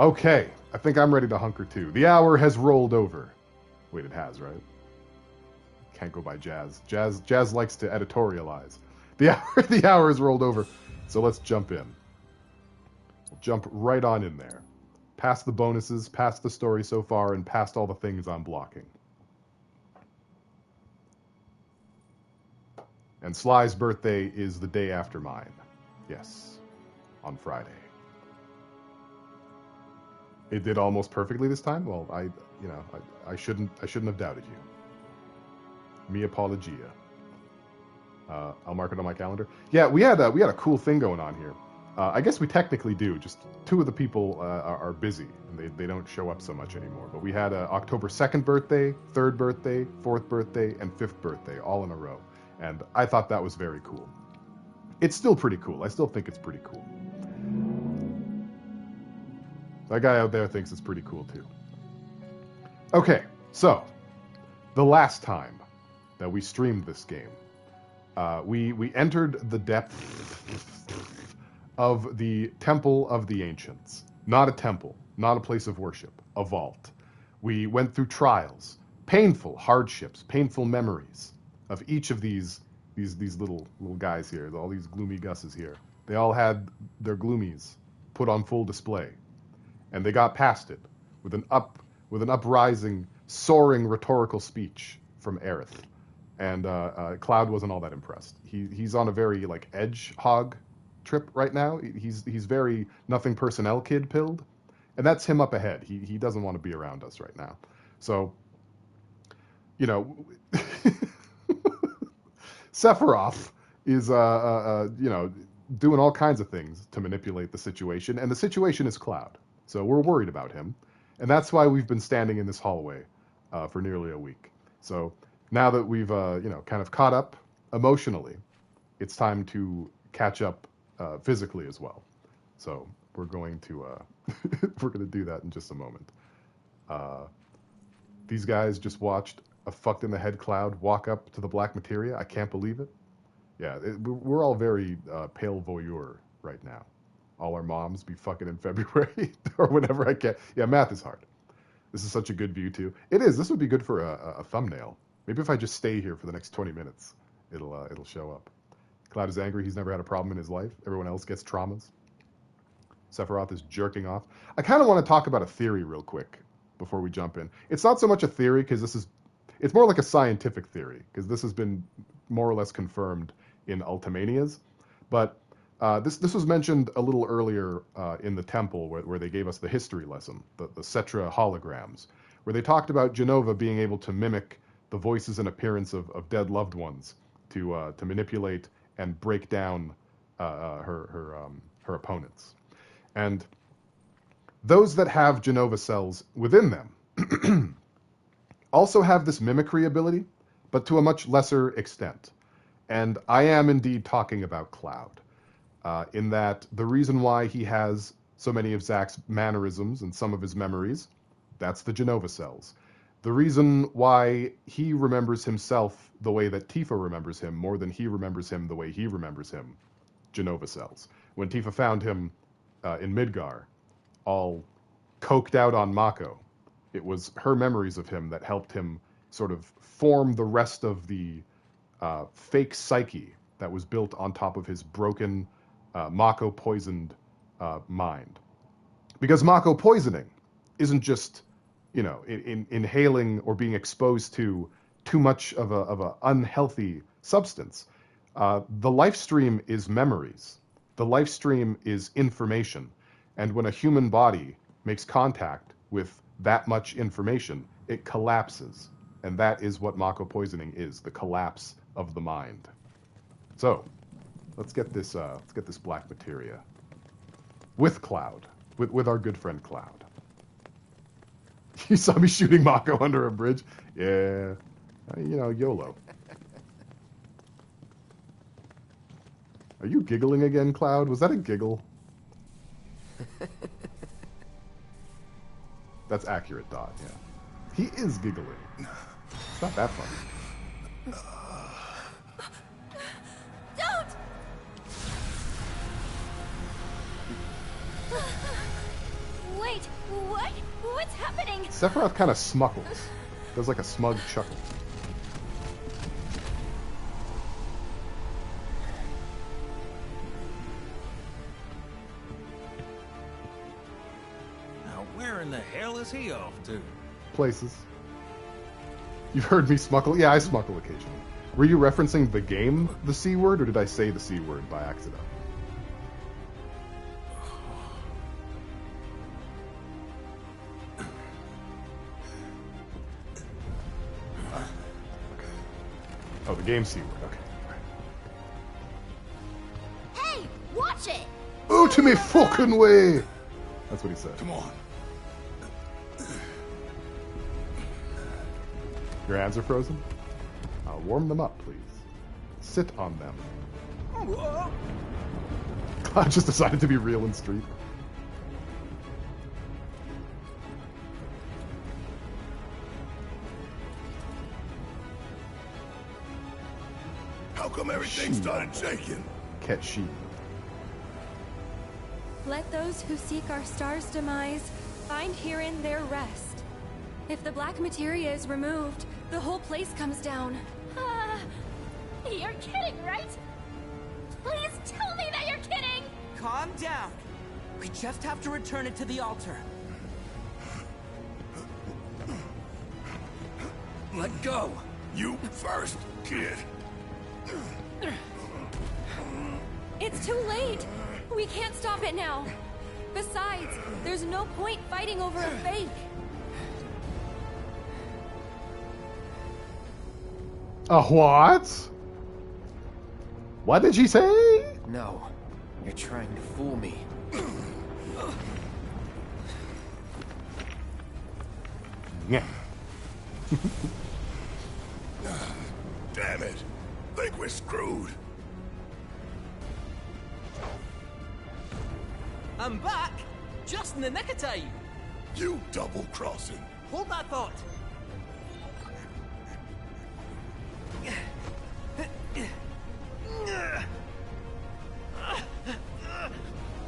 Okay, I think I'm ready to hunker too. The hour has rolled over. Wait, it has, right? Can't go by Jazz. Jazz likes to editorialize. The hour has rolled over, so let's jump in. We'll jump right on in there. Past the bonuses, past the story so far, and past all the things I'm blocking. And Sly's birthday is the day after mine. Yes, on Friday. It did almost perfectly this time. Well, I shouldn't have doubted you. Mi apologia. I'll mark it on my calendar. Yeah, we had a cool thing going on here. I guess we technically do. Just two of the people are busy and they don't show up so much anymore. But we had October 2nd birthday, 3rd birthday, 4th birthday, and 5th birthday all in a row. And I thought that was very cool. It's still pretty cool. I still think it's pretty cool. That guy out there thinks it's pretty cool too. Okay, so the last time that we streamed this game, we entered the depth of the Temple of the Ancients. Not a temple, not a place of worship, a vault. We went through trials, painful hardships, painful memories of each of these little guys here, all these gloomy gusses here. They all had their gloomies put on full display. And they got past it with an uprising, soaring rhetorical speech from Aerith. And Cloud wasn't all that impressed. He's on a very edge hog trip right now. He's very nothing personnel kid pilled, and that's him up ahead. He doesn't want to be around us right now. So, Sephiroth is doing all kinds of things to manipulate the situation, and the situation is Cloud. So we're worried about him, and that's why we've been standing in this hallway for nearly a week. So now that we've kind of caught up emotionally, it's time to catch up physically as well. So we're going to do that in just a moment. These guys just watched a fucked in the head Cloud walk up to the black materia. I can't believe it. Yeah, we're all very pale voyeur right now. All our moms be fucking in February or whenever I can. Yeah, math is hard. This is such a good view too. It is. This would be good for a thumbnail. Maybe if I just stay here for the next 20 minutes, it'll show up. Cloud is angry. He's never had a problem in his life. Everyone else gets traumas. Sephiroth is jerking off. I kind of want to talk about a theory real quick before we jump in. It's not so much a theory because it's more like a scientific theory because this has been more or less confirmed in Ultimanias. But this was mentioned a little earlier in the temple where they gave us the history lesson, the Cetra holograms, where they talked about Jenova being able to mimic the voices and appearance of dead loved ones to manipulate and break down her opponents. And those that have Jenova cells within them also have this mimicry ability, but to a much lesser extent. And I am indeed talking about Cloud. In that the reason why he has so many of Zack's mannerisms and some of his memories, that's the Jenova cells. The reason why he remembers himself the way that Tifa remembers him more than he remembers him the way he remembers him, Jenova cells. When Tifa found him in Midgar, all coked out on Mako, it was her memories of him that helped him sort of form the rest of the fake psyche that was built on top of his broken Mako poisoned mind. Because Mako poisoning isn't just, inhaling or being exposed to too much of a unhealthy substance. The life stream is memories. The life stream is information. And when a human body makes contact with that much information, it collapses. And that is what Mako poisoning is, the collapse of the mind. So, let's get this black materia with Cloud, with our good friend Cloud. You saw me shooting Mako under a bridge? Yeah, YOLO. Are you giggling again, Cloud? Was that a giggle? That's accurate, Dot, yeah. He is giggling. It's not that funny. Don't! Wait! What? What's happening? Sephiroth kind of smuckles. Does like a smug chuckle. Now where in the hell is he off to? Places. You've heard me smuckle? Yeah, I smuckle occasionally. Were you referencing the game, the C word, or did I say the C word by accident? Oh, the game C word, okay. Hey, watch it! Out of me fucking way! That's what he said. Come on. Your hands are frozen? Warm them up, please. Sit on them. I just decided to be real in Street. How come everything started shaking? Catch sheep. Let those who seek our star's demise find herein their rest. If the black materia is removed, the whole place comes down. You're kidding, right? Please tell me that you're kidding! Calm down. We just have to return it to the altar. Let go. You first, kid. It's too late! We can't stop it now! Besides, there's no point fighting over a fake! A what? What did she say? No, you're trying to fool me. Yeah. Damn it. Think we're screwed. I'm back! Just in the nick of time! You double-crossing. Hold that thought!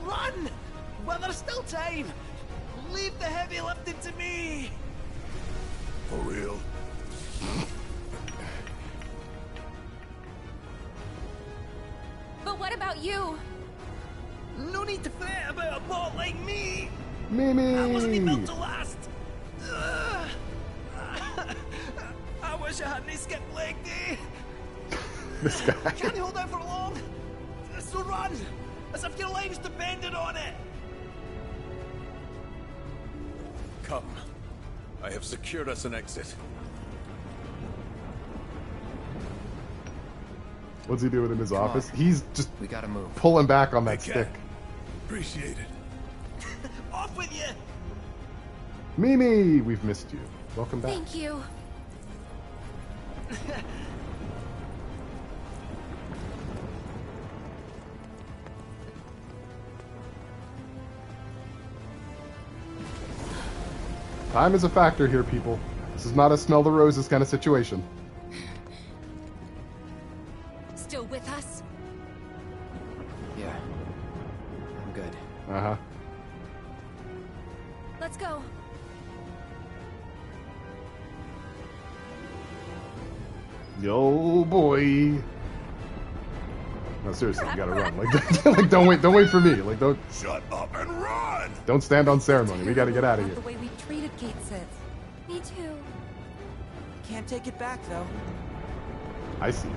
Run! While there's still time! Leave the heavy lifting to me! For real? But what about you? No need to fret about a bot like me! Mimi! I wasn't built to last! I wish I hadn't skipped leg day! This guy. Can't hold out for long! So run! As if your lives depended on it! Come. I have secured us an exit. What's he doing in his office? He's just We gotta move. pulling back on that Hey, stick. Cat. Appreciate it. Off with you! Mimi! We've missed you. Welcome back. Thank you. Time is a factor here, people. This is not a smell the roses kind of situation. Still with us? Yeah. I'm good. Uh-huh. Let's go. Yo, boy. No, seriously, you gotta run. Like, don't wait for me. Like, Shut up and run! don't stand on ceremony. We gotta get out of here. The way we treated Kate Sith. Me too. Can't take it back, though. I see it.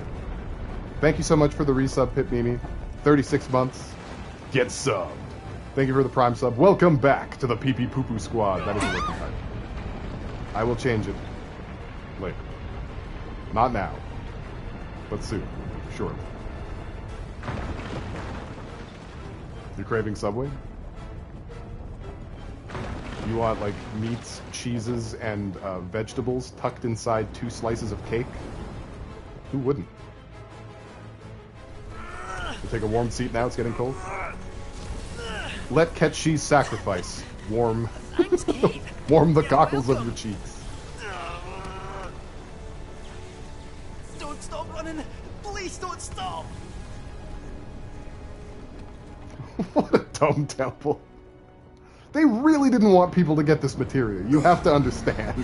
Thank you so much for the resub, Pit Mimi. 36 months. Get subbed. Thank you for the prime sub. Welcome back to the Pee Pee Poo Poo Squad. That is a working title. I will change it later. Not now, but soon, surely. You craving Subway? You want like meats, cheeses, and vegetables tucked inside 2 slices of cake? Who wouldn't? You take a warm seat now, it's getting cold. Let Ketchi's sacrifice warm warm the cockles of your cheeks. Don't stop running! Please don't stop! What a dumb temple. They really didn't want people to get this materia. You have to understand.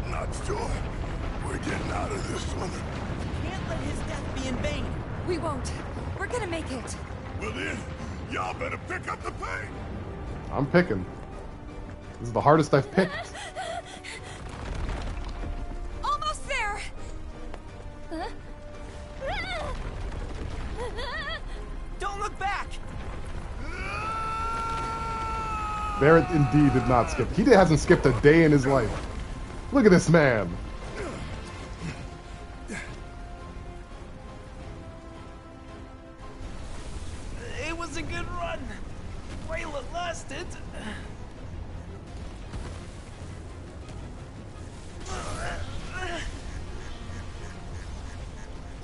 Not sure. We're getting out of this one. Can't let his death be in vain. We won't. We're gonna make it. Well then, y'all better pick up the pace. I'm picking. This is the hardest I've picked. Almost there. Don't look back. Barrett indeed did not skip. He hasn't skipped a day in his life. Look at this man. It was a good run. While it lasted.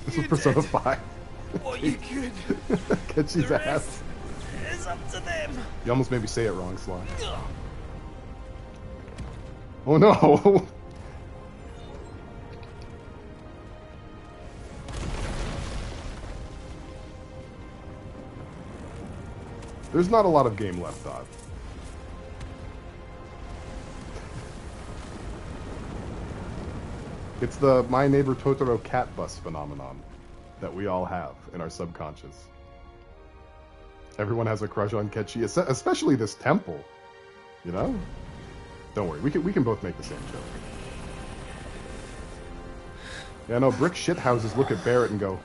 This was Persona 5. What you could. Catchy's The ass. rest is up to them. You almost made me say it wrong, Sly. Oh no! There's not a lot of game left, Dot. It's the My Neighbor Totoro cat bus phenomenon that we all have in our subconscious. Everyone has a crush on Ketchi, especially this temple. You know? Don't worry, we can both make the same joke. Yeah, no, brick shithouses look at Barrett and go,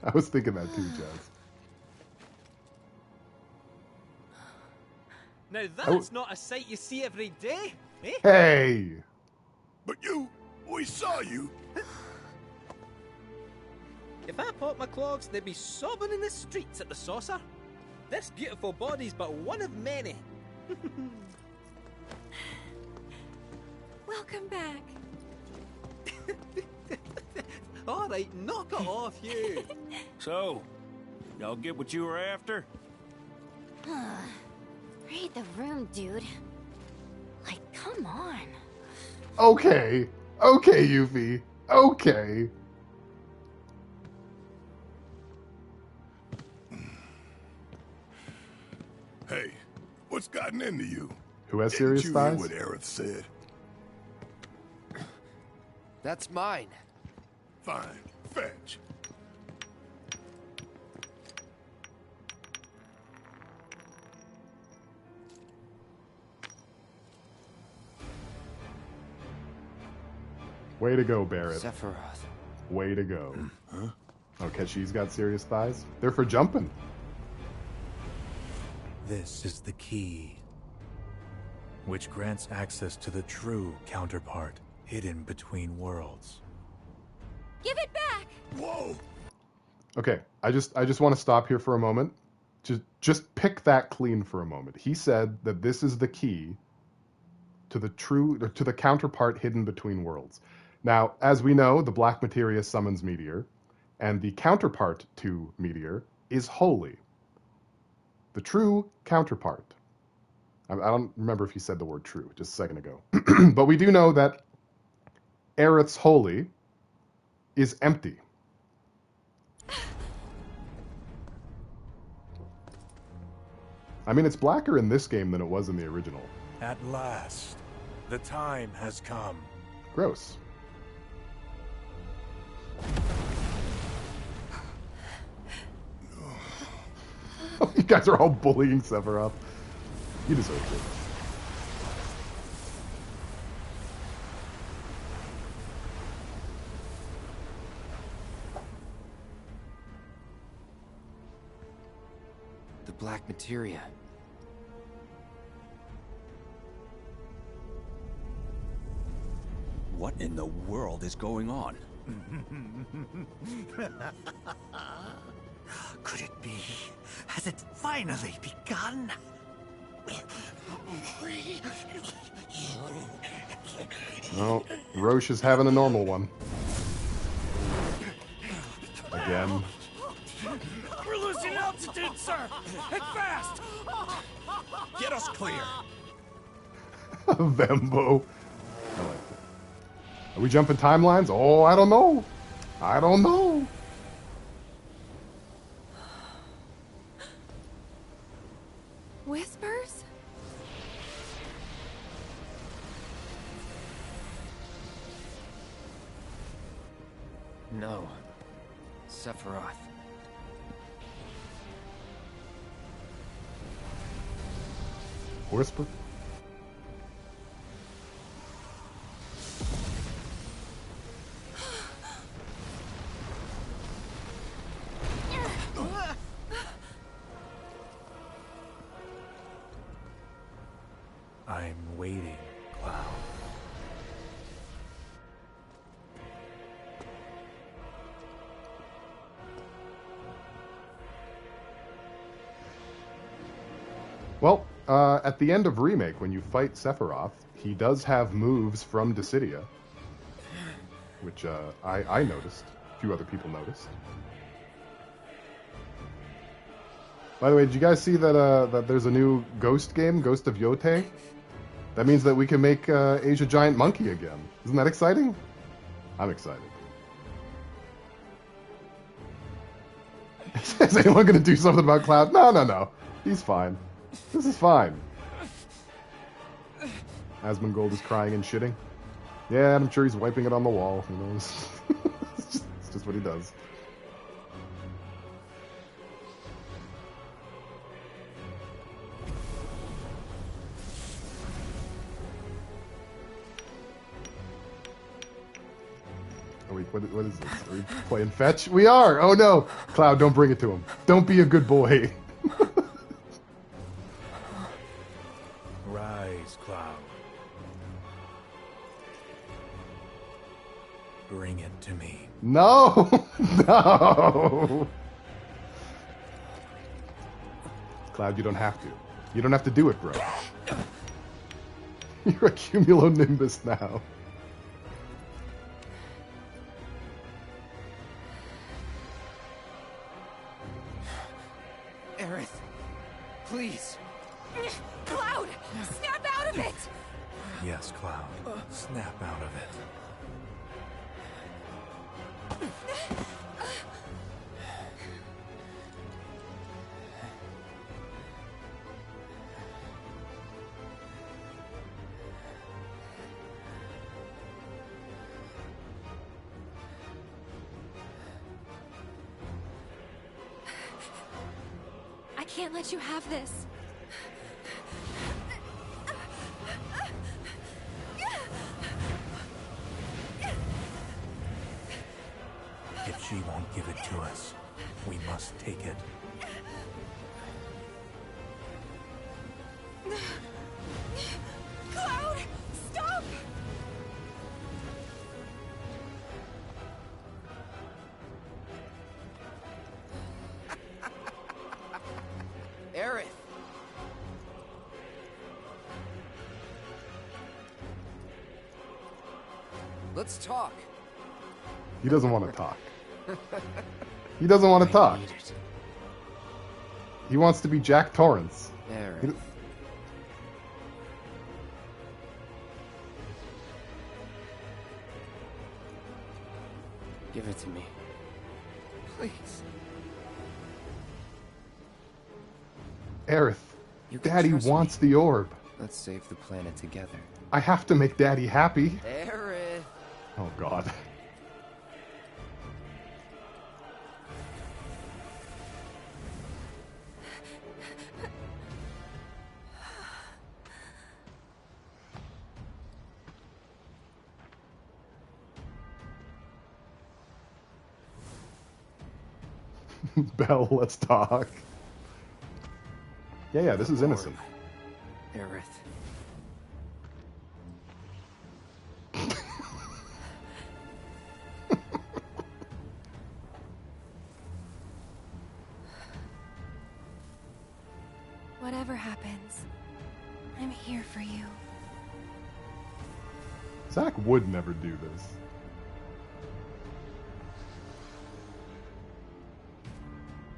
I was thinking that too, Jazz. Now that's not a sight you see every day, eh? Hey! But we saw you. If I popped my clogs, they'd be sobbing in the streets at the saucer. This beautiful body's but one of many. Welcome back. All right, knock it off, you. So, y'all get what you were after? Read the room, dude. Like, come on. Okay. Okay, Yuffie. Okay. Hey, what's gotten into you? Who has Didn't serious you hear thighs? what Aerith said? That's mine. Fine, fetch. Way to go, Barrett. Sephiroth. Way to go. Okay, she's got serious thighs. They're for jumping. This is the key, which grants access to the true counterpart hidden between worlds. Give it back! Whoa! Okay, I just want to stop here for a moment. Just pick that clean for a moment. He said that this is the key to the counterpart hidden between worlds. Now, as we know, the black materia summons Meteor, and the counterpart to Meteor is holy. The true counterpart. I don't remember if he said the word true just a second ago. But we do know that Aerith's holy is empty. I mean, it's blacker in this game than it was in the original. At last, the time has come. Gross. You guys are all bullying Sephiroth. You deserve it. The black materia. What in the world is going on? Could it be? Has it finally begun? No, Roche is having a normal one. Again. We're losing altitude, sir! Head fast! Get us clear. Vembo. I like that. Are we jumping timelines? Oh, I don't know. I don't know. Whispers? No. Sephiroth. Whisper? I'm waiting, Cloud. Well, at the end of Remake, when you fight Sephiroth, he does have moves from Dissidia, which I noticed. A few other people noticed. By the way, did you guys see that that there's a new Ghost game, Ghost of Yote? That means that we can make Asia Giant Monkey again. Isn't that exciting? I'm excited. Is anyone going to do something about Cloud? No, no, no. He's fine. This is fine. Asmongold is crying and shitting. Yeah, I'm sure he's wiping it on the wall. Who knows? It's just what he does. Oh, wait, what is this? Are we playing fetch? We are! Oh no! Cloud, don't bring it to him. Don't be a good boy. Rise, Cloud. Bring it to me. No! No! Cloud, you don't have to. You don't have to do it, bro. You're a cumulonimbus now. Aerith, please. Cloud! Snap out of it! Yes, Cloud. Snap out of it. I can't let you have this. If she won't give it to us, we must take it. Cloud! Stop! Aerith! Let's talk. He doesn't want to talk. He doesn't want to talk. Need it. He wants to be Jack Torrance. Aerith. Give it to me. Please. Aerith, You can Daddy trust wants me. the orb. Let's save the planet together. I have to make Daddy happy. Aerith! Oh, God. Belle, let's talk. Yeah, this is innocent. Aerith. Whatever happens, I'm here for you. Zack would never do this.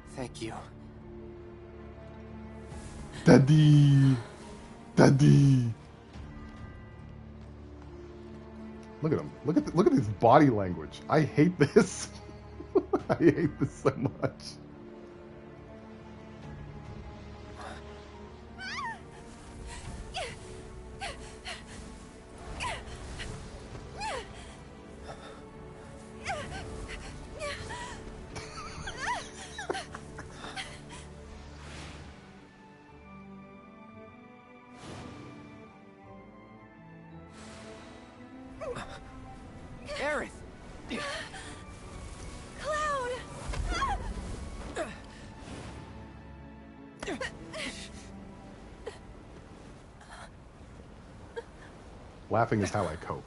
Thank you. Daddy! Daddy! Look at him. Look at his body language. I hate this. I hate this so much. Aerith! Cloud! Laughing is how I cope.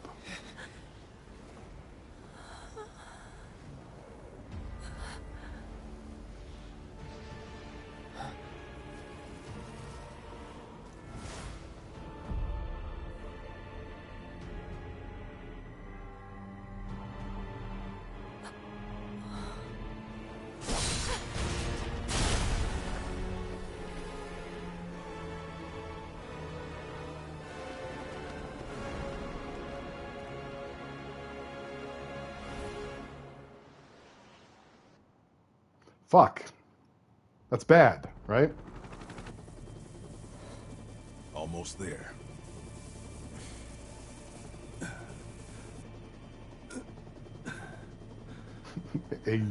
Fuck. That's bad, right? Almost there. Hey.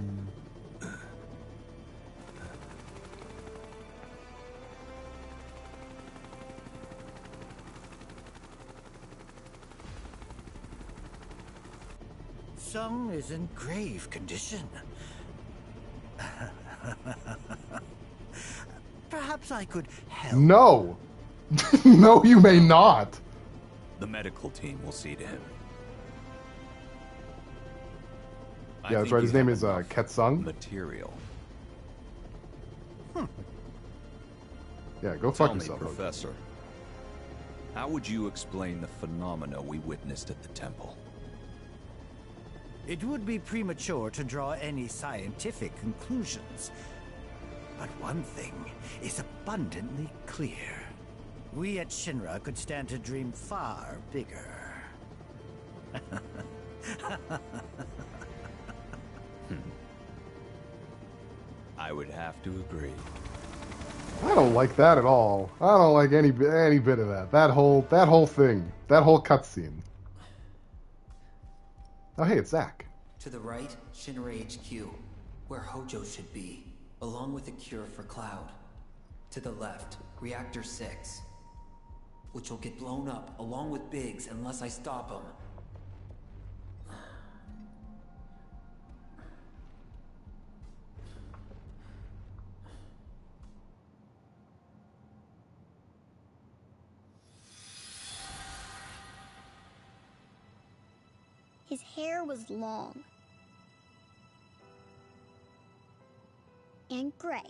Sung is in grave condition. Perhaps I could help. No! No, you may not! The medical team will see to him. Yeah, that's right. His name is Ketsung. Material. Yeah, go fuck Tell me, yourself. Professor. How would you explain the phenomena we witnessed at the temple? It would be premature to draw any scientific conclusions. But one thing is abundantly clear. We at Shinra could stand to dream far bigger. I would have to agree. I don't like that at all. I don't like any bit of that. That whole thing. That whole cutscene. Oh, hey, it's Zack. To the right, Shinra HQ, where Hojo should be, along with a cure for Cloud. To the left, Reactor 6, which will get blown up along with Biggs unless I stop him. His hair was long and gray.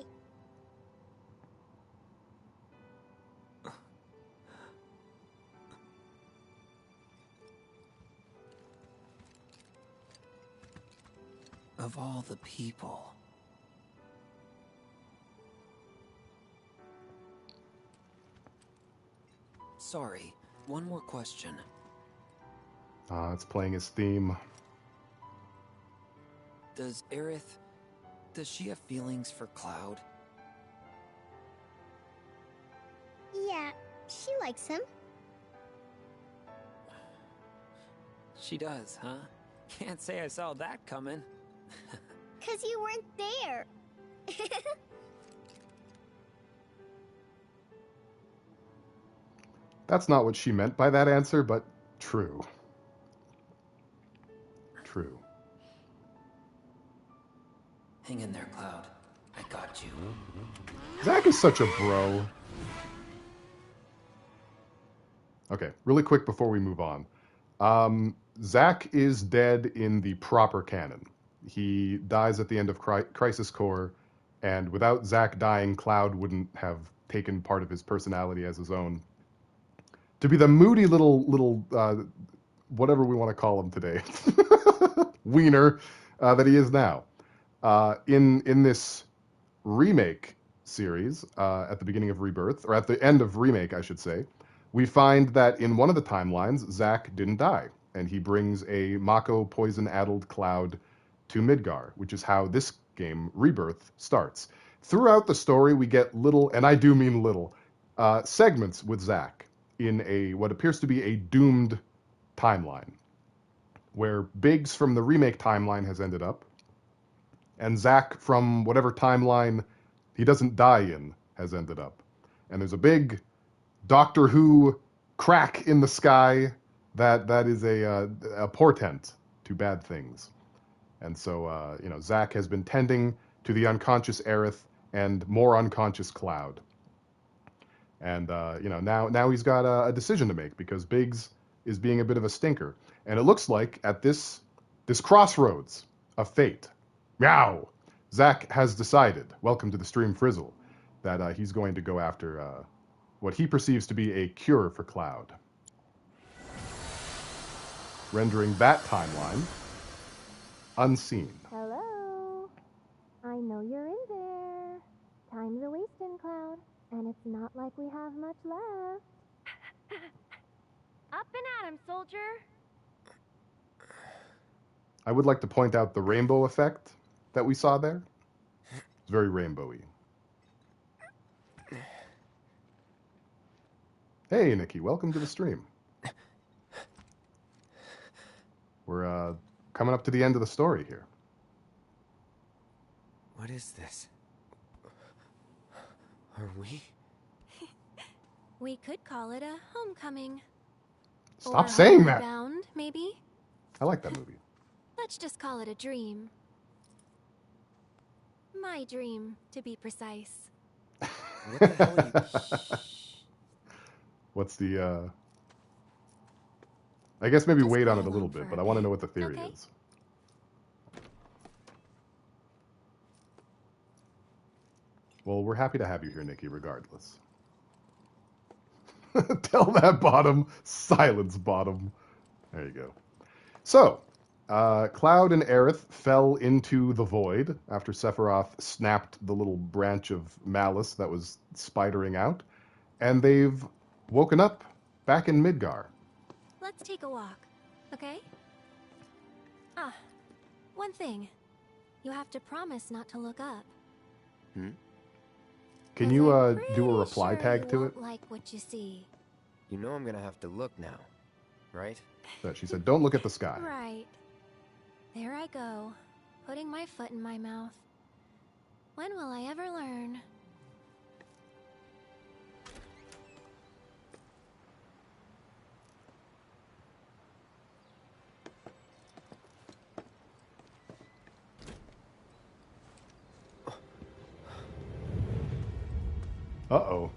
Of all the people. Sorry, one more question. It's playing his theme. Does Aerith... does she have feelings for Cloud? Yeah, she likes him. She does, huh? Can't say I saw that coming. 'Cause you weren't there. That's not what she meant by that answer, but true. True. Hang in there, Cloud. I got you. Zack is such a bro. Okay, really quick before we move on. Zack is dead in the proper canon. He dies at the end of Crisis Core, and without Zack dying, Cloud wouldn't have taken part of his personality as his own, to be the moody little whatever we want to call him today, wiener that he is now. In this remake series, at the beginning of Rebirth, or at the end of Remake, I should say, we find that in one of the timelines, Zack didn't die, and he brings a Mako poison-addled Cloud to Midgar, which is how this game, Rebirth, starts. Throughout the story, we get little, and I do mean little, segments with Zack in what appears to be a doomed timeline, where Biggs from the Remake timeline has ended up, and Zack from whatever timeline he doesn't die in has ended up. And there's a big Doctor Who crack in the sky that is a portent to bad things. And so, Zack has been tending to the unconscious Aerith and more unconscious Cloud. And, now he's got a decision to make because Biggs is being a bit of a stinker. And it looks like at this crossroads of fate, meow, Zack has decided, welcome to the stream Frizzle, that he's going to go after what he perceives to be a cure for Cloud. Rendering that timeline unseen. Hello. I know you're in there. Time's a wasting, Cloud, and it's not like we have much left. Up and at him, soldier. I would like to point out the rainbow effect that we saw there. It's very rainbowy. Hey, Nikki, welcome to the stream. We're coming up to the end of the story here. What is this? Are we? We could call it a homecoming. Stop saying that. Bound, maybe. I like that movie. Let's just call it a dream. My dream, to be precise. What the hell are you... What's the, I guess maybe Just wait on play it a little along bit, for but a I want to bit, know what the theory okay? is. Well, we're happy to have you here, Nikki, regardless. Tell that bottom, silence bottom. There you go. So, Cloud and Aerith fell into the void after Sephiroth snapped the little branch of malice that was spidering out, and they've woken up back in Midgar. Let's take a walk, okay? Ah, one thing. You have to promise not to look up. Hmm? Can 'Cause you I'm do a pretty reply sure tag you to won't it? like what you see. You know I'm gonna have to look now, right? She said, don't look at the sky. Right. There I go, putting my foot in my mouth. When will I ever learn? Uh-oh.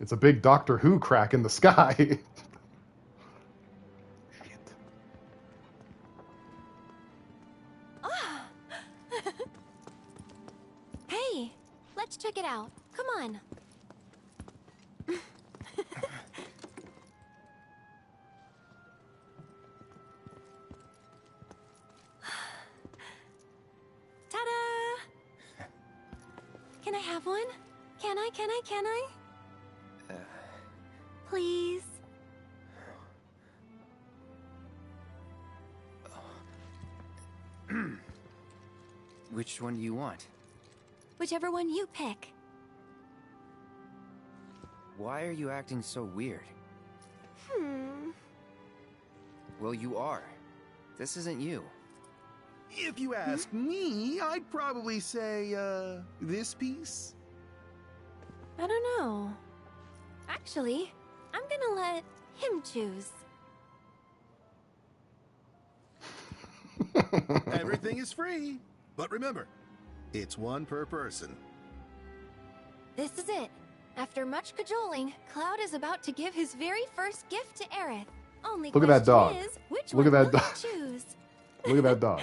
It's a big Doctor Who crack in the sky. Shit. Ah! Hey, let's check it out. Come on. Ta-da! Can I have one? Can I? Please? Which one do you want? Whichever one you pick. Why are you acting so weird? Well, you are. This isn't you. If you ask me, I'd probably say, this piece? I don't know. Actually, I'm gonna let him choose. Everything is free. But remember, it's one per person. This is it. After much cajoling, Cloud is about to give his very first gift to Aerith. Only Look at that dog. Is, which Look one at that will dog. he choose? Look at that dog.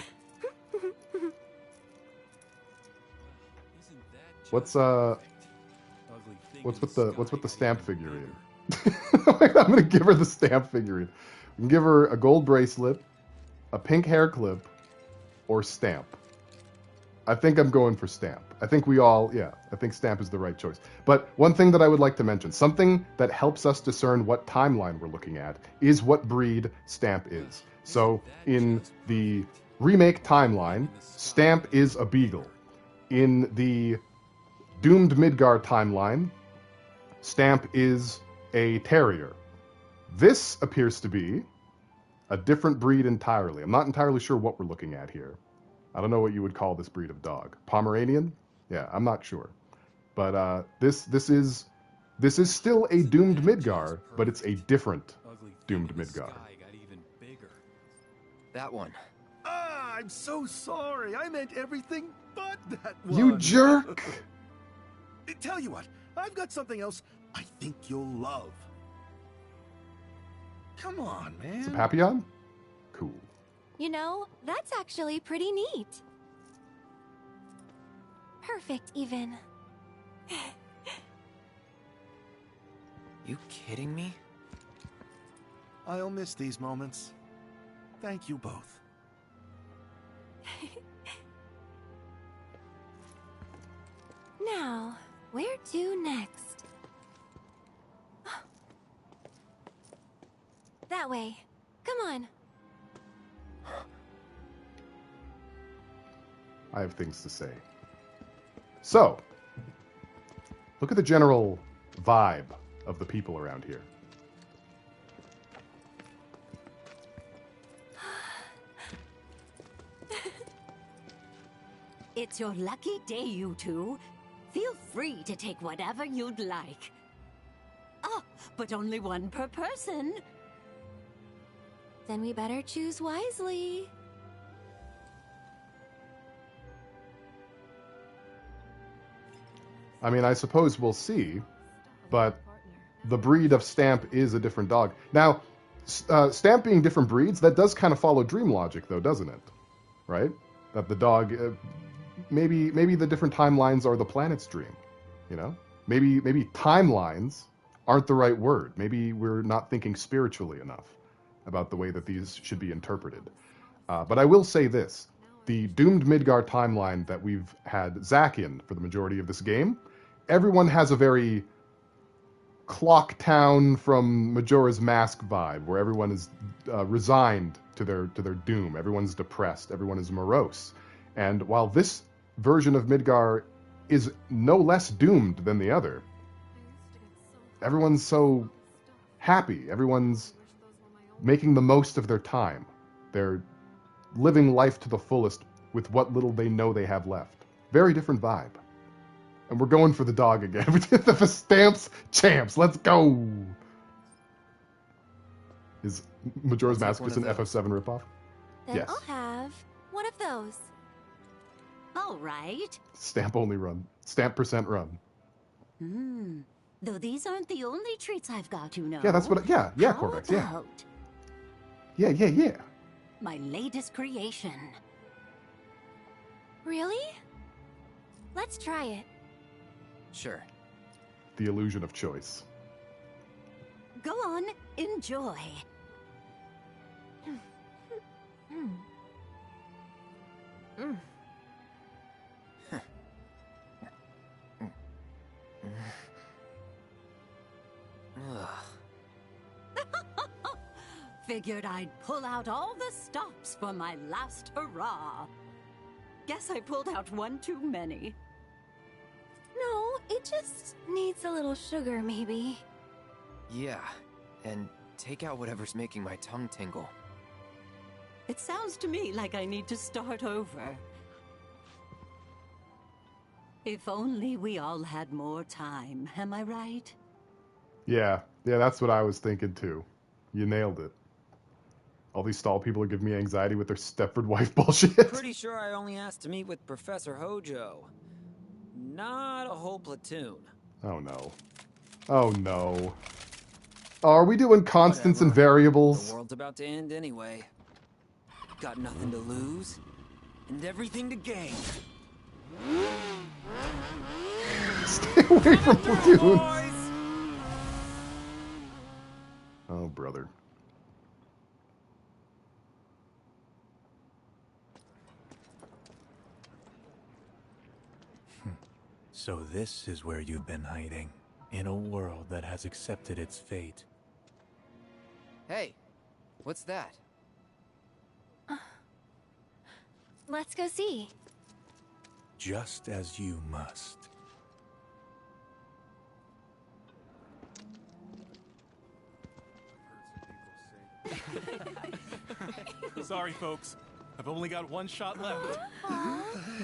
Isn't that What's with the stamp figurine? I'm gonna give her the stamp figurine. We can give her a gold bracelet, a pink hair clip, or stamp. I think I'm going for stamp. I think I think stamp is the right choice. But one thing that I would like to mention, something that helps us discern what timeline we're looking at, is what breed stamp is. So in the remake timeline, stamp is a beagle. In the doomed Midgar timeline, stamp is a terrier. This appears to be a different breed entirely. I'm not entirely sure what we're looking at here. I don't know what you would call this breed of dog. Pomeranian? Yeah, I'm not sure. But this is still a doomed Midgar, but it's a different doomed Midgar. That one. Ah, I'm so sorry. I meant everything but that one. You jerk! Tell you what, I've got something else I think you'll love. Come on, man. It's a Papillon? Cool. You know, that's actually pretty neat. Perfect, even. You kidding me? I'll miss these moments. Thank you both. Now, where to next? That way. Come on. I have things to say. So, look at the general vibe of the people around here. It's your lucky day, you two. Feel free to take whatever you'd like. Oh, but only one per person. Then we better choose wisely. I mean, I suppose we'll see, but the breed of Stamp is a different dog. Now, Stamp being different breeds, that does kind of follow dream logic, though, doesn't it? Right? That the dog, maybe the different timelines are the planet's dream, you know? Maybe timelines aren't the right word. Maybe we're not thinking spiritually enough about the way that these should be interpreted. But I will say this. The doomed Midgar timeline that we've had Zack in for the majority of this game, everyone has a very Clock Town from Majora's Mask vibe, where everyone is resigned to their doom. Everyone's depressed. Everyone is morose. And while this version of Midgar is no less doomed than the other, everyone's so happy. Everyone's making the most of their time. They're living life to the fullest with what little they know they have left. Very different vibe. And we're going for the dog again. We did the Stamps champs. Let's go. Is Majora's Mask just an FF7 ripoff? Then yes. I'll have one of those. All right. Stamp only run. Stamp percent run. Though these aren't the only treats I've got, you know. Yeah, that's what. Yeah, How Corvex. Yeah. about Yeah. my latest creation? Really? Let's try it. Sure. The illusion of choice. Go on, enjoy. Figured I'd pull out all the stops for my last hurrah. Guess I pulled out one too many. No, it just needs a little sugar, maybe. Yeah, and take out whatever's making my tongue tingle. It sounds to me like I need to start over. If only we all had more time, am I right? Yeah, that's what I was thinking too. You nailed it. All these stall people are giving me anxiety with their Stepford wife bullshit. Pretty sure I only asked to meet with Professor Hojo. Not a whole platoon. Oh no. Oh no. Oh, are we doing constants and variables? The world's about to end anyway. Got nothing to lose, and everything to gain. Stay away from platoons. Oh, brother. So this is where you've been hiding, in a world that has accepted its fate. Hey, what's that? Let's go see. Just as you must. Sorry, folks. I've only got one shot left.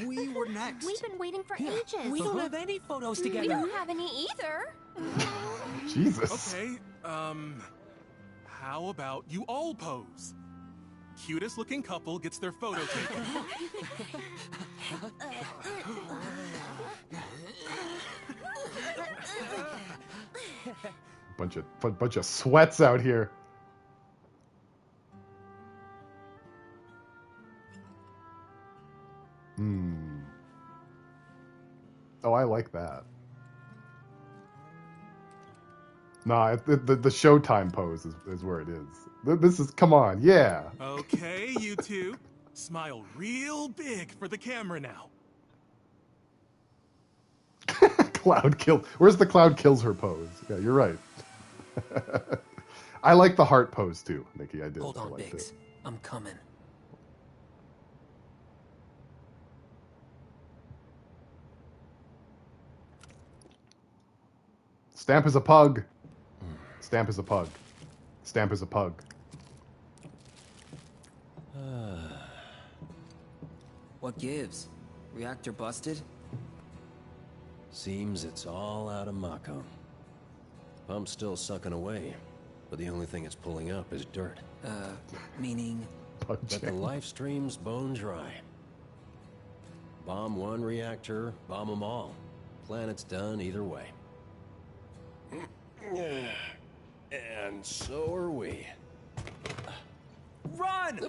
We were next. We've been waiting for ages. We don't have any photos together. We don't have any either. Jesus. Okay, how about you all pose? Cutest looking couple gets their photo taken. Bunch of sweats out here. Oh, I like that. Nah, the Showtime pose is where it is. This is, come on, yeah. Okay, you two. Smile real big for the camera now. Cloud kill. Where's the Cloud kills her pose? Yeah, you're right. I like the heart pose too, Nikki. I did. Hold on, Biggs. I'm coming. Stamp is a pug. Stamp is a pug. Stamp is a pug. What gives? Reactor busted? Seems it's all out of Mako. Pump's still sucking away, but the only thing it's pulling up is dirt. Meaning? But the life stream's bone dry. Bomb one reactor, bomb them all. Planet's done either way. And so are we. Run!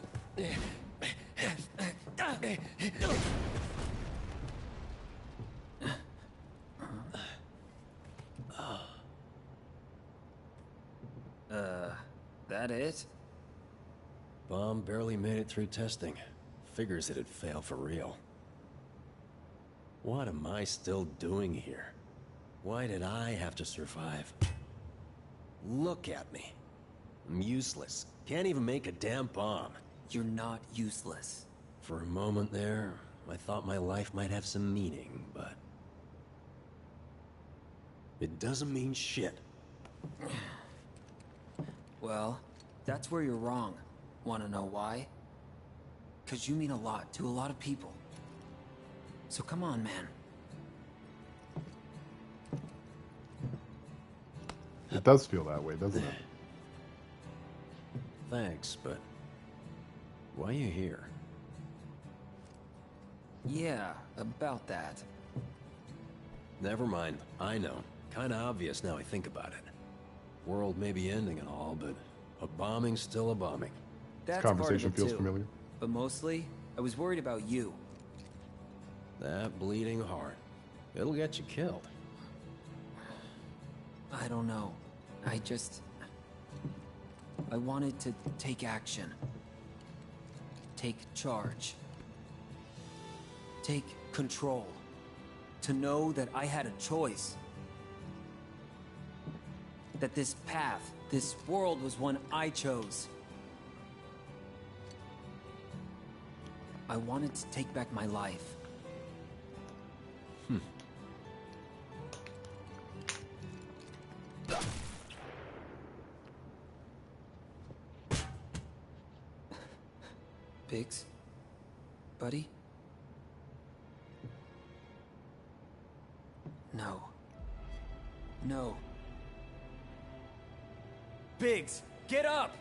That it? Bomb barely made it through testing. Figures it'd fail for real. What am I still doing here? Why did I have to survive? Look at me. I'm useless. Can't even make a damn bomb. You're not useless. For a moment there, I thought my life might have some meaning, but... it doesn't mean shit. Well, that's where you're wrong. Wanna know why? 'Cause you mean a lot to a lot of people. So come on, man. It does feel that way, doesn't it? Thanks, but... why are you here? Yeah, about that. Never mind. I know. Kinda obvious now I think about it. World may be ending and all, but a bombing's still a bombing. That's Conversation part of it feels too. familiar. But mostly, I was worried about you. That bleeding heart. It'll get you killed. I don't know. I wanted to take action. Take charge. Take control. To know that I had a choice. That this path, this world was one I chose. I wanted to take back my life. Biggs? Buddy? No. No. Biggs, get up!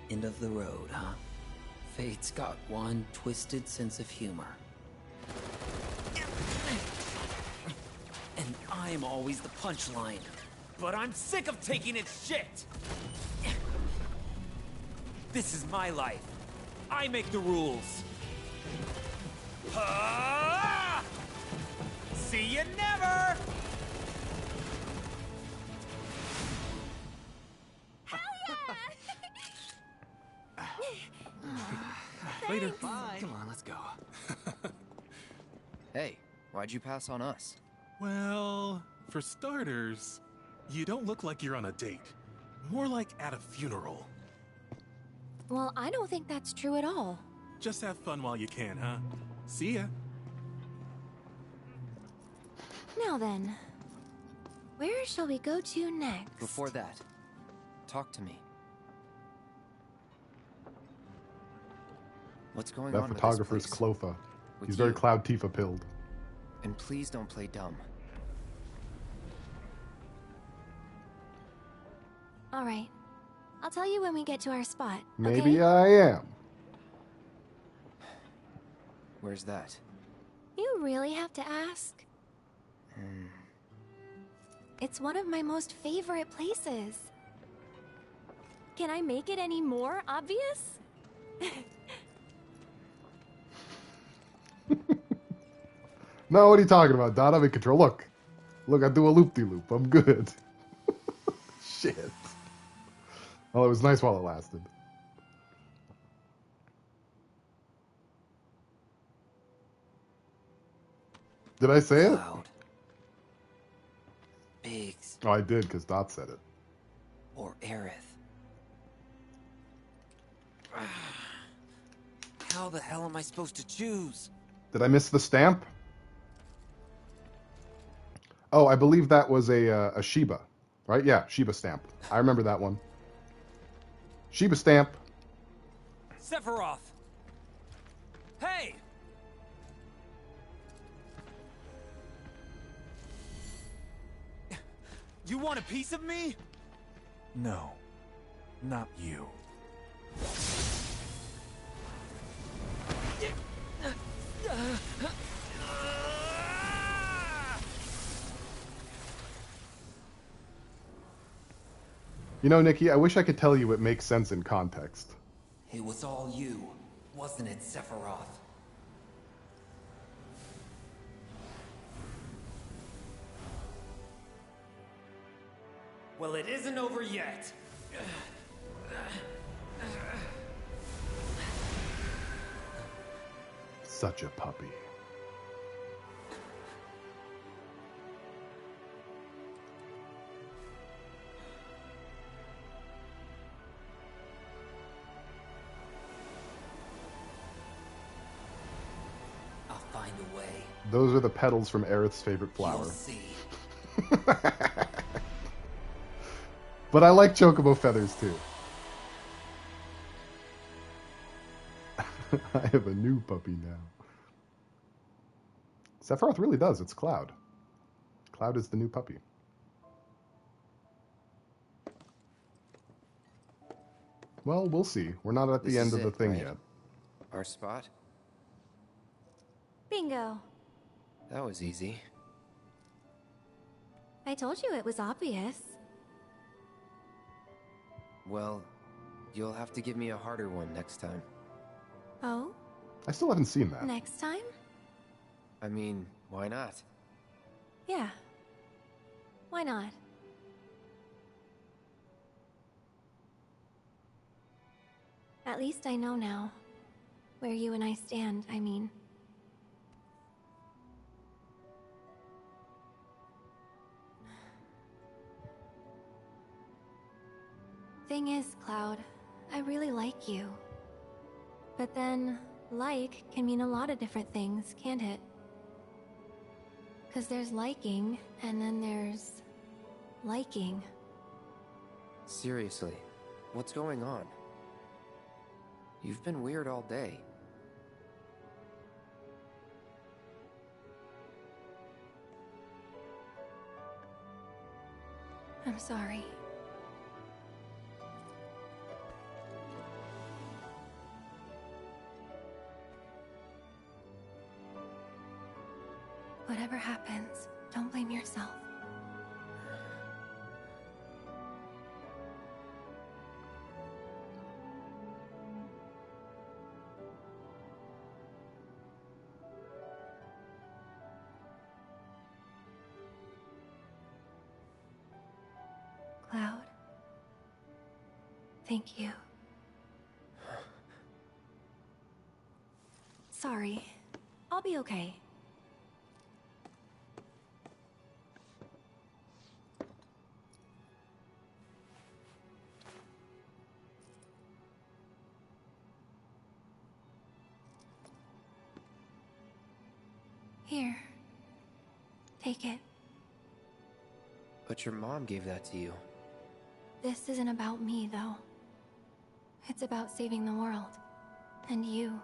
End of the road, huh? Fate's got one twisted sense of humor. And I'm always the punchline. But I'm sick of taking its shit! This is my life. I make the rules. Ah! See you never! Later. Bye. Come on, let's go. Hey, why'd you pass on us? Well, for starters, you don't look like you're on a date. More like at a funeral. Well, I don't think that's true at all. Just have fun while you can, huh? See ya. Now then, where shall we go to next? Before that, talk to me. What's going That on photographer's with this Clotha. place? He's With very you? Cloud Tifa pilled. And please don't play dumb. All right. I'll tell you when we get to our spot. Maybe okay? I am. Where's that? You really have to ask? It's one of my most favorite places. Can I make it any more obvious? No, what are you talking about, Dot? I'm in control. Look. Look, I do a loop-de-loop. I'm good. Shit. Well, it was nice while it lasted. Did I say it? Biggs Oh, I did, because Dot said it. or Aerith. How the hell am I supposed to choose? Did I miss the stamp? Oh, I believe that was a Shiba, right? Yeah, Shiba stamp. I remember that one. Shiba stamp. Sephiroth! Hey! You want a piece of me? No, not you. You know, Nikki, I wish I could tell you it makes sense in context. It was all you, wasn't it, Sephiroth? Well, it isn't over yet. Such a puppy. I'll find a way. Those are the petals from Aerith's favorite flower. You'll see. But I like chocobo feathers too. I have a new puppy now. Sephiroth really does. It's Cloud. Cloud is the new puppy. Well, we'll see. We're not at the This end is of the it, thing right? yet. Our spot? Bingo. That was easy. I told you it was obvious. Well, you'll have to give me a harder one next time. Oh? I still haven't seen that. Next time? I mean, why not? Yeah. Why not? At least I know now. Where you and I stand, I mean. Thing is, Cloud, I really like you. But then, like can mean a lot of different things, can't it? 'Cause there's liking, and then there's liking. Seriously, what's going on? You've been weird all day. I'm sorry. Whatever happens, don't blame yourself. Cloud. Thank you. Sorry. I'll be okay. Here. Take it. But your mom gave that to you. This isn't about me, though. It's about saving the world. And you.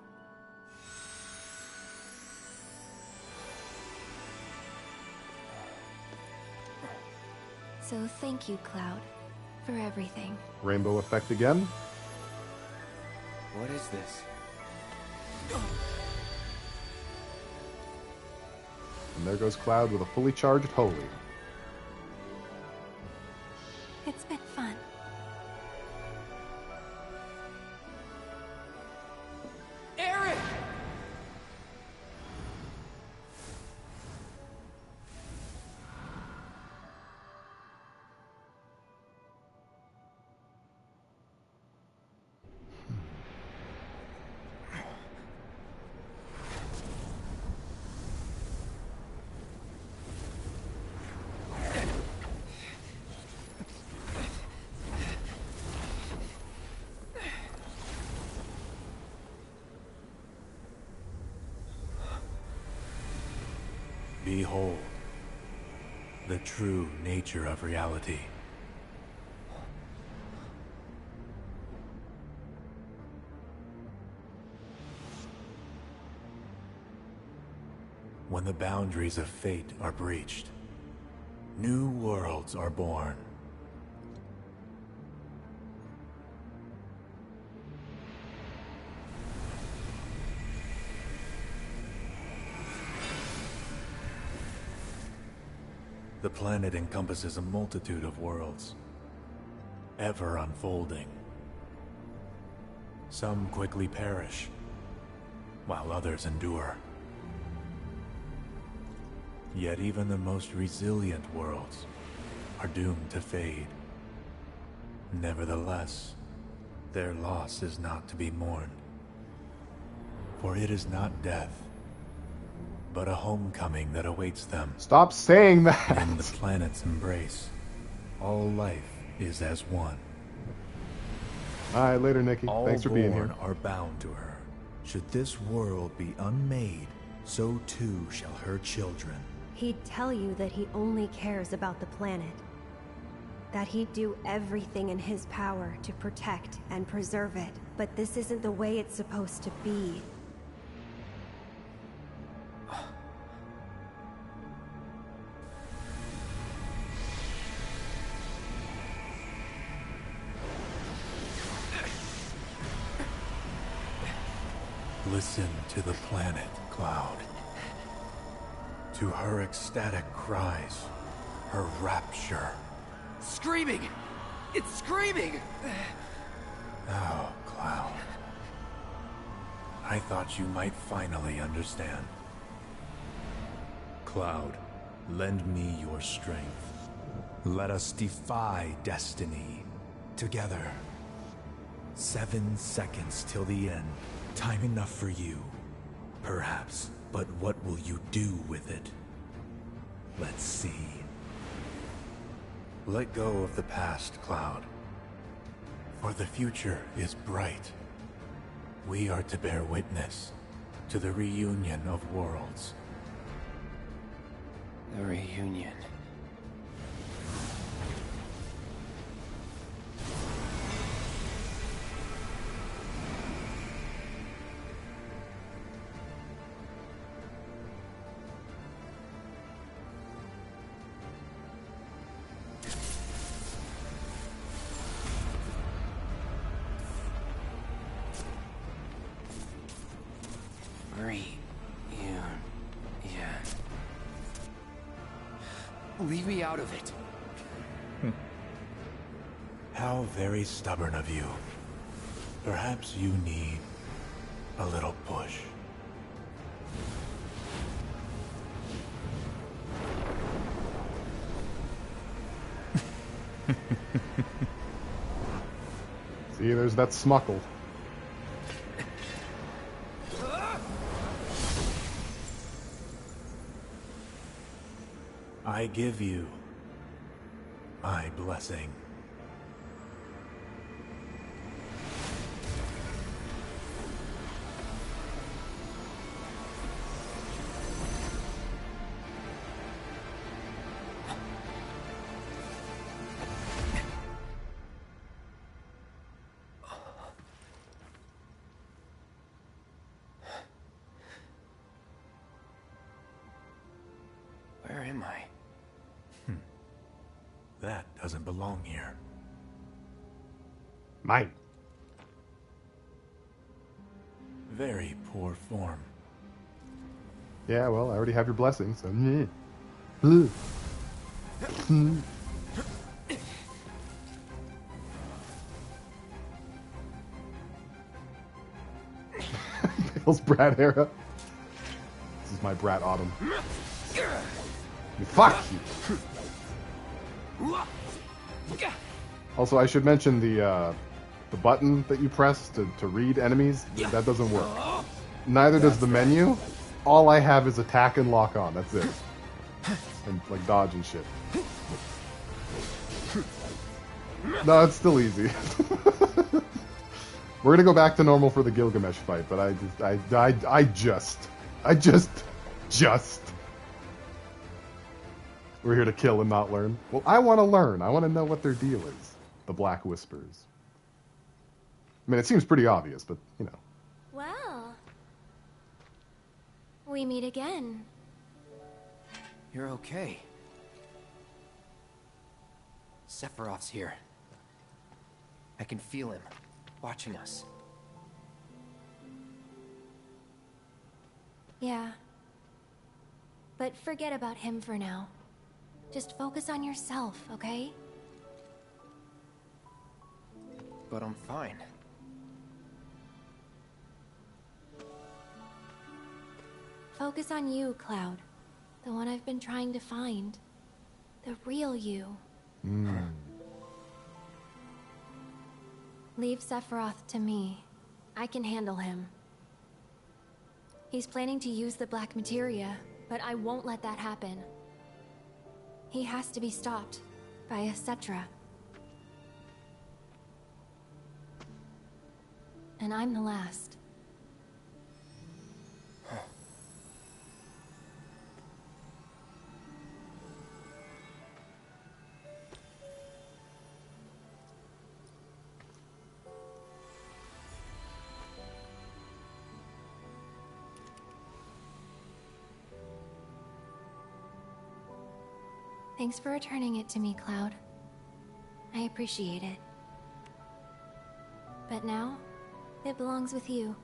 So thank you, Cloud, for everything. Rainbow effect again. What is this? And there goes Cloud with a fully charged Holy. It's been fun. Eric! Behold, the true nature of reality. When the boundaries of fate are breached, new worlds are born. The planet encompasses a multitude of worlds, ever unfolding. Some quickly perish, while others endure. Yet even the most resilient worlds are doomed to fade. Nevertheless, their loss is not to be mourned. For it is not death, but a homecoming that awaits them. Stop saying that! In the planet's embrace, all life is as one. Alright, later, Nikki. All Thanks for being here. born are bound to her. Should this world be unmade, so too shall her children. He'd tell you that he only cares about the planet. That he'd do everything in his power to protect and preserve it. But this isn't the way it's supposed to be. Listen to the planet, Cloud. To her ecstatic cries, her rapture. Screaming! It's screaming! Oh, Cloud. I thought you might finally understand. Cloud, lend me your strength. Let us defy destiny. Together. 7 seconds till the end. Time enough for you. Perhaps. But what will you do with it? Let's see. Let go of the past, Cloud. For the future is bright. We are to bear witness to the reunion of worlds. The reunion. Leave me out of it. How very stubborn of you. Perhaps you need a little push. See, there's that smuckle. I give you my blessing. Where am I? That doesn't belong here. Mine. Very poor form. Yeah, well, I already have your blessing, so... yeah. Bleh. Bale's Brat era. This is my Brat Autumn. Fuck you! Also, I should mention the button that you press to read enemies. That doesn't work. Neither does the menu. All I have is attack and lock on. That's it. And like dodge and shit. No, it's still easy. We're gonna go back to normal for the Gilgamesh fight, but I just. We're here to kill and not learn. Well, I want to learn. I want to know what their deal is. The Black Whispers. I mean, it seems pretty obvious, but, you know. Well, we meet again. You're okay. Sephiroth's here. I can feel him, watching us. Yeah. But forget about him for now. Just focus on yourself, okay? But I'm fine. Focus on you, Cloud. The one I've been trying to find. The real you. Leave Sephiroth to me. I can handle him. He's planning to use the black materia, but I won't let that happen. He has to be stopped by a Cetra. And I'm the last. Thanks for returning it to me, Cloud. I appreciate it. But now, it belongs with you.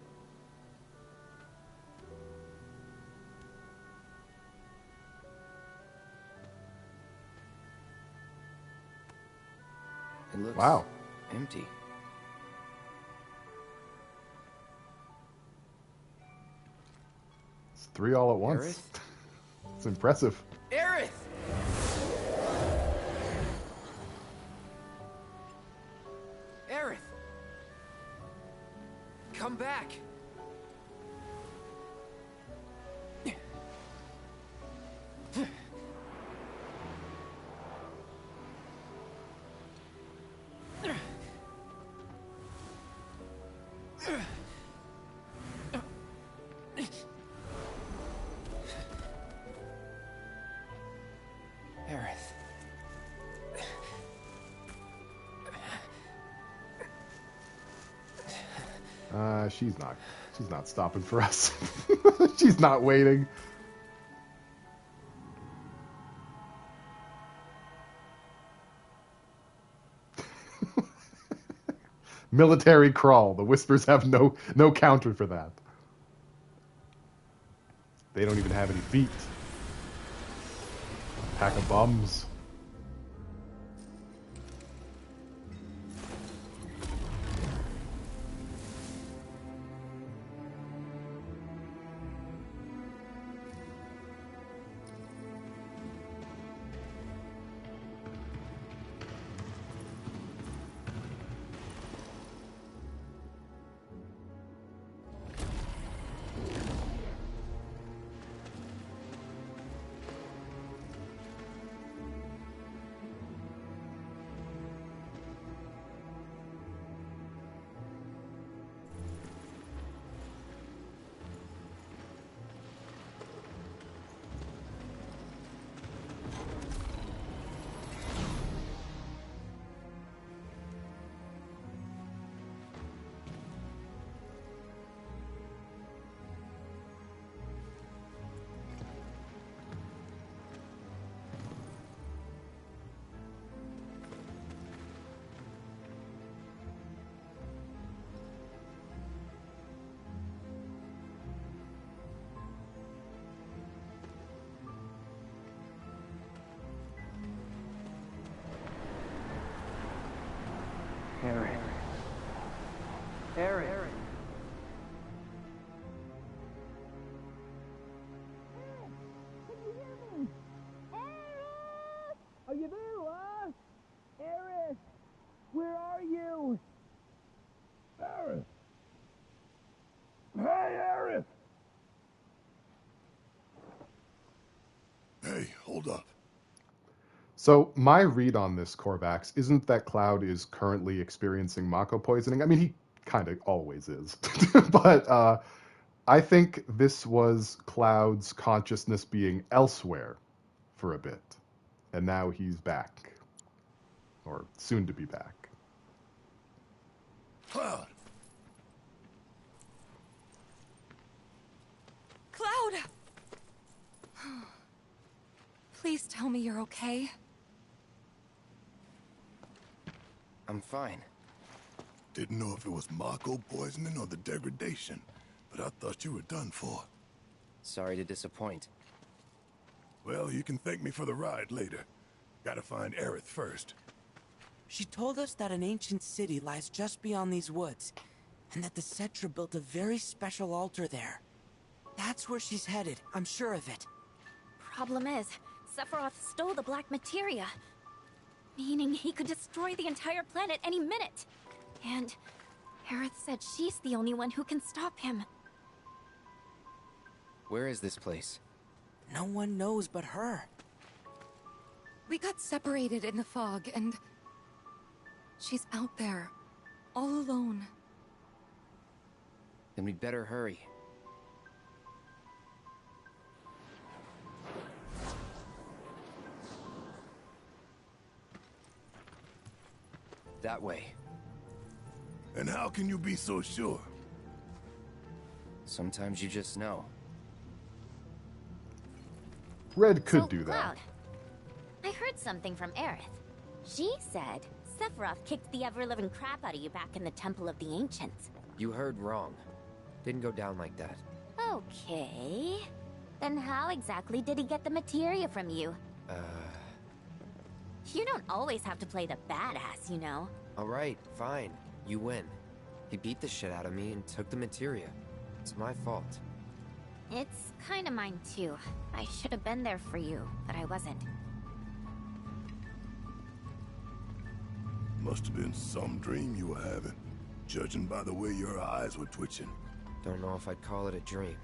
It looks empty. It's 3 all at once. Aerith? It's impressive. Aerith! Aerith! Come back! She's not stopping for us. She's not waiting. Military crawl. The Whispers have no counter for that. They don't even have any feet. Pack of bums. Aaron. Aaron. Are you there, love? Aerith! Where are you? Aerith! Hey, Aerith! Hey, hold up. So my read on this, Korvax, isn't that Cloud is currently experiencing Mako poisoning. I mean, he kind of always is. But I think this was Cloud's consciousness being elsewhere for a bit. And now he's back. Or soon to be back. Cloud! Cloud! Please tell me you're okay. I'm fine. Didn't know if it was Mako poisoning or the degradation, but I thought you were done for. Sorry to disappoint. Well, you can thank me for the ride later. Gotta find Aerith first. She told us that an ancient city lies just beyond these woods, and that the Cetra built a very special altar there. That's where she's headed, I'm sure of it. Problem is, Sephiroth stole the black materia, meaning he could destroy the entire planet any minute. And Aerith said she's the only one who can stop him. Where is this place? No one knows but her. We got separated in the fog, and she's out there, all alone. Then we'd better hurry. That way. And how can you be so sure? Sometimes you just know. Red could do that. Cloud, I heard something from Aerith. She said Sephiroth kicked the ever-living crap out of you back in the Temple of the Ancients. You heard wrong. Didn't go down like that. Okay. Then how exactly did he get the materia from you? You don't always have to play the badass, you know. Alright, fine. You win. He beat the shit out of me and took the materia. It's my fault. It's kinda mine too. I should have been there for you, but I wasn't. Must have been some dream you were having, judging by the way your eyes were twitching. Don't know if I'd call it a dream.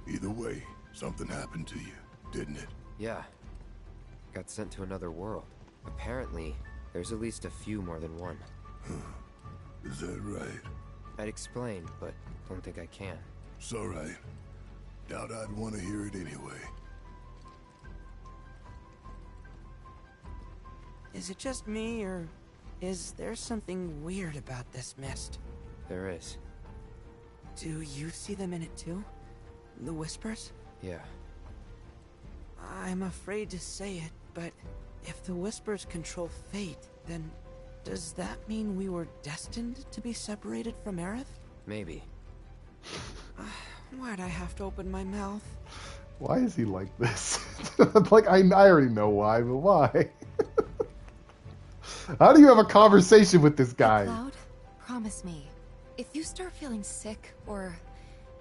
Either way, something happened to you, didn't it? Yeah. Got sent to another world. Apparently, there's at least a few more than one. Is that right? I'd explain, but don't think I can. It's alright. Doubt I'd want to hear it anyway. Is it just me, or is there something weird about this mist? There is. Do you see them in it too? The whispers? Yeah. I'm afraid to say it, but if the whispers control fate, then does that mean we were destined to be separated from Aerith? Maybe. Why'd I have to open my mouth? Why is he like this? Like, I already know why, but why? How do you have a conversation with this guy? Cloud, promise me, if you start feeling sick or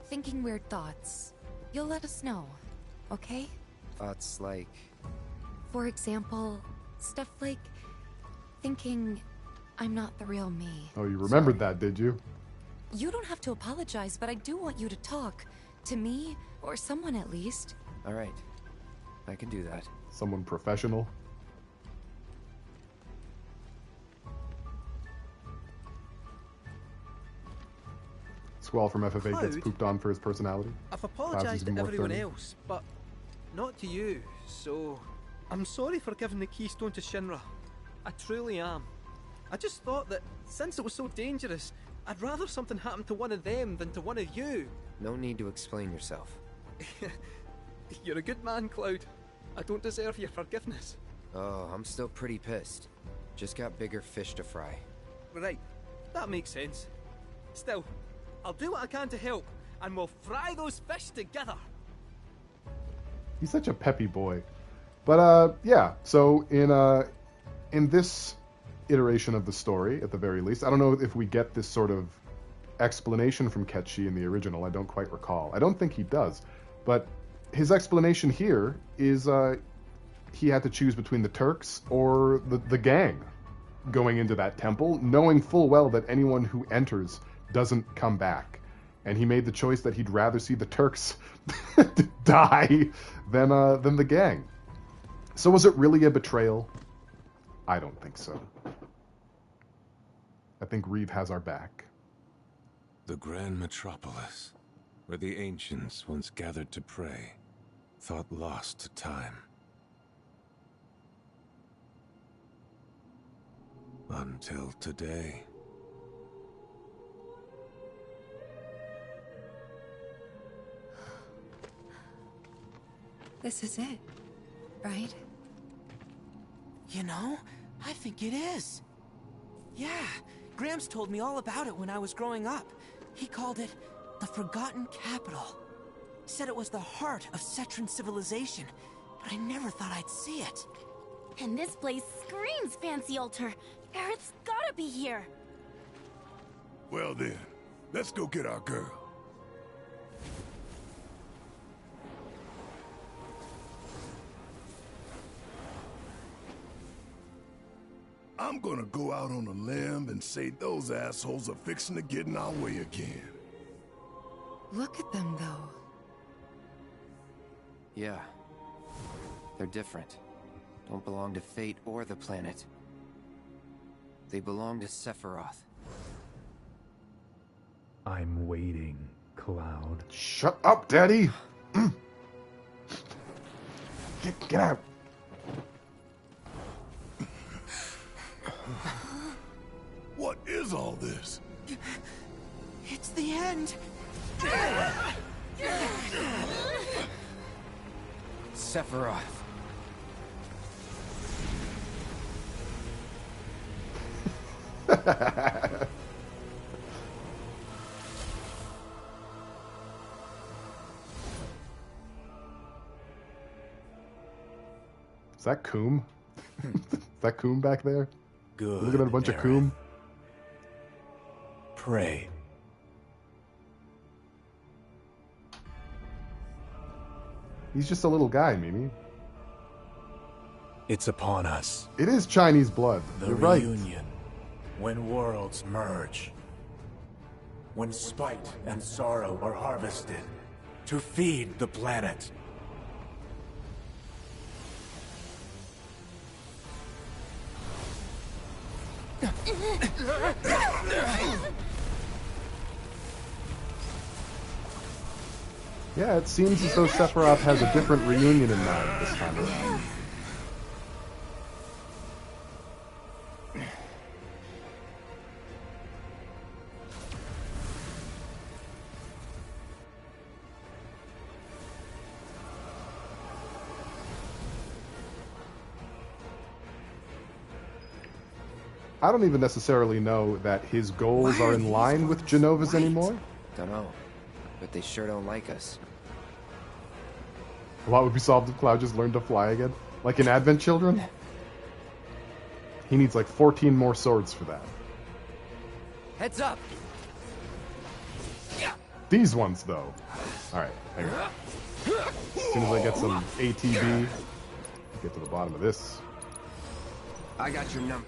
thinking weird thoughts, you'll let us know, okay? Thoughts like... For example, stuff like thinking I'm not the real me. Oh, you remembered that, did you? You don't have to apologize, but I do want you to talk. To me, or someone at least. Alright. I can do that. Someone professional? Squall from FFA gets Cloud? pooped on for his personality. I've apologised to more everyone thorough. else, but not to you, so I'm sorry for giving the keystone to Shinra. I truly am. I just thought that since it was so dangerous, I'd rather something happened to one of them than to one of you. No need to explain yourself. You're a good man, Cloud. I don't deserve your forgiveness. Oh, I'm still pretty pissed. Just got bigger fish to fry. Right, that makes sense. Still, I'll do what I can to help, and we'll fry those fish together. He's such a peppy boy. But yeah, so in this iteration of the story, at the very least. I don't know if we get this sort of explanation from Ketchi in the original. I don't quite recall. I don't think he does. But his explanation here is he had to choose between the Turks or the gang going into that temple, knowing full well that anyone who enters doesn't come back. And he made the choice that he'd rather see the Turks die than the gang. So was it really a betrayal? I don't think so. I think Reeve has our back. The grand metropolis, where the ancients once gathered to pray, thought lost to time. Until today. This is it, right? You know, I think it is. Yeah, Gramps told me all about it when I was growing up. He called it the Forgotten Capital. Said it was the heart of Cetran civilization, but I never thought I'd see it. And this place screams fancy altar. Aerith's gotta be here. Well then, let's go get our girl. I'm gonna go out on a limb and say those assholes are fixing to get in our way again. Look at them, though. Yeah. They're different. Don't belong to fate or the planet. They belong to Sephiroth. I'm waiting, Cloud. Shut up, Daddy! Get out! What is all this? It's the end. Sephiroth. Is that Coom? Is that Coom back there? Good. Looking at a bunch of Aerith. Coom? Pray. He's just a little guy, Mimi. It's upon us. It is Chinese blood. The You're right. reunion. When worlds merge. When spite and sorrow are harvested. To feed the planet. Yeah, it seems as though Sephiroth has a different reunion in mind this time around. I don't even necessarily know that his goals are in line with Genova's anymore. Dunno. But they sure don't like us. A lot would be solved if Cloud just learned to fly again. Like in Advent Children. He needs like 14 more swords for that. Heads up! These ones, though. Alright, hang on. As soon as I get some ATB, get to the bottom of this. I got your number.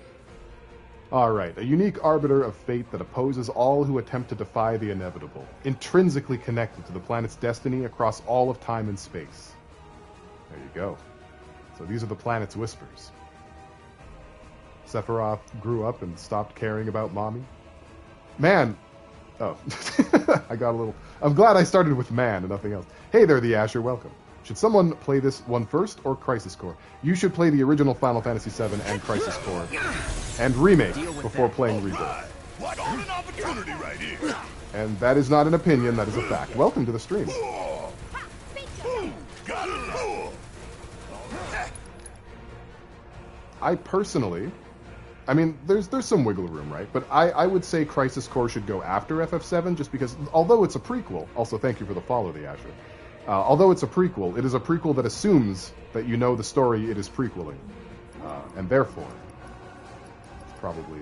Alright, a unique arbiter of fate that opposes all who attempt to defy the inevitable, intrinsically connected to the planet's destiny across all of time and space. There you go. So these are the planet's whispers. Sephiroth grew up and stopped caring about mommy. Man! Oh. I got a little... I'm glad I started with man and nothing else. Hey there, the Asher, welcome. Should someone play this one first or Crisis Core? You should play the original Final Fantasy VII and Crisis Core and Remake before playing Rebirth. What an opportunity right here. And that is not an opinion, that is a fact. Welcome to the stream. I personally... I mean, there's some wiggle room, right? But I would say Crisis Core should go after FF7 just because, although it's a prequel... Also, thank you for the follow, the Asher. Although it's a prequel, it is a prequel that assumes that you know the story it is prequeling. And therefore, probably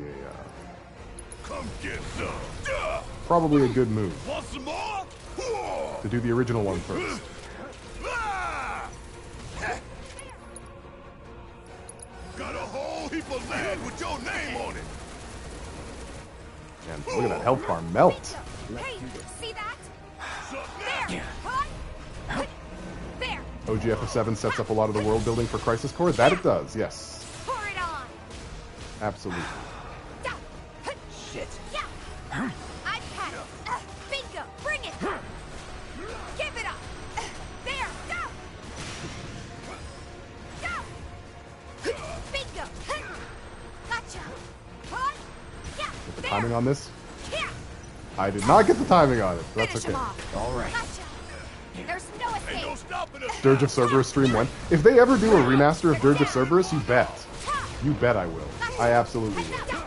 Come get some. probably a good move Want some more? to do the original one first. Got a whole heap of land with your name on it. And look at that health bar melt. Hey, see that? There! There! OGF7 sets up a lot of the world building for Crisis Core. That it does, yes. Pour it on! Absolutely. Shit! Yeah! I had it! Bingo! Bring it! Give it up! There! Go! Go! Bingo! Gotcha! Huh? Yeah! Get the timing on this? I did not get the timing on it. That's okay. All right. Gotcha. There's no escape. Dirge of Cerberus Stream 1. If they ever do a remaster of Dirge of Cerberus, you bet. You bet I will. I absolutely will.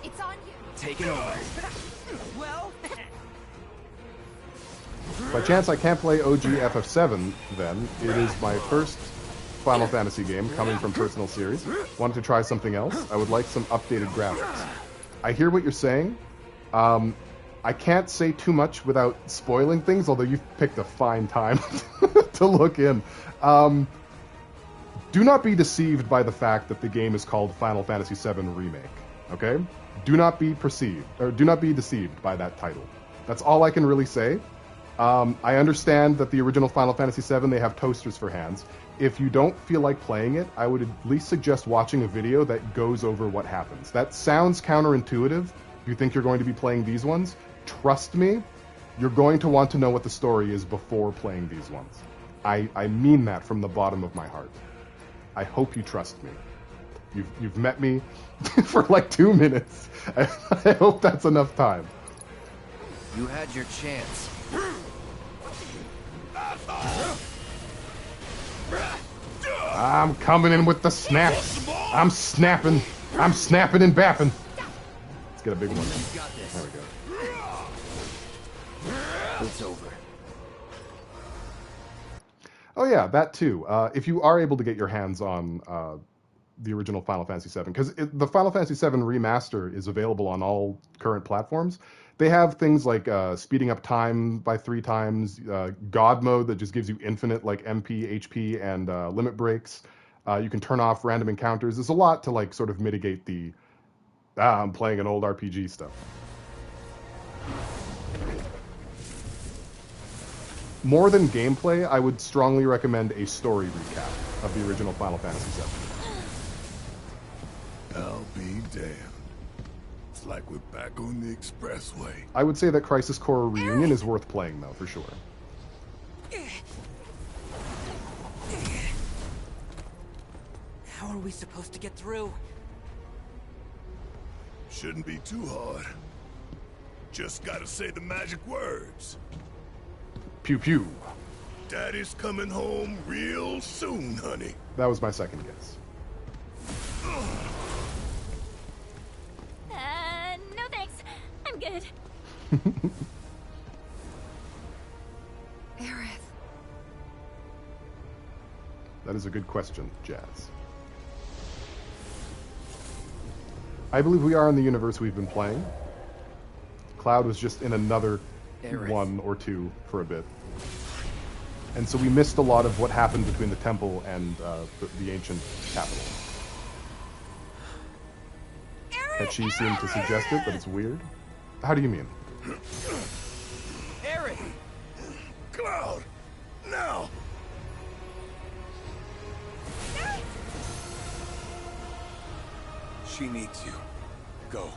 It's on you. Take it over. Well, By chance I can't play OG FF7, then it is my first Final Fantasy game coming from Personal Series. Wanted to try something else. I would like some updated graphics. I hear what you're saying. I can't say too much without spoiling things, although you've picked a fine time to look in. Do not be deceived by the fact that the game is called Final Fantasy VII Remake, okay? Do not be deceived by that title. That's all I can really say. I understand that the original Final Fantasy VII, they have toasters for hands. If you don't feel like playing it, I would at least suggest watching a video that goes over what happens. That sounds counterintuitive. If you think you're going to be playing these ones, trust me, you're going to want to know what the story is before playing these ones. I mean that from the bottom of my heart. I hope you trust me. You've met me for like 2 minutes. I hope that's enough time. You had your chance. I'm coming in with the snaps. I'm snapping and bapping. Let's get a big one. There we go. It's over. Oh yeah, that too. If you are able to get your hands on the original Final Fantasy VII, because the Final Fantasy VII remaster is available on all current platforms. They have things like speeding up time by 3 times, God mode that just gives you infinite like MP, HP, and limit breaks. You can turn off random encounters. There's a lot to like sort of mitigate the I'm playing an old RPG stuff. More than gameplay, I would strongly recommend a story recap of the original Final Fantasy VII. I'll be damned. It's like we're back on the expressway. I would say that Crisis Core Reunion is worth playing, though, for sure. How are we supposed to get through? Shouldn't be too hard. Just gotta say the magic words. Pew pew. Daddy's coming home real soon, honey. That was my second guess. No thanks. I'm good. Aerith. That is a good question, Jazz. I believe we are in the universe we've been playing. Cloud was just in another Aerith. 1 or 2 for a bit. And so we missed a lot of what happened between the temple and the ancient capital. She seemed to suggest it, but it's weird. How do you mean? Aerith! Cloud! Now! She needs you. Go.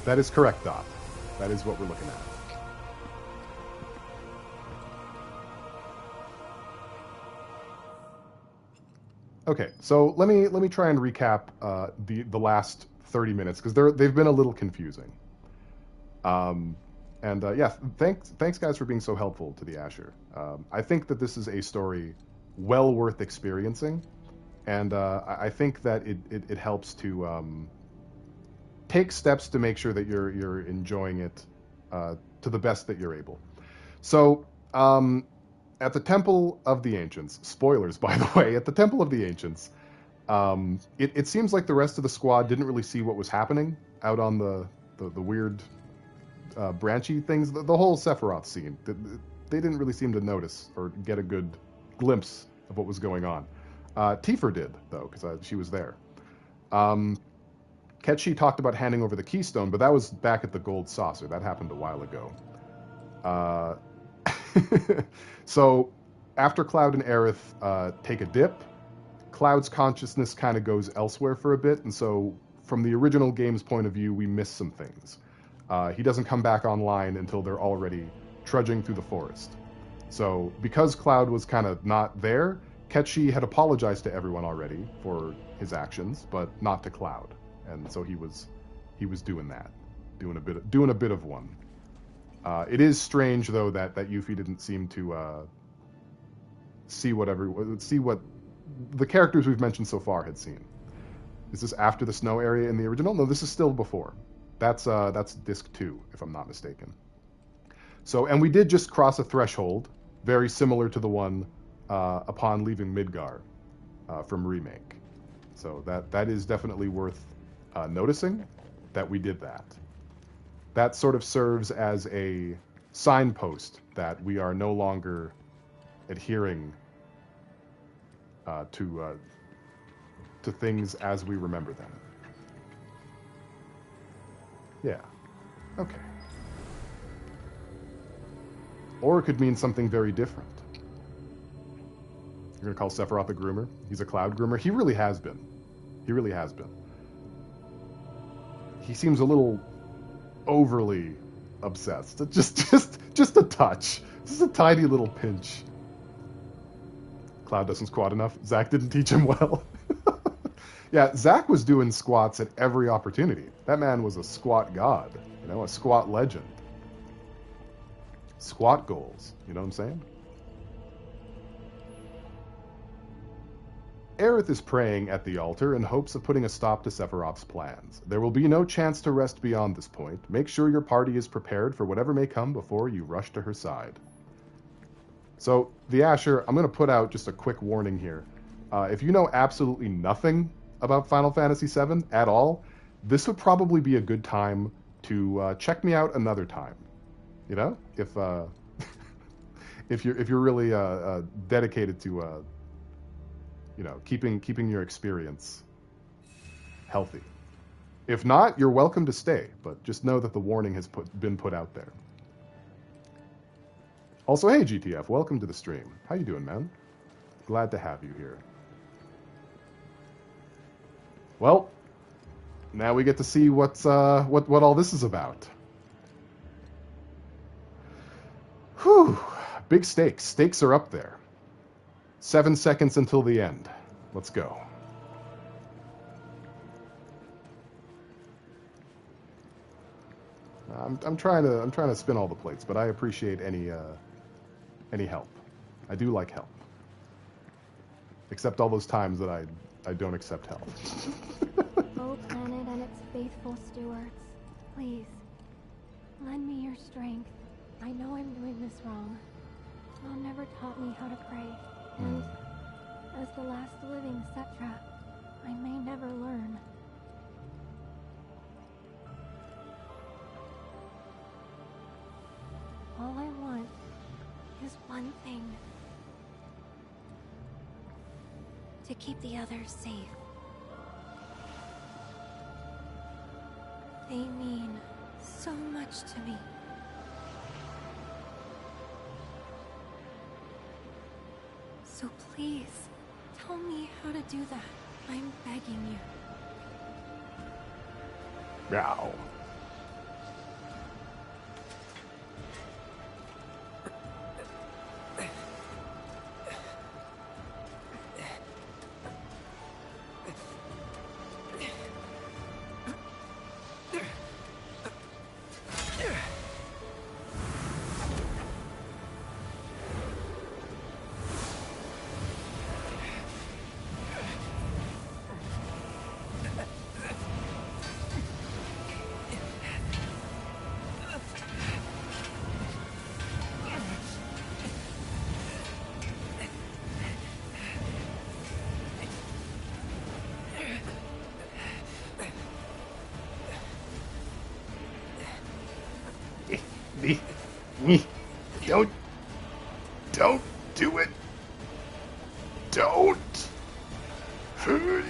That is correct, Doc. That is what we're looking at. Okay, so let me try and recap the last 30 minutes because they've been a little confusing. Yeah, thanks guys for being so helpful to the Asher. I think that this is a story well worth experiencing. And I think that it helps to take steps to make sure that you're enjoying it to the best that you're able. So, at the Temple of the Ancients, spoilers by the way, at the Temple of the Ancients, it seems like the rest of the squad didn't really see what was happening out on the weird branchy things. The whole Sephiroth scene, they didn't really seem to notice or get a good glimpse of what was going on. Tifa did, though, because she was there. Ketchi talked about handing over the keystone, but that was back at the Gold Saucer. That happened a while ago. So, after Cloud and Aerith take a dip, Cloud's consciousness kind of goes elsewhere for a bit, and so from the original game's point of view, we miss some things. He doesn't come back online until they're already trudging through the forest. So, because Cloud was kind of not there, Ketchi had apologized to everyone already for his actions, but not to Cloud, and so he was doing that, doing a bit of one. It is strange though that Yuffie didn't seem to see what the characters we've mentioned so far had seen. Is this after the snow area in the original? No, this is still before. That's disc 2, if I'm not mistaken. So, and we did just cross a threshold, very similar to the one upon leaving Midgar from Remake. So that is definitely worth noticing that we did that. That sort of serves as a signpost that we are no longer adhering to things as we remember them. Yeah. Okay. Or it could mean something very different. You're going to call Sephiroth a groomer? He's a Cloud groomer? He really has been. He really has been. He seems a little overly obsessed. Just a touch. Just a tiny little pinch. Cloud doesn't squat enough. Zack didn't teach him well. Yeah, Zack was doing squats at every opportunity. That man was a squat god, a squat legend. Squat goals, you know what I'm saying? Aerith is praying at the altar in hopes of putting a stop to Sephiroth's plans. There will be no chance to rest beyond this point. Make sure your party is prepared for whatever may come before you rush to her side. So, the Asher, I'm going to put out just a quick warning here. If you know absolutely nothing about Final Fantasy VII at all, this would probably be a good time to check me out another time. You know, if you're really dedicated to keeping your experience healthy. If not, you're welcome to stay, but just know that the warning has been put out there. Also, hey GTF, welcome to the stream. How you doing, man? Glad to have you here. Well, now we get to see what all this is about. Whew, big stakes. Stakes are up there. 7 seconds until the end. Let's go. I'm trying to spin all the plates, but I appreciate any help. I do like help. Except all those times that I don't accept help. O planet and its faithful stewards, please, lend me your strength. I know I'm doing this wrong. Mom never taught me how to pray, and as the last living Cetra, I may never learn. All I want is one thing. To keep the others safe. They mean so much to me. So please, tell me how to do that. I'm begging you. Meow. Don't do it. Don't. No!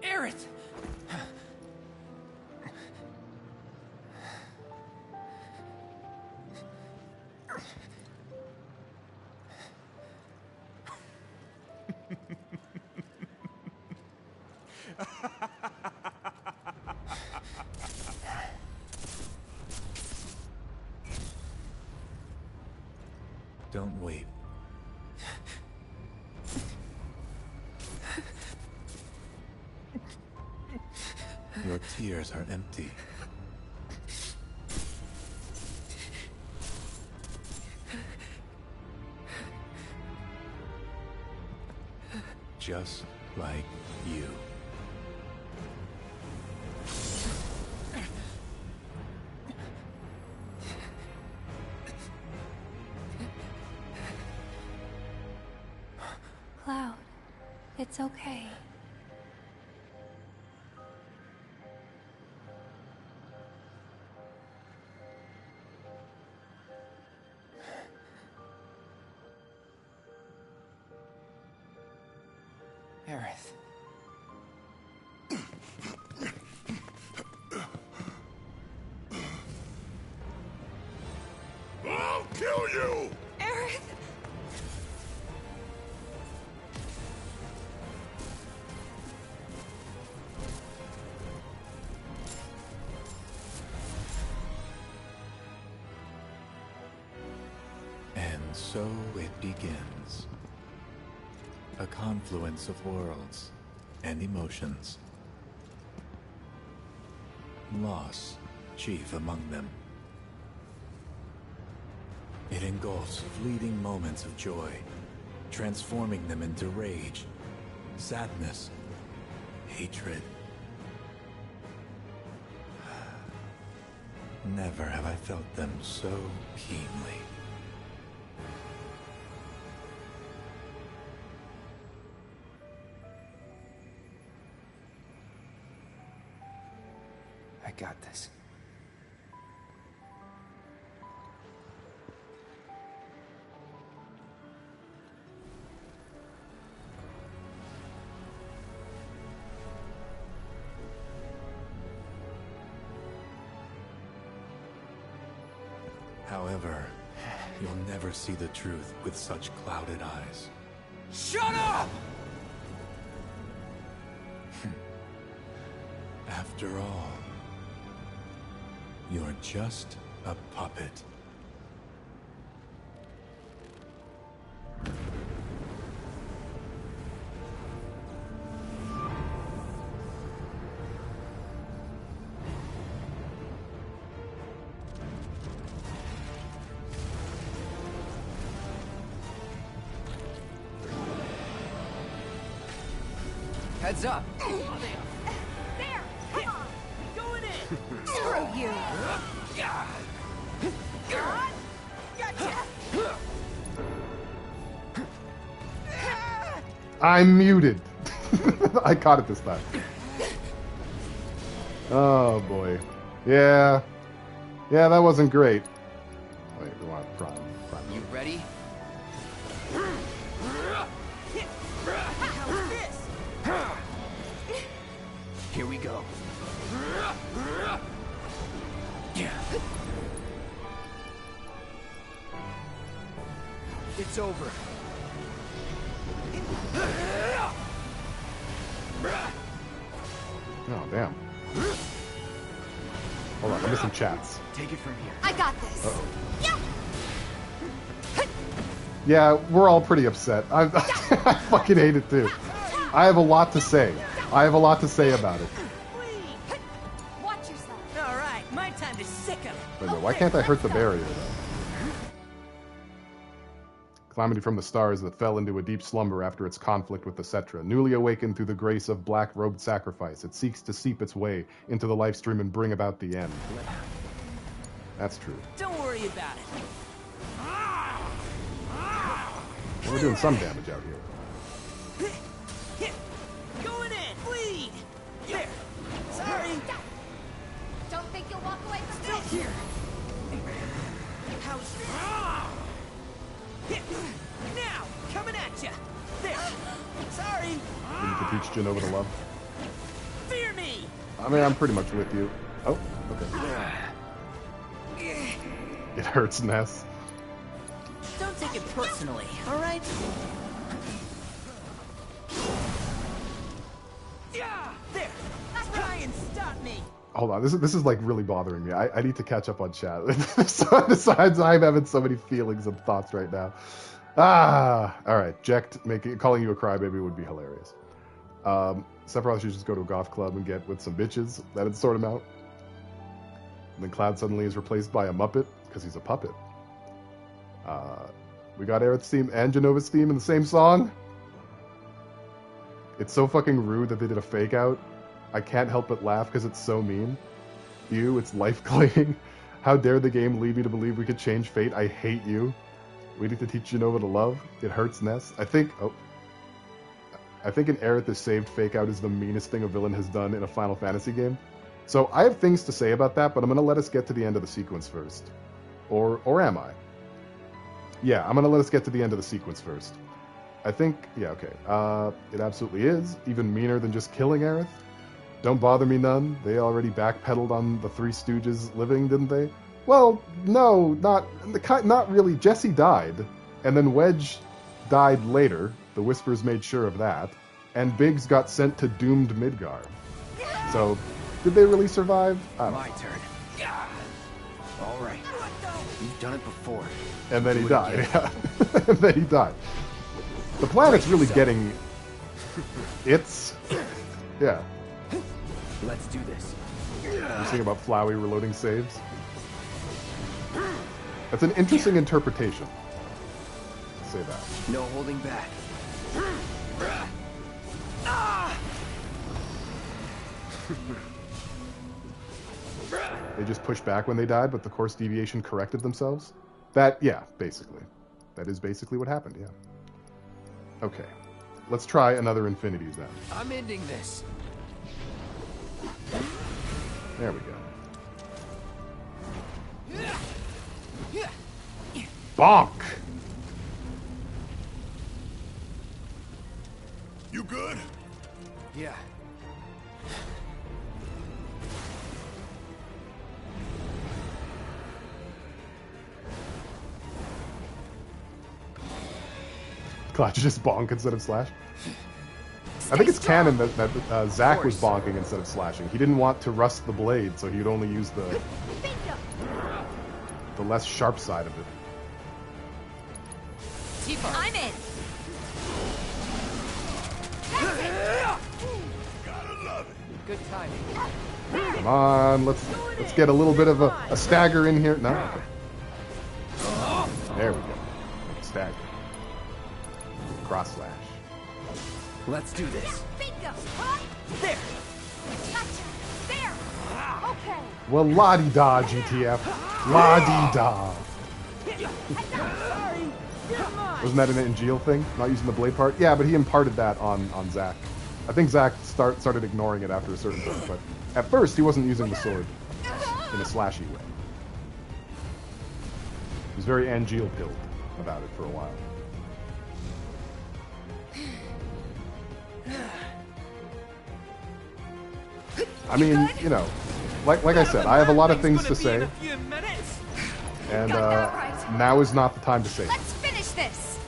Aerith! Don't wait. Your tears are empty. Just like you. Cloud, it's okay. Aerith. I'll kill you! Aerith! And so it begins. A confluence of worlds and emotions. Loss, chief among them. It engulfs fleeting moments of joy, transforming them into rage, sadness, hatred. Never have I felt them so keenly. I got this. However, you'll never see the truth with such clouded eyes. Shut up! After all, you're just a puppet. Heads up. There! Come on! Going in! Screw you! Gotcha! I'm muted. I caught it this time. Oh boy. Yeah. Yeah, that wasn't great. Wait, we want prime. You ready? Here we go. It's over. Oh, damn. Hold on, I'm missing chats. Take it from here. I got this. Uh-oh. Yeah. Yeah, we're all pretty upset. I fucking hate it too. I have a lot to say. I have a lot to say about it. Watch yourself. All right, my time to sick him. Wait a minute, why can't I hurt the barrier though? Calamity from the stars that fell into a deep slumber after its conflict with the Cetra. Newly awakened through the grace of black-robed sacrifice, it seeks to seep its way into the life stream and bring about the end. That's true. Don't worry about it. We're doing some damage out here. Going in. Bleed. There. Sorry. Don't think you'll walk away from Still this. here. How's now? Coming at you. There. Sorry. We need to teach Jenova to love. Fear me. I mean, I'm pretty much with you. Oh, okay. It hurts, Ness. Don't take it personally, all right? Yeah, there. Try and stop me. Hold on, this is like really bothering me. I need to catch up on chat. So, besides, I'm having so many feelings and thoughts right now. All right, Jekt calling you a crybaby would be hilarious. Sephiroth should just go to a goth club and get with some bitches. That'd sort him out. And then Cloud suddenly is replaced by a Muppet because he's a puppet. We got Aerith's theme and Jenova's theme in the same song. It's so fucking rude that they did a fake out. I can't help but laugh because it's so mean. Ew, it's life clinging. How dare the game lead me to believe we could change fate? I hate you. We need to teach Jenova to love. It hurts, Ness. I think an Aerith is saved fake out is the meanest thing a villain has done in a Final Fantasy game. So I have things to say about that, but I'm going to let us get to the end of the sequence first. Or am I? Yeah, I'm going to let us get to the end of the sequence first. I think, yeah, okay. It absolutely is. Even meaner than just killing Aerith. Don't bother me none. They already backpedaled on the Three Stooges living, didn't they? Well, no, not really. Jesse died, and then Wedge died later. The Whispers made sure of that. And Biggs got sent to doomed Midgar. So, did they really survive? My turn. All right. You've done it before. And then he died. Yeah. And then he died. The planet's really getting its... Yeah. Let's do this. You think about Flowey reloading saves? That's an interesting interpretation. I'll say that. No holding back. They just pushed back when they died, but the course deviation corrected themselves? That, yeah, basically. That is basically what happened, yeah. Okay. Let's try another Infinities then. I'm ending this. There we go. Bonk! You good? Yeah. God, you just bonk instead of slash? I think it's canon that Zack was bonking instead of slashing. He didn't want to rust the blade, so he would only use the less sharp side of it. I'm in. Good timing. Come on, let's get a little bit of a stagger in here. No. Okay. There we go. Stagger. Cross slash. Let's do this. Bingo. There. Gotcha. There. Okay. Well, la-di-da, GTF. La-di-da. Sorry. You're mine. Wasn't that an Angeal thing? Not using the blade part? Yeah, but he imparted that on Zack. I think Zack started ignoring it after a certain point, but at first he wasn't using the sword in a slashy way. He was very Angeal-pilled about it for a while. I mean, you know, like I said, I have a lot of things to say, and now is not the time to say. Let's finish this.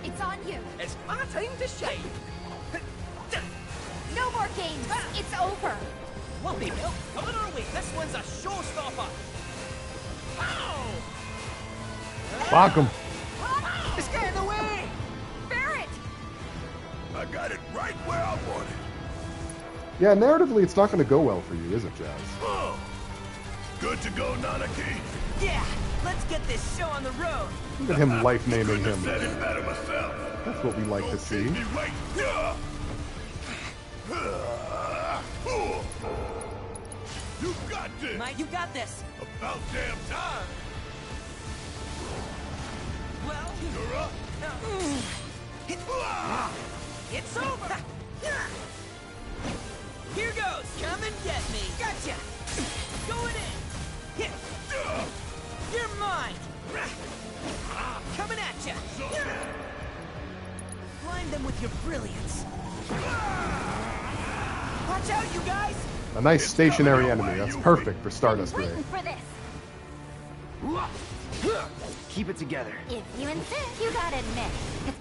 It's on you. It's my time to shine. No more games. It's over. Lumpy milk, coming our way. This one's a showstopper. Ow! Fuck him. Just get in the way. Barrett. I got it right where I want it. Yeah, narratively, it's not going to go well for you, is it, Jazz? Oh. Good to go, Nanaki. Yeah, let's get this show on the road. Look at him life naming him. Said it better myself. That's what we like to see. You got this. Mate, you got this. About damn time. Well, you're up. It's over. Here goes. Come and get me. Gotcha. Going in. You're mine. Coming at you. Blind them with your brilliance. Watch out, you guys. A nice stationary enemy. That's perfect for Stardust Ray. For this. Keep it together. If you insist, you gotta admit. It's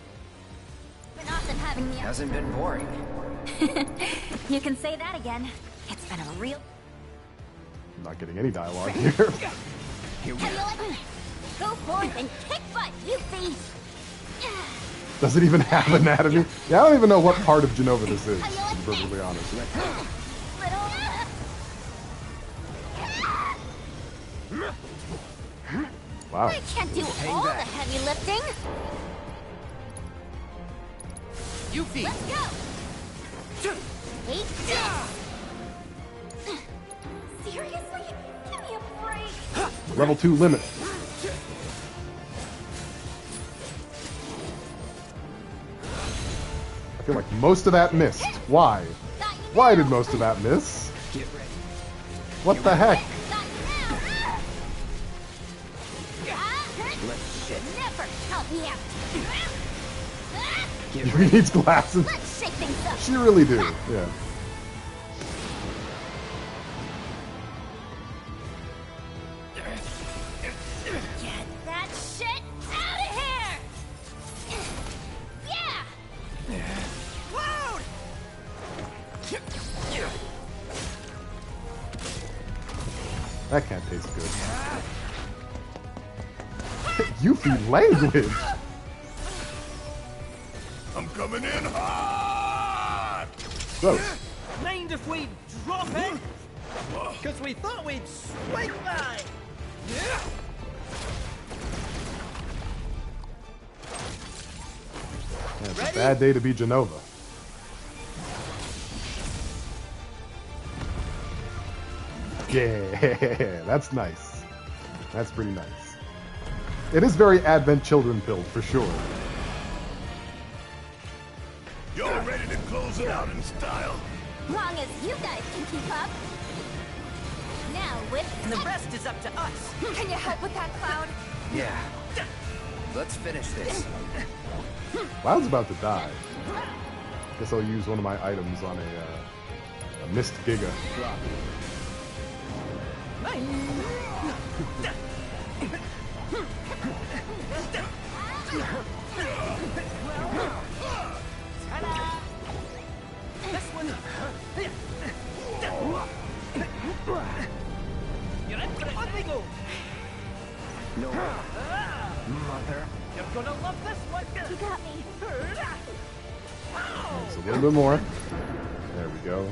been awesome having you. Hasn't been boring. You can say that again. It's been a real... I'm not getting any dialogue here. Here we go. Go forth and kick butt, you thief! Does it even have anatomy? Yeah, I don't even know what part of Genova this is, to be perfectly honest. Wow. I can't do all the heavy lifting. You feet. Let's go. Wait. Seriously? Give me a break. Level 2 limit. I feel like most of that missed. Why? Why did most of that miss? Get ready. What the heck? Never help me out. She needs glasses. Let's shake things up. She really do. Yeah. Get that shit out of here! Yeah! Loud! That can't taste good. Yuffie language! I'm coming in hot! Gross. Mind if we drop it? Because we thought we'd swing by. Yeah, it's a bad day to be Genova. Yeah, that's nice. That's pretty nice. It is very Advent Children pilled, for sure. Y'all ready to close it out in style? Long as you guys can keep up. Now with... And the rest is up to us. Can you help with that, Cloud? Yeah. Let's finish this. Cloud's about to die. Guess I'll use one of my items on a Mist Giga. This one. You're in for it. On we go. No. Mother. You're gonna love this one. You got me. Just a little bit more. There we go.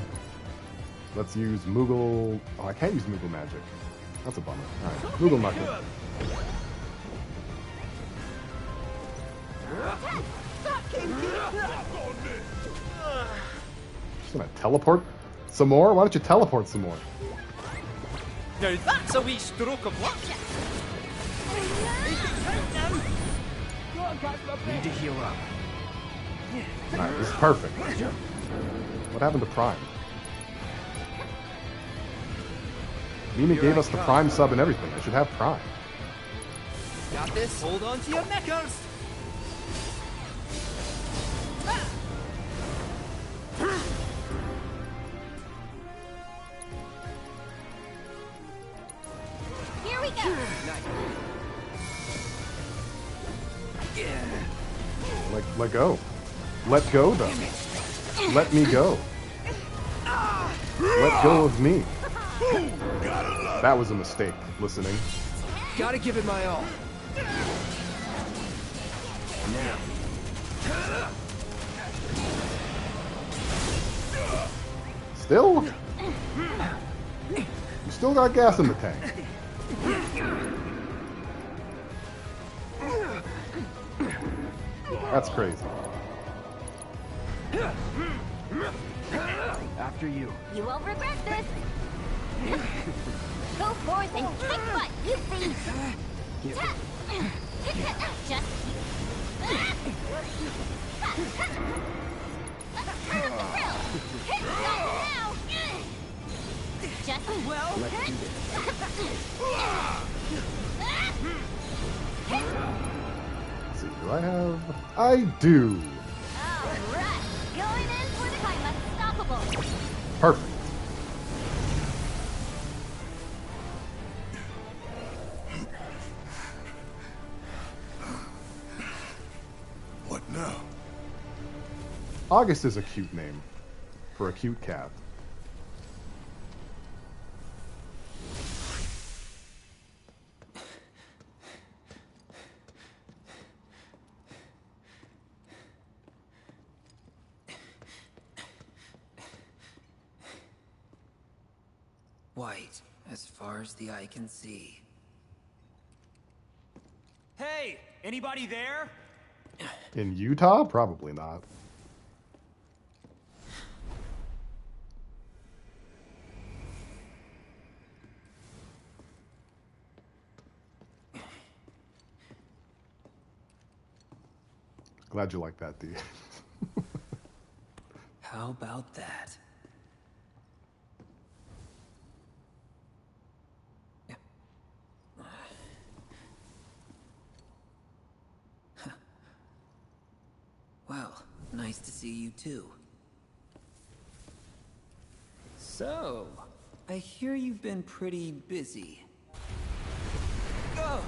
Let's use Moogle... Oh, I can't use Moogle Magic. That's a bummer. Alright, Moogle Knuckle. Just gonna teleport some more? Why don't you teleport some more? Now that's a wee stroke of luck. Need to heal up. Alright, this is perfect. What happened to Prime? Mimi gave us the Prime sub and everything. I should have Prime. Got this? Hold on to your neckers. Here we go. Let go. Let go, though. Let me go. Let go of me. That was a mistake, listening. Gotta give it my all. Now. Still? You still got gas in the tank. That's crazy. After you. You won't regret this. Go forth and kick butt, you see. Just just well. Let's do this. Let's see, do I have? I do. Alright, going in for the time unstoppable. Perfect. What now? August is a cute name for a cute cat. White, as far as the eye can see. Hey, anybody there? In Utah? Probably not. Glad you like that, D. How about that? Well, nice to see you too. So, I hear you've been pretty busy. Go.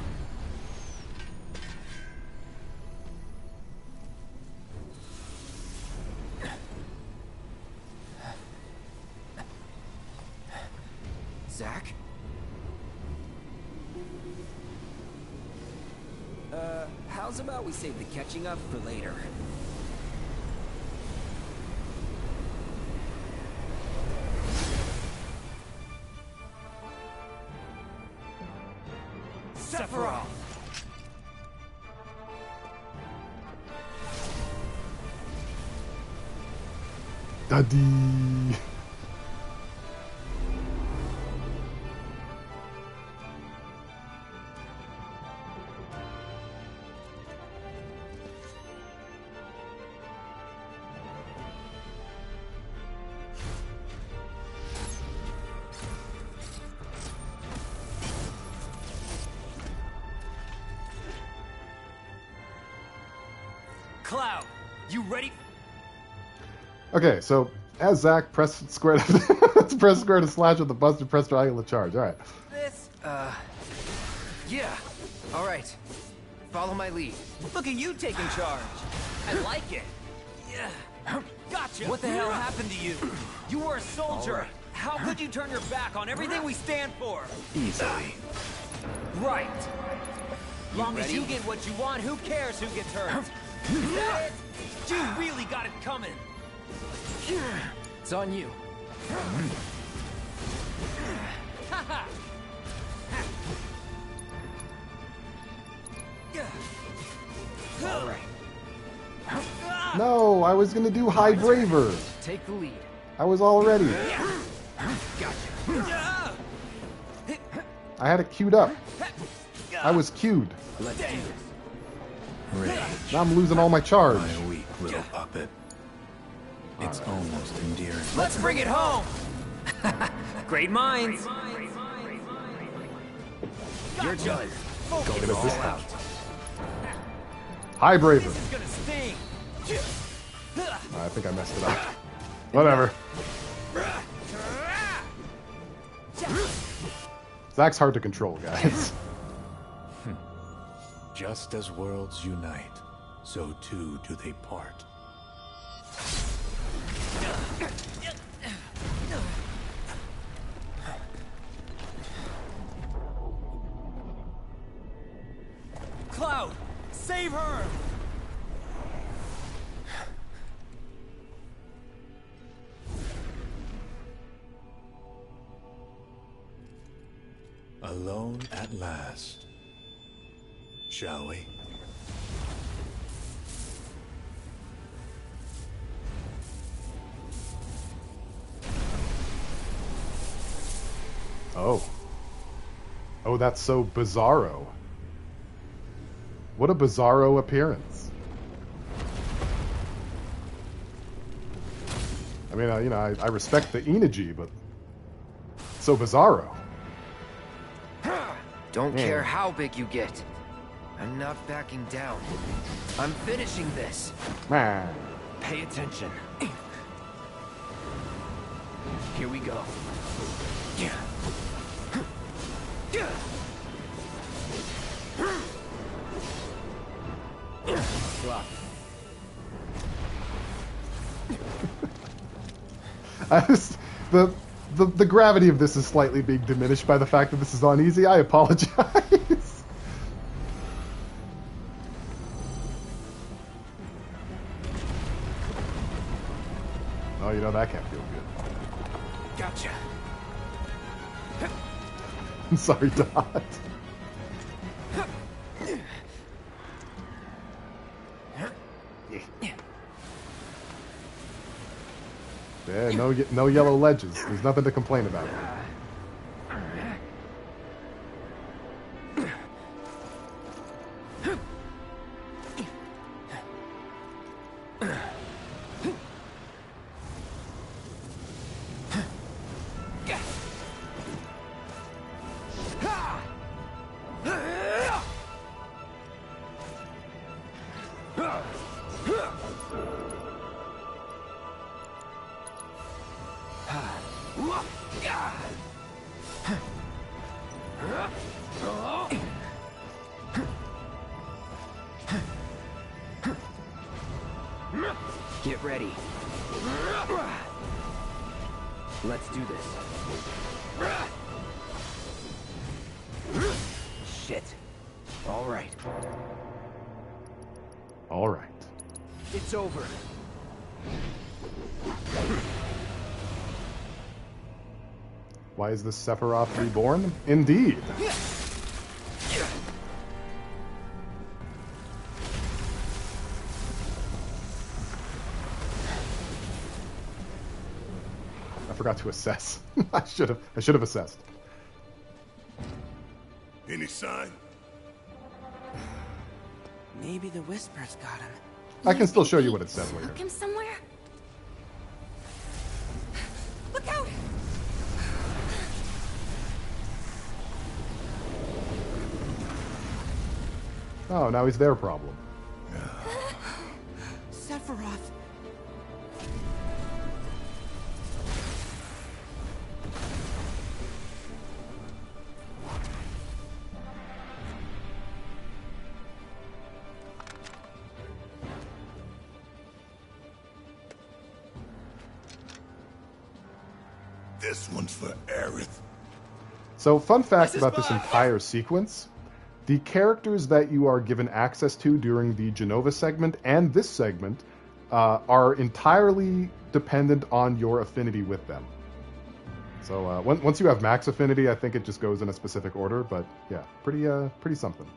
Zack? How's about we save the catching up for later? Sephiroth! Daddy! Cloud, you ready? Okay, so as Zack, press square to press square to slash with the buster, press triangle to charge. Alright. This, yeah. Alright. Follow my lead. Look at you taking charge. I like it. Yeah. Gotcha. What the hell happened to you? You were a soldier. Right. How could you turn your back on everything we stand for? Easily. Right. Long as you get what you want, who cares who gets hurt? Is that it? You really got it coming. It's on you. Haha. All right. No, I was gonna do High Braver. Take the lead. I was all ready. Gotcha. I had it queued up. I was queued. Let's do this. Rage. Now I'm losing all my charge. My weak little puppet. It's almost endearing. Let's bring it home. Great minds. You're done. Go it all out. High Braver. This is gonna sting. I think I messed it up. Whatever. Zack's hard to control, guys. Just as worlds unite, so too do they part. Cloud, save her! Alone at last. Shall we? Oh. Oh, that's so bizarro. What a bizarro appearance. I mean, you know, I respect the energy, but so bizarro. Don't care how big you get. I'm not backing down. I'm finishing this. Man. Pay attention. Here we go. I just, the gravity of this is slightly being diminished by the fact that this is on easy. I apologize. Oh, you know, that can't feel good. Gotcha. I'm sorry, Dot. Yeah, no yellow ledges. There's nothing to complain about. Get ready. Let's do this. Shit. All right. All right. It's over. Why is this Sephiroth reborn? Indeed. I forgot to assess. I should have assessed. Any sign? Maybe the whispers got him. I can still show you what it says later. Look him somewhere. Look out! Oh, now he's their problem. Sephiroth. This one's for Aerith. So, fun fact about this entire sequence. The characters that you are given access to during the Genova segment and this segment are entirely dependent on your affinity with them. So once you have max affinity, I think it just goes in a specific order. But yeah, pretty something.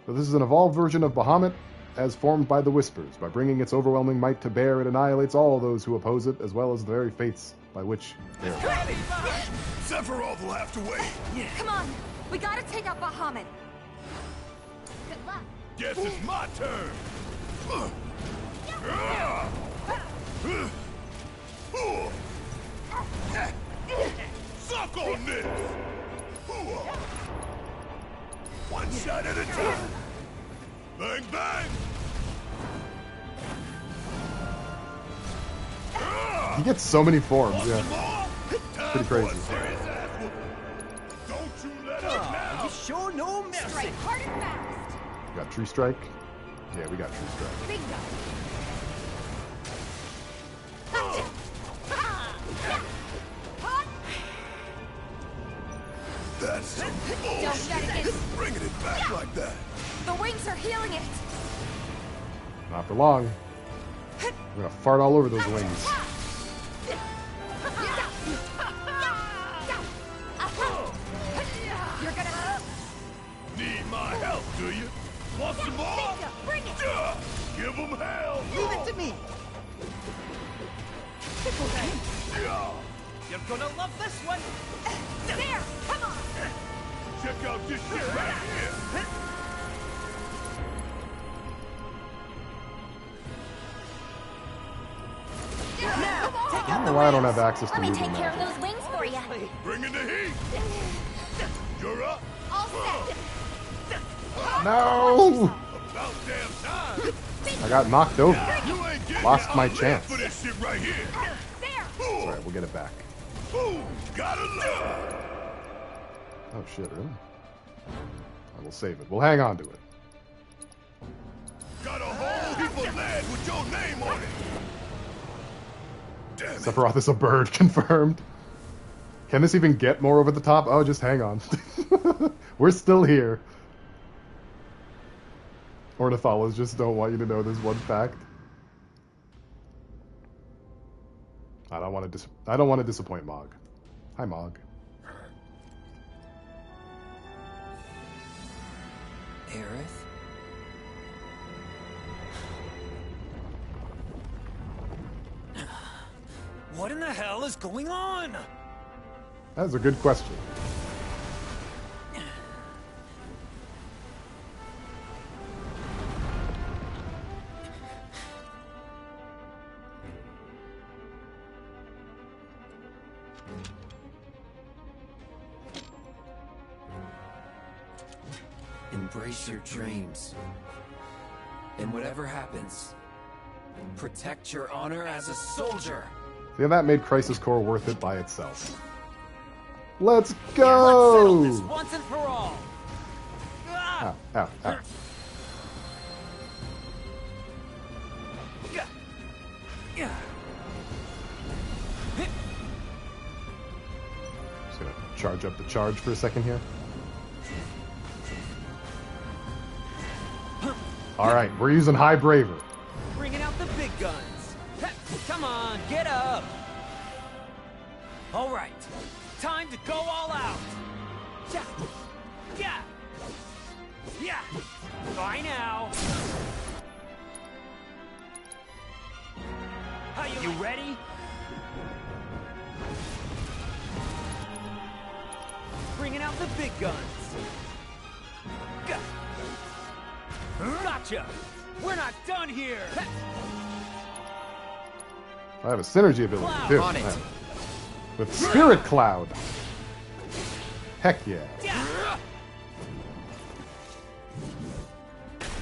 So this is an evolved version of Bahamut. as formed by the Whispers. By bringing its overwhelming might to bear, it annihilates all those who oppose it, as well as the very fates by which they are. Sephiroth will have to wait. Come on, we gotta take out Bahamut. Good luck. Guess it's my turn. Suck on this. One shot at a time. Bang, bang. He gets so many forms, yeah. Pretty crazy. Don't you let up now. You sure no mercy. Strike hard and fast. Got True Strike? Yeah, we got True Strike. Bingo. That's some bullshit. Don't let it get... Bringing it back like that. The wings are healing it. Not for long. I'm gonna fart all over those wings. You're gonna... Need my help, do you? Want some more? Bring it. Give them hell. Leave it to me. You're gonna love this one. There, come on. Check out this shit right here. Now, take I don't know why I don't have access to Let me movement take care of magic. those wings for you. Bring in the heat. You're up. all set. No! About damn time. I got knocked over. You ain't getting Lost out my of there chance. for this shit right here. It's alright, we'll get it back. Ooh, gotta love. Oh shit, really? I will save it. We'll hang on to it. Got a whole heap of lead with your name on it. Damn it. Sephiroth is a bird, confirmed. Can this even get more over the top? Oh, just hang on. We're still here. Ornithologists just don't want you to know this one fact. I don't want to disappoint Mog. Hi, Mog. Aerith? What in the hell is going on? That's a good question. Embrace your dreams. And whatever happens, protect your honor as a soldier. See, that made Crisis Core worth it by itself. Let's Let's go! settle this once and for all. Ow, ow, ow. Just gonna charge up the charge for a second here. Alright, we're using High Braver. Bringing out the big guns. Come on, get up. All right, time to go all out. Yeah, yeah, yeah. By now. How you ready? Bringing out the big guns. Gotcha! We're not done here! I have a synergy ability Cloud too. on it. Yeah. With Spirit Cloud. Heck yeah.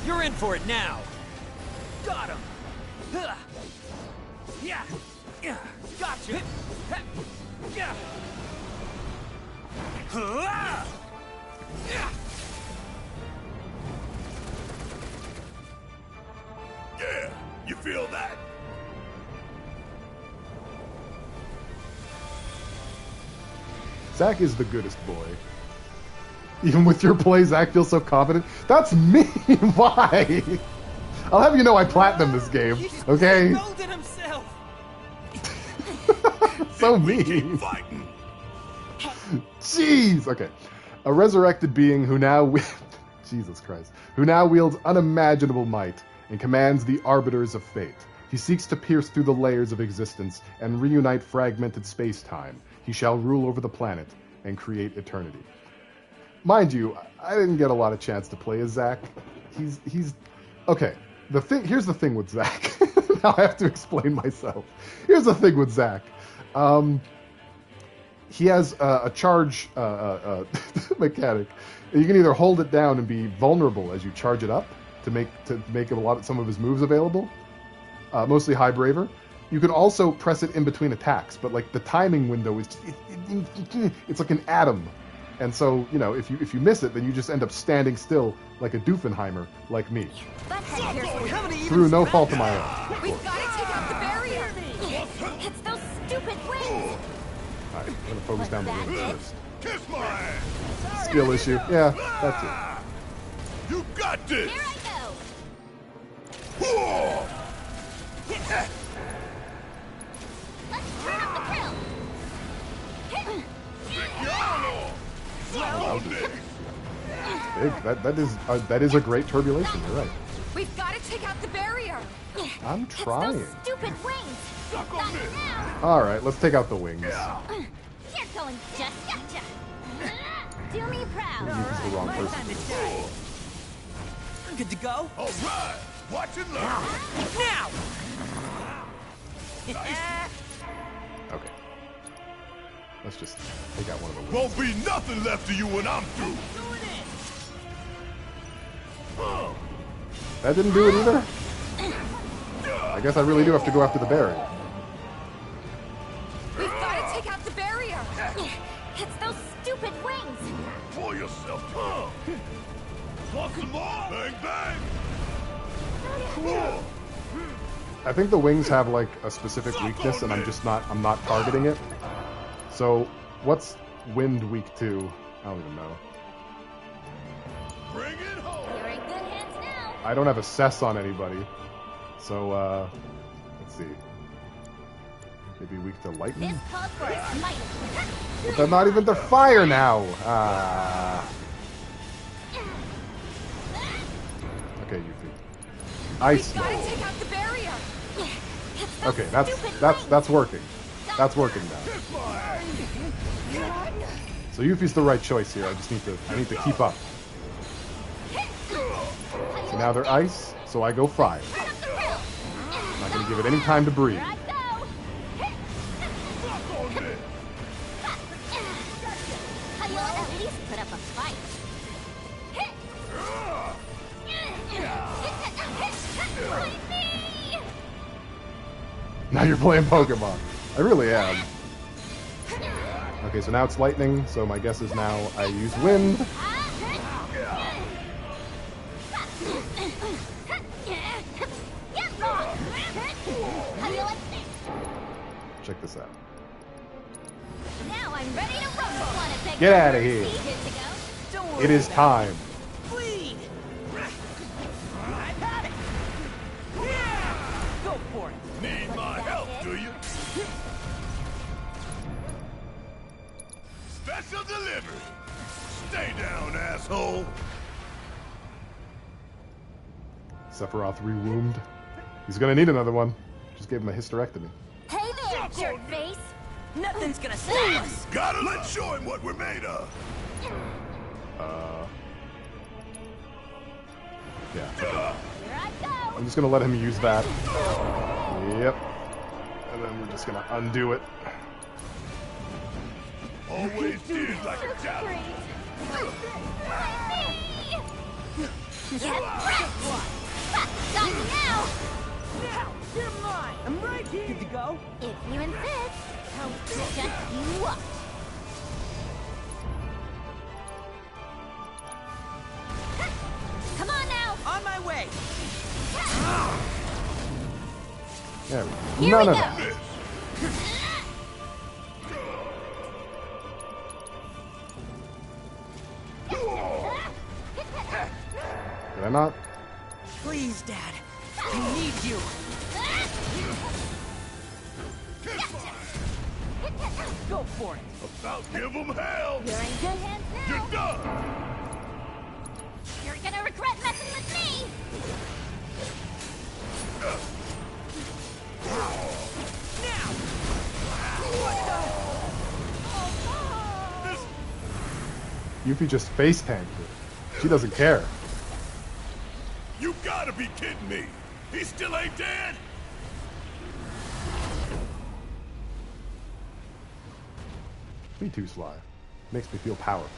You're in for it now. Got him. Yeah. Yeah. Gotcha. Yeah. Yeah, you feel that? Zack is the goodest boy. Even with your play, Zack feels so confident. That's me! Why? I'll have you know I platinum this game, okay? Golden himself. So mean. Jeez! Okay. A resurrected being who now... Jesus Christ. Who now wields unimaginable might and commands the arbiters of fate. He seeks to pierce through the layers of existence and reunite fragmented space-time. He shall rule over the planet and create eternity. Mind you, I didn't get a lot of chance to play as Zack. He's okay. Here's the thing with Zack. Now I have to explain myself. Here's the thing with Zack. He has a charge mechanic. You can either hold it down and be vulnerable as you charge it up to make some of his moves available. Mostly high braver. You can also press it in between attacks, but like the timing window is it's like an atom. And so, you know, if you miss it, then you just end up standing still like a Doofenheimer, like me. Through no fault of my own. We've got to take out the barrier. It's those stupid wings. Alright, I'm gonna focus down the wings first. Kiss my ass. Skill issue. Yeah, that's it. You got this. Here I go. Whoa. Let's turn up the grill. Big. That is a great turbulation. You're right. We've got to take out the barrier. I'm trying. It's those stupid wings. Got it now. All right, let's take out the wings. You're going just gotcha. Do me proud. He's the wrong person. Good to go? All right. Watch and learn. Now. Okay. Let's just take out one of the wings. Won't be nothing left of you when I'm through. That didn't do it either? I guess I really do have to go after the barrier. We've got to take out the barrier. It's those stupid wings. Pull yourself down. Want some more? Bang, bang. I think the wings have like a specific weakness, and I'm not targeting it. So, what's wind weak to? I don't even know. Bring it home. You're in good hands now. I don't have a cess on anybody. So, let's see. Maybe weak to lightning? This calls for a smite. But they're not even the fire now. Okay, Yuffie. Ice. We've got to take out the barrier. Okay, that's working. That's working now. So Yuffie's the right choice here. I need to keep up. So now they're ice, so I go fire. I'm not gonna give it any time to breathe. You'll at least put up a fight. Now you're playing Pokemon. I really am. Okay, so now it's lightning, so my guess is now I use wind. Check this out. Now I'm ready to rumble. Get out of here. It is time. Bleed. I've had it. Go for it. Need my help, do you? Special delivery. Stay down, asshole. Sephiroth re-wombed. He's gonna need another one. Just gave him a hysterectomy. Hey there, jerk face. Nothing's gonna stop us. Let's show him what we're made of. Yeah. Here I go. I'm just gonna let him use that. Yep. And then we're just gonna undo it. Always did like a challenge. Get wrecked. Got you now. Now, you're mine. I'm right here. Good to go? If you insist. Just you watch. Come on now. On my way. There we go. Here None we of go. that. Did I not? Please, Dad. I need you. Go for it. About give them hell. You're in good hands now. You're done. You're gonna regret messing with me. Yuffie just face tanked her. She doesn't care. You gotta be kidding me! He still ain't dead? Me too, Sly. Makes me feel powerful.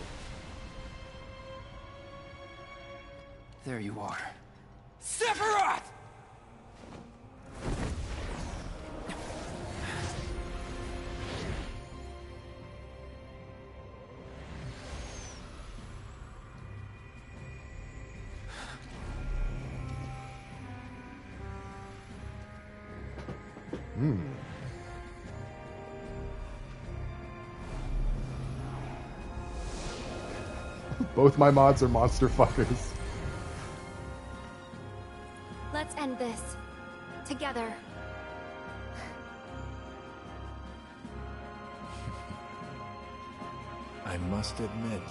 There you are. Sephiroth! Both my mods are monster fuckers. Let's end this. Together. I must admit,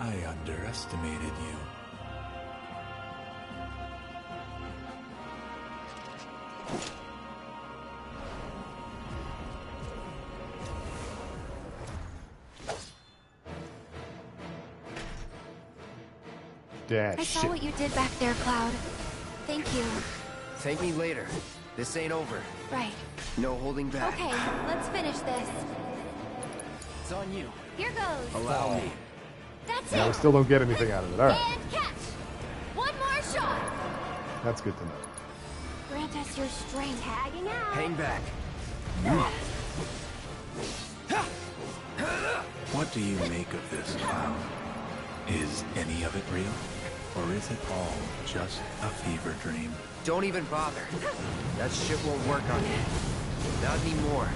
I underestimated you. I saw what you did back there, Cloud. Thank you. Thank me later. This ain't over. Right. No holding back. Okay, let's finish this. It's on you. Here goes. Allow me. That's Yeah, it. we still don't get anything out of it. All right. And catch. One more shot. That's good to know. Grant us your strength. Tagging out. Hang back. What do you make of this, Cloud? Is any of it real? Or is it all just a fever dream? Don't even bother. That shit won't work on you. Not anymore.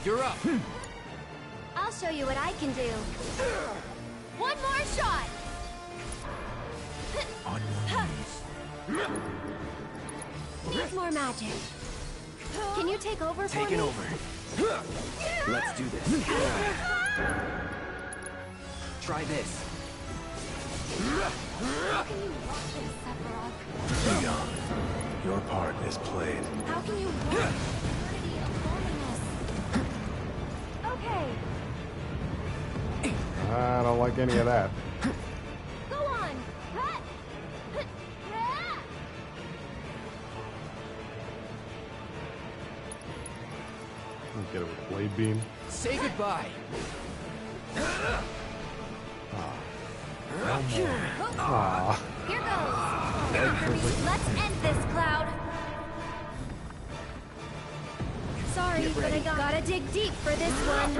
You're up. I'll show you what I can do. One more shot. On your knees. Needs more magic. Can you take over for me? Taking over. Let's do this. Try this. How can you walk this, Sephiroth? Leon, your part is played. How can you walk the eternity of loneliness? Okay. I don't like any of that. Go on. Get it with a blade beam. Say goodbye. Aww. Here goes. Let's end this, Cloud. Sorry, but I gotta dig deep for this one.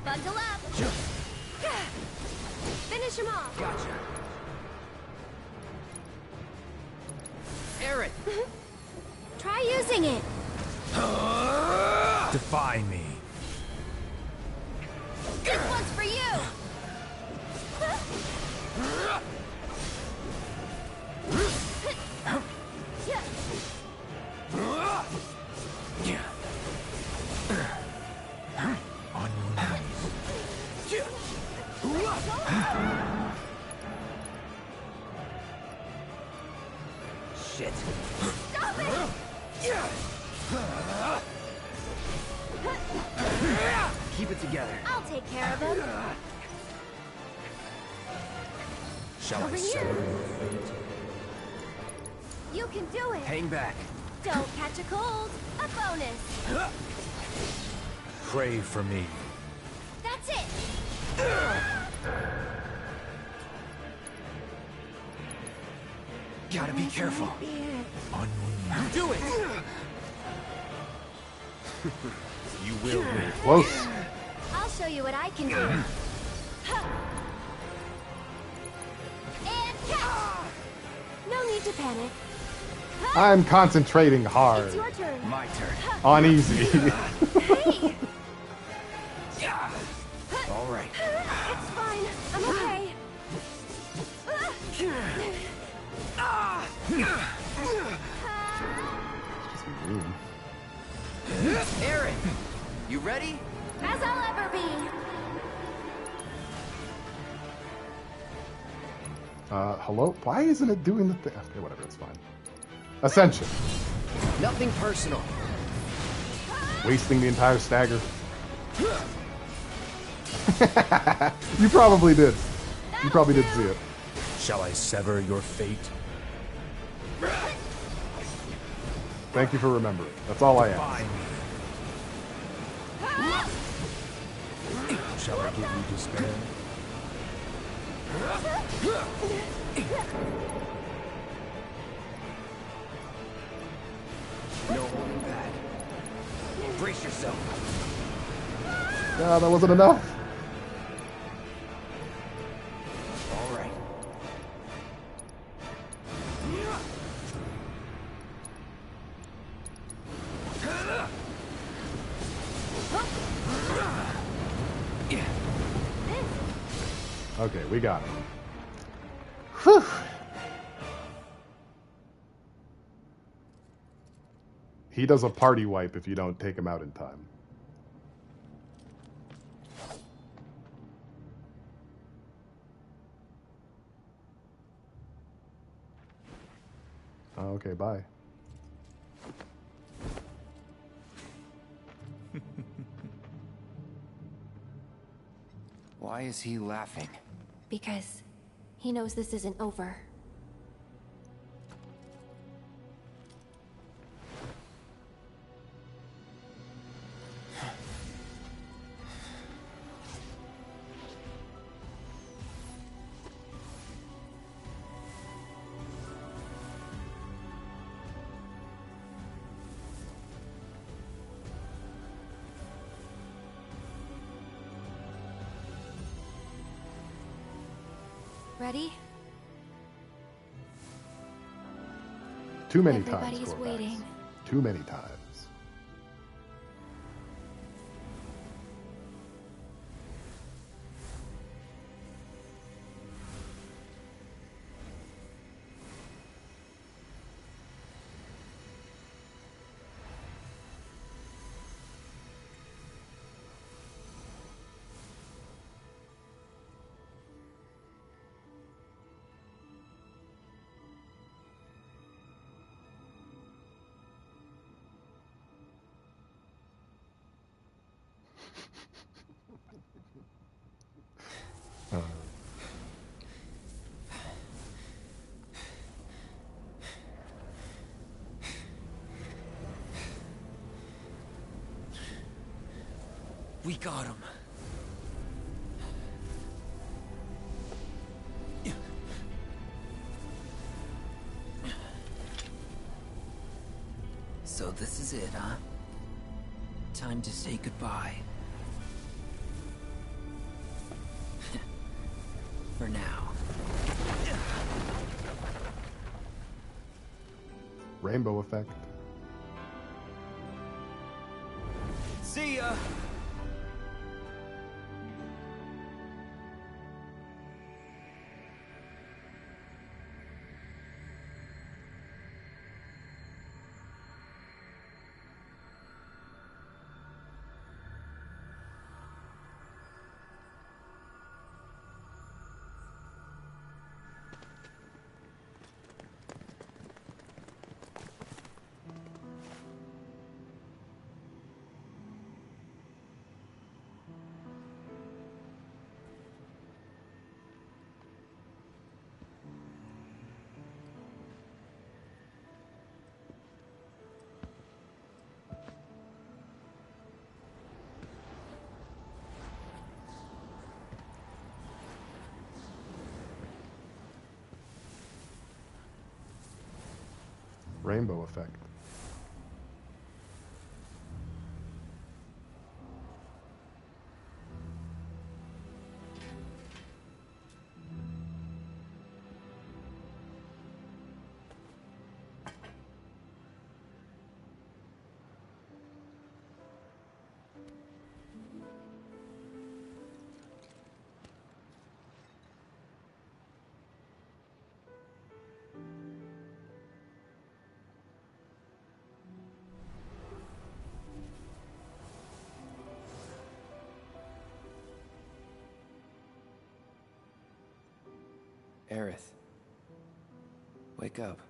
Bundle up. Finish him off. Gotcha. Aaron. Try using it. Defy me. This one's for you. On your Shit. Stop it! Keep it together. I'll take care of him. Shall Over I here. settle your fate? You can do it. Hang back. Don't catch a cold. A bonus. Pray for me. That's it. Gotta be careful. On Do it! you will win. Close. I'll show you what I can do. And catch. No need to panic. I'm concentrating hard. It's your turn. My turn. On easy. Hey! All right. It's fine. I'm okay. Aaron, you ready? As I'll ever be. Hello? Why isn't it doing the thing? Okay, whatever, it's fine. Ascension. Nothing personal. Wasting the entire stagger. You probably did. You probably did see it. Shall I sever your fate? Thank you for remembering. That's all I ask. Shall I give you despair? No holding back. Brace yourself. No, that wasn't enough. All right. Okay, we got it. Whew. He does a party wipe if you don't take him out in time. Okay, bye. Why is he laughing? Because he knows this isn't over. Ready? Too many times. Everybody's waiting. Too many times. We got him. So this is it, huh? Time to say goodbye. For now. Rainbow effect. See ya! Rainbow effect. Aerith. Wake up.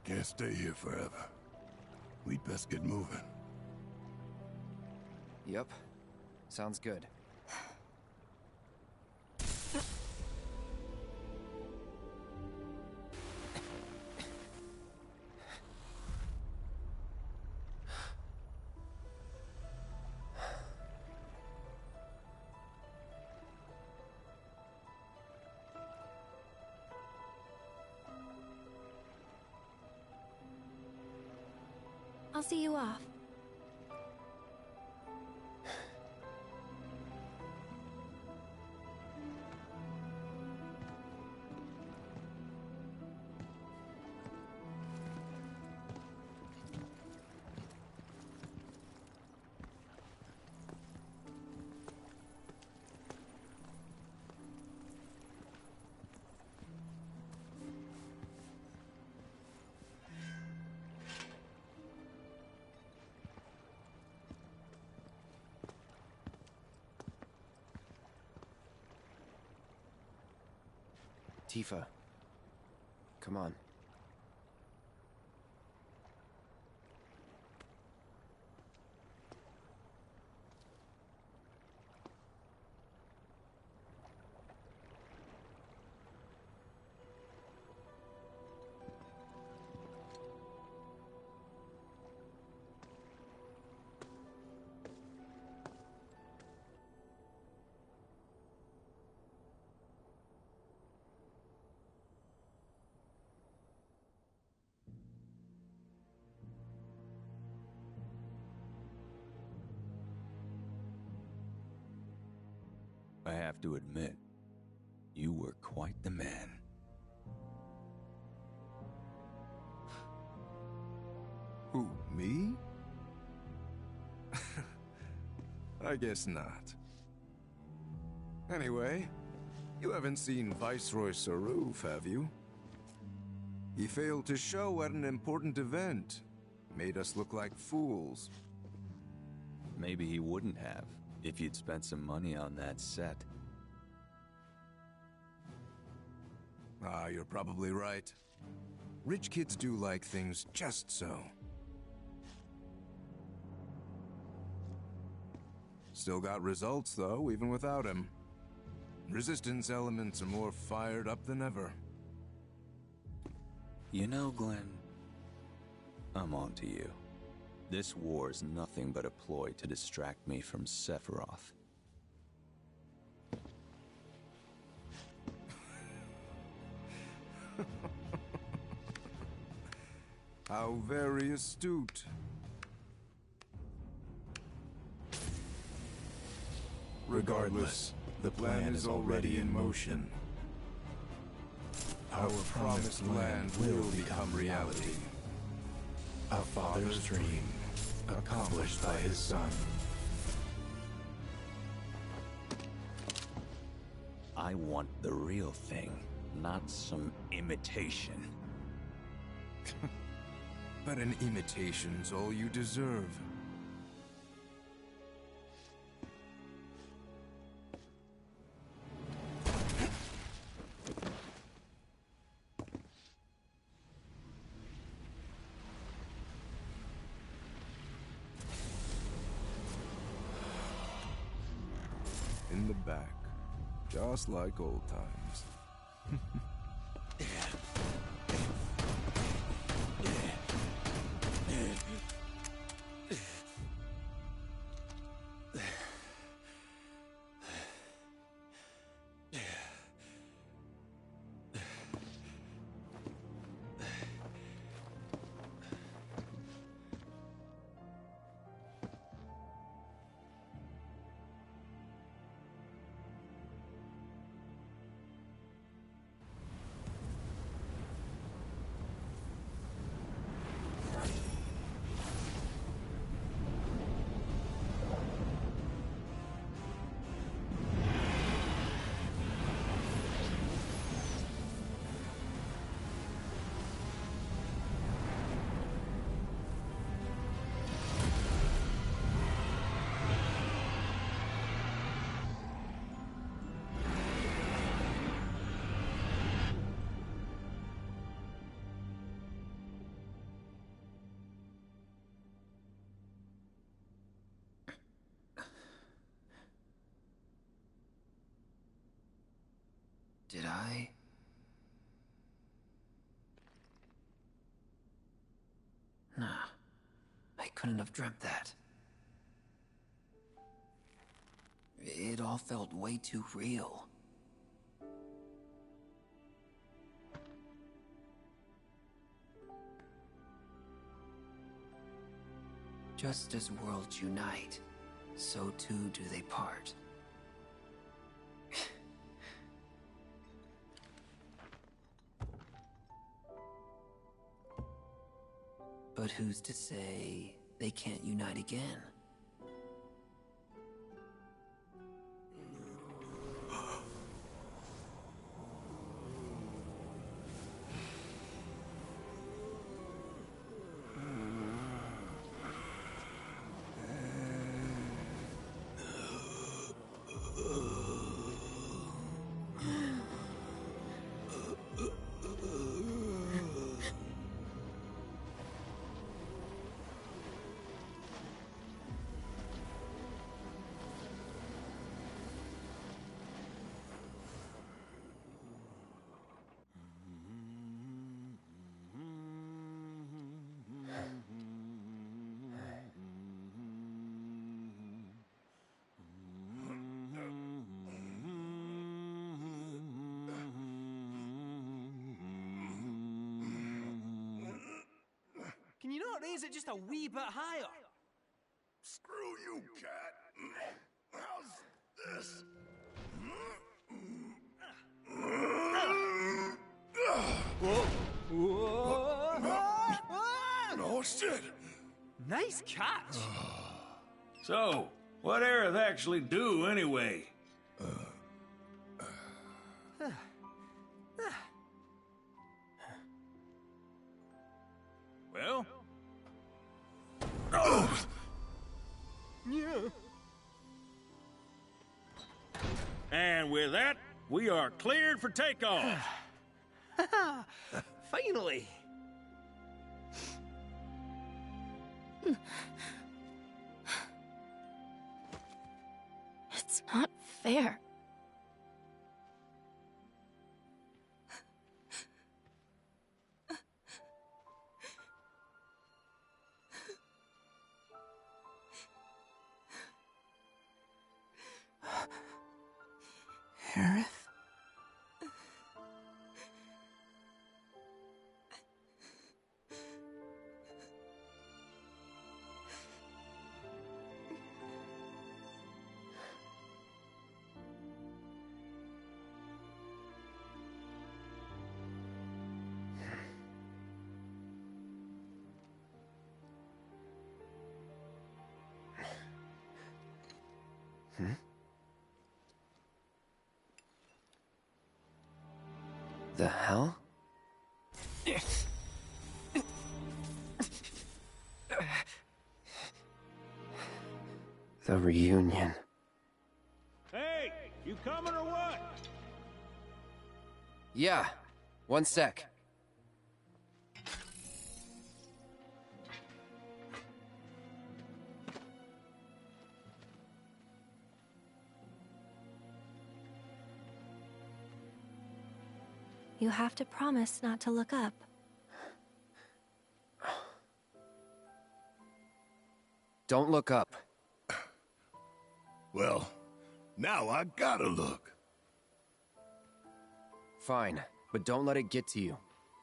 Can't stay here forever. We'd best get moving. Yep. Sounds good. I'll see you off. Tifa. Come on. I have to admit, you were quite the man. Who, me? I guess not. Anyway, you haven't seen Viceroy Saruf, have you? He failed to show at an important event. Made us look like fools. Maybe he wouldn't have, if you'd spent some money on that set. Ah, you're probably right. Rich kids do like things just so. Still got results, though, even without him. Resistance elements are more fired up than ever. You know, Glenn, I'm on to you. This war's nothing but a ploy to distract me from Sephiroth. How very astute. Regardless, the plan is already in motion. Our promised land will become reality. A father's dream, accomplished by his son. I want the real thing, not some imitation. But an imitation's all you deserve. in the back, just like old times. Did I? Nah. I couldn't have dreamt that. It all felt way too real. Just as worlds unite, so too do they part. But who's to say they can't unite again? Can you not raise it just a wee bit higher? Screw you, cat. How's this? Oh, shit. Nice catch. So, what Aerith actually do anyway? Well? Yeah. And with that, we are cleared for takeoff. Finally. It's not fair. Aerith? The hell? The reunion. Hey, you coming or what? Yeah, one sec. You have to promise not to look up. Don't look up. Well, now I gotta look. Fine, but don't let it get to you.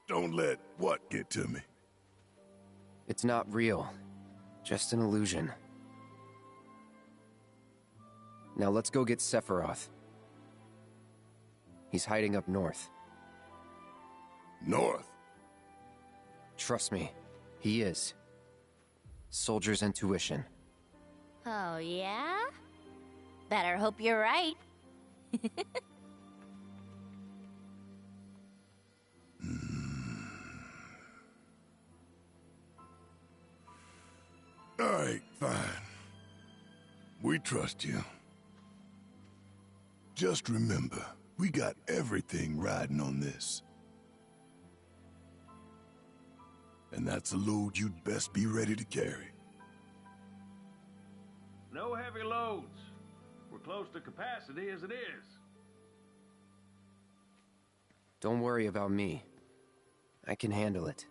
Don't let what get to me? It's not real. Just an illusion. Now let's go get Sephiroth. He's hiding up north. North? Trust me, he is. Soldier's intuition. Oh, yeah? Better hope you're right. All right, fine. We trust you. Just remember, we got everything riding on this. And that's a load you'd best be ready to carry. No heavy loads. We're close to capacity as it is. Don't worry about me. I can handle it.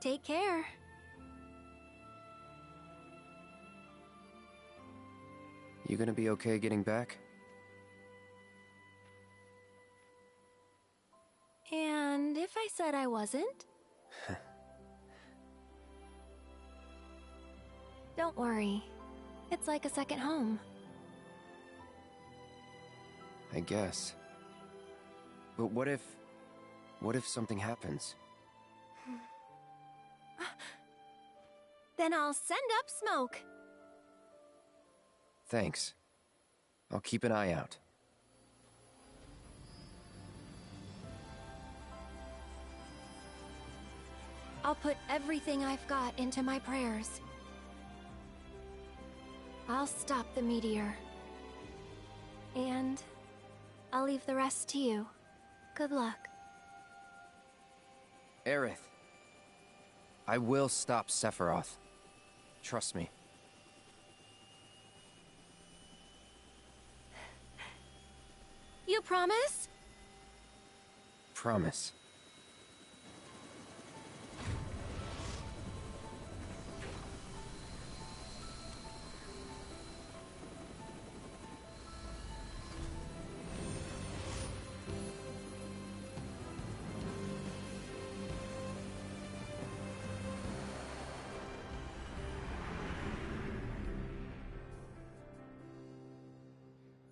Take care. You gonna be okay getting back? And if I said I wasn't? Don't worry. It's like a second home. I guess. But what if something happens? Then I'll send up smoke. Thanks. I'll keep an eye out. I'll put everything I've got into my prayers. I'll stop the meteor. And I'll leave the rest to you. Good luck. Aerith. I will stop Sephiroth. Trust me. You promise? Promise.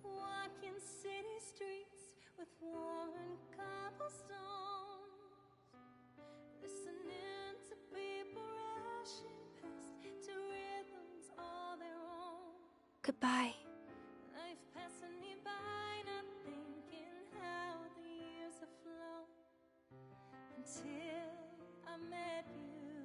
Walking city streets with worn cobblestones, listening to people rushing past to rhythms all their own. Goodbye. Life passing me by, not thinking how the years have flown until I met you.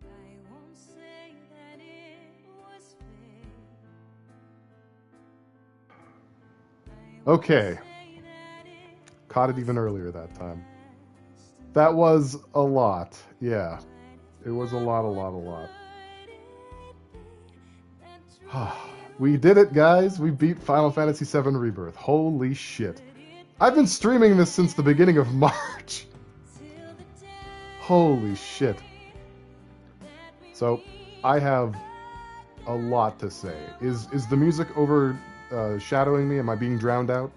I won't say that it was fate. Okay. Caught it even earlier that time. That was a lot. Yeah. It was a lot. We did it, guys. We beat Final Fantasy VII Rebirth. Holy shit. I've been streaming this since the beginning of March. Holy shit. So, I have a lot to say. Is the music overshadowing me? Am I being drowned out?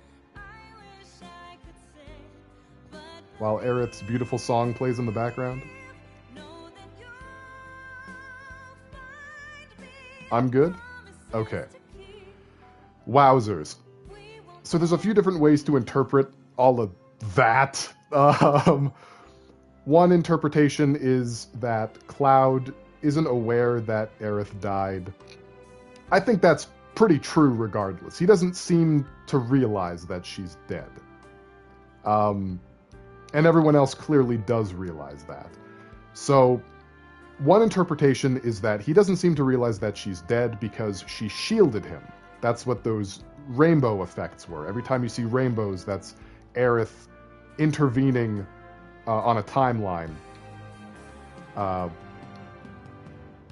While Aerith's beautiful song plays in the background? I'm good? Okay. Wowzers. So there's a few different ways to interpret all of that. One interpretation is that Cloud isn't aware that Aerith died. I think that's pretty true regardless. He doesn't seem to realize that she's dead. And everyone else clearly does realize that. So one interpretation is that he doesn't seem to realize that she's dead because she shielded him. That's what those rainbow effects were. Every time you see rainbows, that's Aerith intervening on a timeline.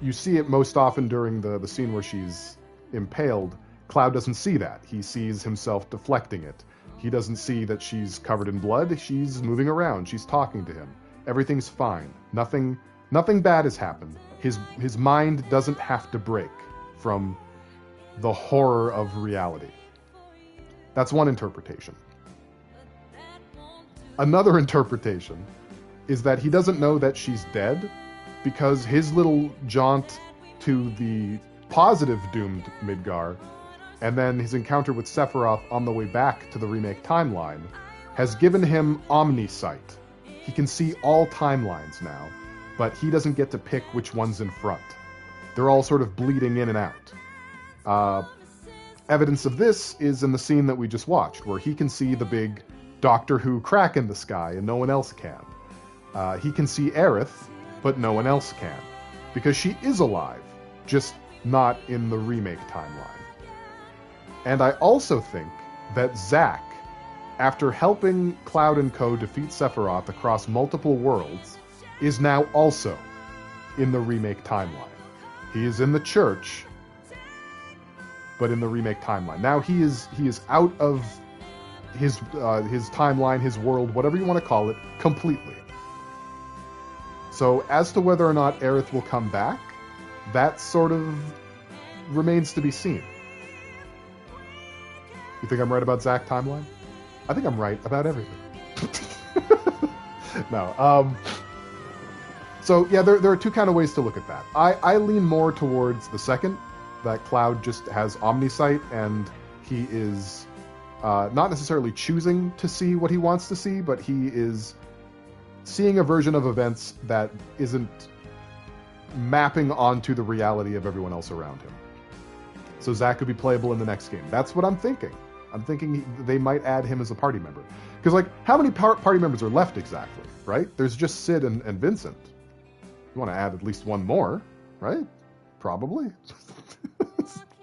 You see it most often during the scene where she's impaled. Cloud doesn't see that. He sees himself deflecting it. He doesn't see that she's covered in blood. She's moving around. She's talking to him. Everything's fine. Nothing bad has happened. His mind doesn't have to break from the horror of reality. That's one interpretation. Another interpretation is that he doesn't know that she's dead because his little jaunt to the positive doomed Midgar and then his encounter with Sephiroth on the way back to the remake timeline has given him omnisight. He can see all timelines now, but he doesn't get to pick which one's in front. They're all sort of bleeding in and out. Evidence of this is in the scene that we just watched, where he can see the big Doctor Who crack in the sky and no one else can. He can see Aerith, but no one else can. Because she is alive, just not in the remake timeline. And I also think that Zack, after helping Cloud and Co. defeat Sephiroth across multiple worlds, is now also in the remake timeline. He is in the church, but in the remake timeline. Now he is out of his timeline, his world, whatever you want to call it, completely. So as to whether or not Aerith will come back, that sort of remains to be seen. You think I'm right about Zack timeline? I think I'm right about everything. No. So yeah, there are two kind of ways to look at that. I lean more towards the second, that Cloud just has omnisight and he is not necessarily choosing to see what he wants to see, but he is seeing a version of events that isn't mapping onto the reality of everyone else around him. So Zack could be playable in the next game. That's what I'm thinking. I'm thinking they might add him as a party member. Because, like, how many party members are left exactly, right? There's just Sid and Vincent. You want to add at least one more, right? Probably.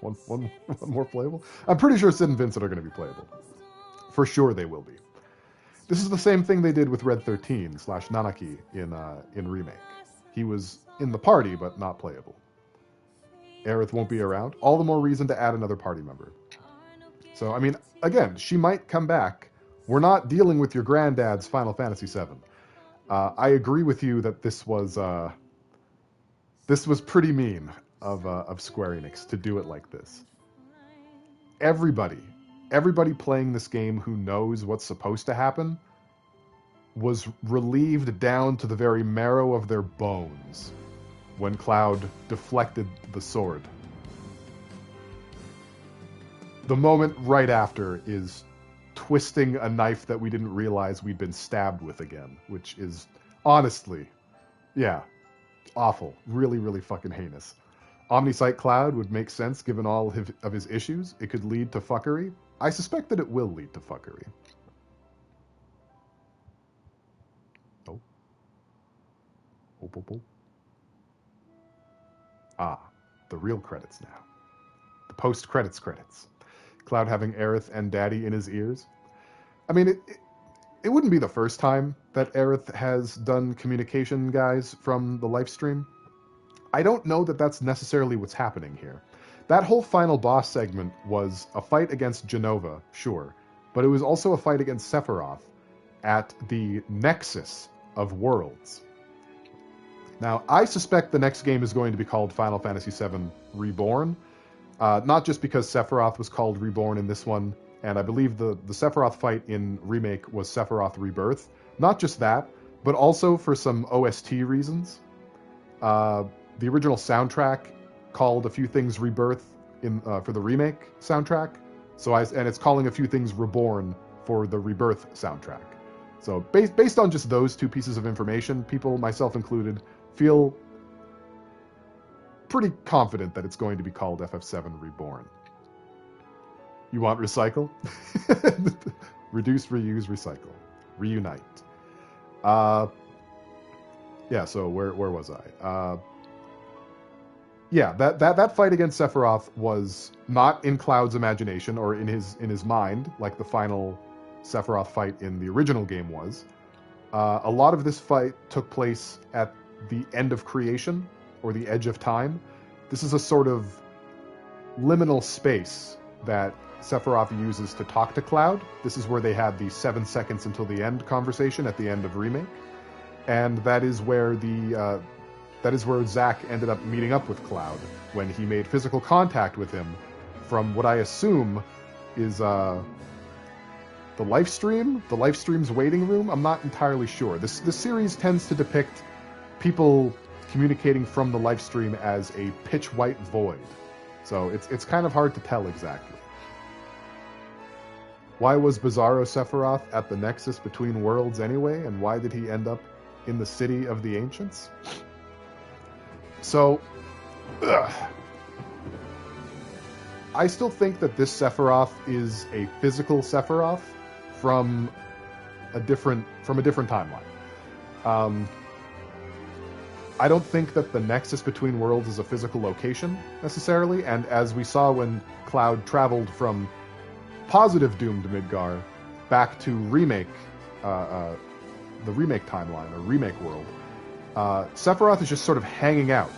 one more playable. I'm pretty sure Sid and Vincent are going to be playable. For sure they will be. This is the same thing they did with Red 13 / Nanaki in Remake. He was in the party, but not playable. Aerith won't be around. All the more reason to add another party member. So, I mean, again, she might come back. We're not dealing with your granddad's Final Fantasy VII. I agree with you that this was pretty mean of Square Enix to do it like this. Everybody playing this game who knows what's supposed to happen was relieved down to the very marrow of their bones when Cloud deflected the sword. The moment right after is twisting a knife that we didn't realize we'd been stabbed with again, which is honestly, yeah, awful. Really, really fucking heinous. Omnisight Cloud would make sense given all of his issues. It could lead to fuckery. I suspect that it will lead to fuckery. Oh. Oh. Ah, the real credits now. The post-credits credits. Cloud having Aerith and Daddy in his ears. I mean, it wouldn't be the first time that Aerith has done communication guys from the live stream. I don't know that that's necessarily what's happening here. That whole final boss segment was a fight against Genova, sure, but it was also a fight against Sephiroth at the nexus of worlds. Now, I suspect the next game is going to be called Final Fantasy VII Reborn, not just because Sephiroth was called Reborn in this one, and I believe the Sephiroth fight in Remake was Sephiroth Rebirth. Not just that, but also for some OST reasons. The original soundtrack called a few things Rebirth for the Remake soundtrack, and it's calling a few things Reborn for the Rebirth soundtrack. So based on just those two pieces of information, people, myself included, feel pretty confident that it's going to be called FF7 Reborn. You want recycle? Reduce, reuse, recycle. Reunite. Yeah, so where was I? yeah, that fight against Sephiroth was not in Cloud's imagination or in his mind, like the final Sephiroth fight in the original game was. A lot of this fight took place at the end of creation, or the edge of time. This is a sort of liminal space that Sephiroth uses to talk to Cloud. This is where they had the 7 seconds until the end conversation at the end of Remake. And that is where Zack ended up meeting up with Cloud when he made physical contact with him from what I assume is the life stream, the life stream's waiting room. I'm not entirely sure. This series tends to depict people communicating from the life stream as a pitch white void, so it's kind of hard to tell exactly. Why was Bizarro Sephiroth at the nexus between worlds anyway, and why did he end up in the city of the ancients? So, I still think that this Sephiroth is a physical Sephiroth from a different timeline. I don't think that the nexus between worlds is a physical location necessarily, and as we saw when Cloud traveled from positive doomed Midgar back to Remake, the Remake timeline or Remake world, Sephiroth is just sort of hanging out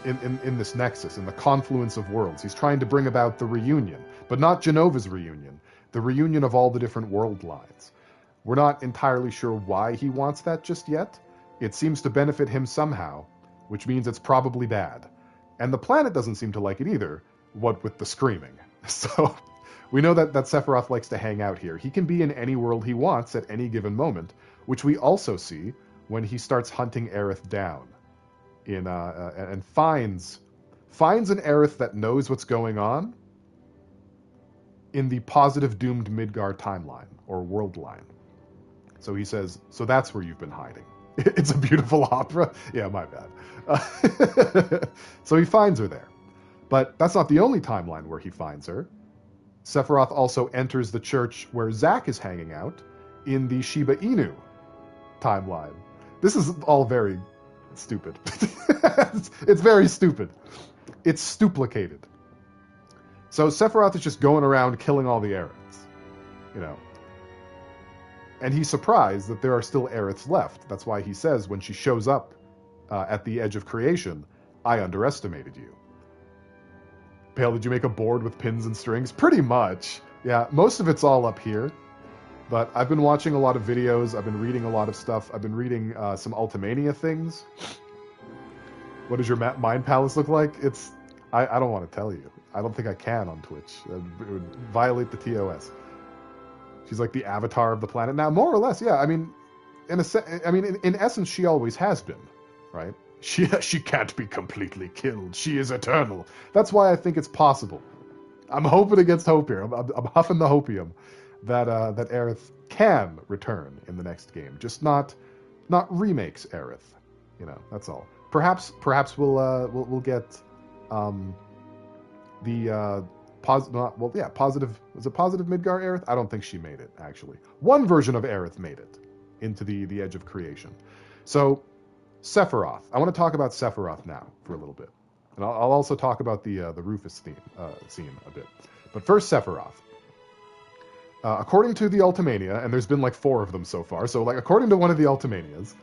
in this nexus, in the confluence of worlds. He's trying to bring about the reunion, but not Genova's reunion, the reunion of all the different world lines. We're not entirely sure why he wants that just yet. It seems to benefit him somehow, which means it's probably bad. And the planet doesn't seem to like it either, what with the screaming. So we know that Sephiroth likes to hang out here. He can be in any world he wants at any given moment, which we also see when he starts hunting Aerith down and finds an Aerith that knows what's going on in the positive doomed Midgar timeline or world line. So he says, so that's where you've been hiding. It's a beautiful opera. Yeah, my bad. So he finds her there. But that's not the only timeline where he finds her. Sephiroth also enters the church where Zack is hanging out in the Shiba Inu timeline. This is all very stupid. It's very stupid. It's stuplicated. So Sephiroth is just going around killing all the Aeriths, you know. And he's surprised that there are still Aeriths left. That's why he says when she shows up at the edge of creation, I underestimated you. Pale, did you make a board with pins and strings? Pretty much. Yeah, most of it's all up here. But I've been watching a lot of videos. I've been reading a lot of stuff. I've been reading some Ultimania things. What does your Mind Palace look like? I don't want to tell you. I don't think I can on Twitch. It would violate the TOS. She's like the avatar of the planet. Now, more or less, yeah. I mean, in essence, she always has been, right? She can't be completely killed. She is eternal. That's why I think it's possible. I'm hoping against hope here. I'm huffing the hopium that Aerith can return in the next game, just not Remake's Aerith. You know, that's all. Perhaps we'll get positive. Was it positive Midgar Aerith? I don't think she made it, actually. One version of Aerith made it into the edge of creation. So Sephiroth. I want to talk about Sephiroth now for a little bit, and I'll also talk about the Rufus scene a bit. But first, Sephiroth. According to the Ultimania, and there's been like 4 of them so far. So like according to one of the Ultimanias,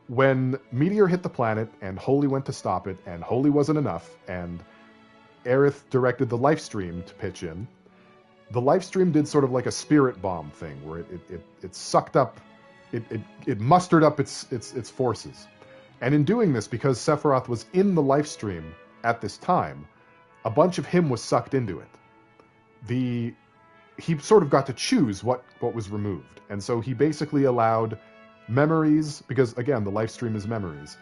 when Meteor hit the planet and Holy went to stop it, and Holy wasn't enough, and Aerith directed the life stream to pitch in, the life stream did sort of like a spirit bomb thing where it sucked up, it mustered up its forces. And in doing this, because Sephiroth was in the life stream at this time, a bunch of him was sucked into it. He sort of got to choose what was removed. And so he basically allowed memories, because again, the life stream is memories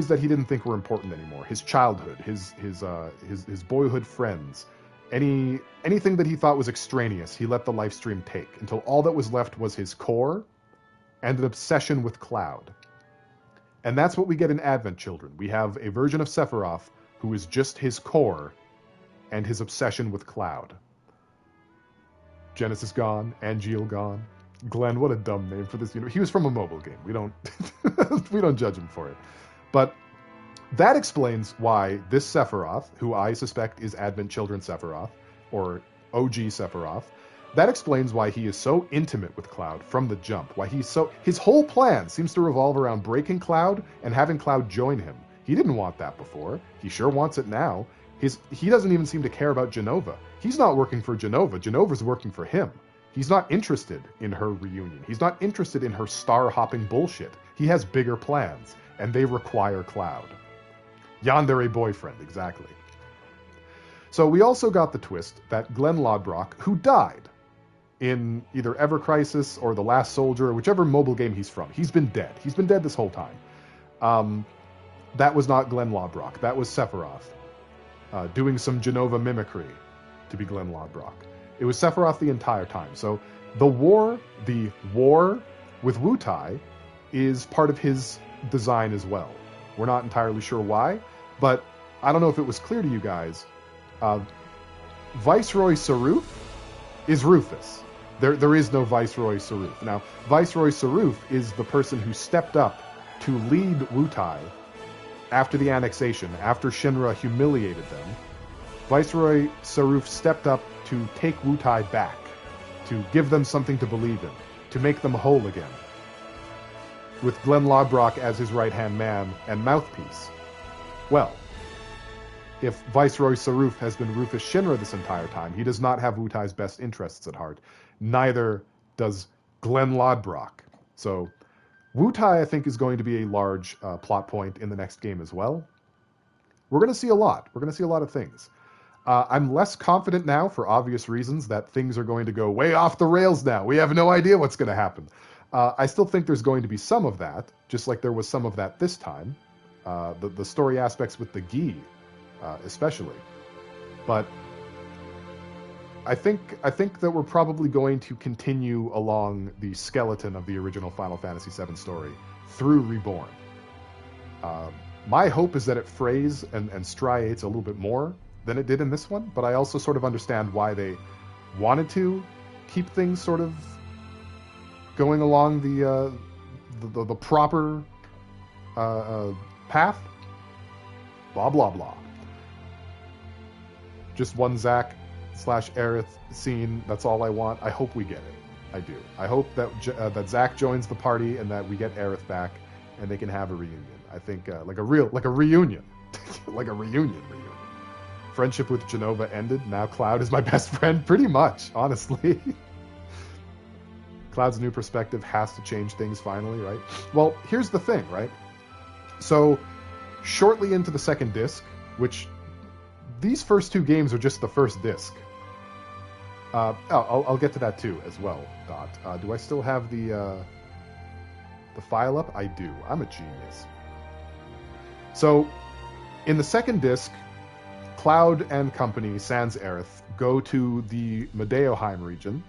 that he didn't think were important anymore. His childhood, his boyhood friends, anything that he thought was extraneous, he let the life stream take until all that was left was his core and an obsession with Cloud. And that's what we get in Advent Children. We have a version of Sephiroth who is just his core and his obsession with Cloud. Genesis gone, Angeal gone. Glenn, what a dumb name for this universe. He was from a mobile game. We don't we don't judge him for it. But That explains why this Sephiroth, who I suspect is Advent Children Sephiroth, or OG Sephiroth, that explains why he is so intimate with Cloud from the jump. Why his whole plan seems to revolve around breaking Cloud and having Cloud join him. He didn't want that before. He sure wants it now. He doesn't even seem to care about Jenova. He's not working for Jenova. Jenova's working for him. He's not interested in her reunion. He's not interested in her star-hopping bullshit. He has bigger plans, and they require Cloud. Yandere boyfriend, exactly. So we also got the twist that Glenn Lodbrok, who died in either Ever Crisis or The Last Soldier, or whichever mobile game he's from, he's been dead. He's been dead this whole time. That was not Glenn Lodbrok. That was Sephiroth doing some Jenova mimicry to be Glenn Lodbrok. It was Sephiroth the entire time. So the war with Wutai is part of his design as well. We're not entirely sure why, but I don't know if it was clear to you guys. Viceroy Saruf is Rufus. There is no Viceroy Saruf. Now, Viceroy Saruf is the person who stepped up to lead Wutai after the annexation, after Shinra humiliated them. Viceroy Saruf stepped up to take Wutai back, to give them something to believe in, to make them whole again, with Glenn Lodbrok as his right-hand man and mouthpiece. Well, if Viceroy Saruf has been Rufus Shinra this entire time, he does not have Wutai's best interests at heart. Neither does Glenn Lodbrok. So Wutai, I think, is going to be a large plot point in the next game as well. We're going to see a lot. We're going to see a lot of things. I'm less confident now, for obvious reasons, that things are going to go way off the rails now. We have no idea what's going to happen. I still think there's going to be some of that, just like there was some of that this time. The story aspects with the Gi, especially. But I think that we're probably going to continue along the skeleton of the original Final Fantasy VII story through Reborn. My hope is that it frays and striates a little bit more than it did in this one, but I also sort of understand why they wanted to keep things sort of going along the proper path. Blah blah blah. Just one Zack / Aerith scene. That's all I want. I hope we get it. I do. I hope that that Zack joins the party and that we get Aerith back and they can have a reunion. I think like a reunion, like a reunion. Friendship with Jenova ended. Now Cloud is my best friend, pretty much, honestly. Cloud's new perspective has to change things finally, right? Well, here's the thing, right? So, shortly into the second disc, which these first two games are just the first disc. I'll get to that too as well, Dot. Do I still have the file up? I do. I'm a genius. So, in the second disc, Cloud and company, sans Aerith, go to the Medeoheim region,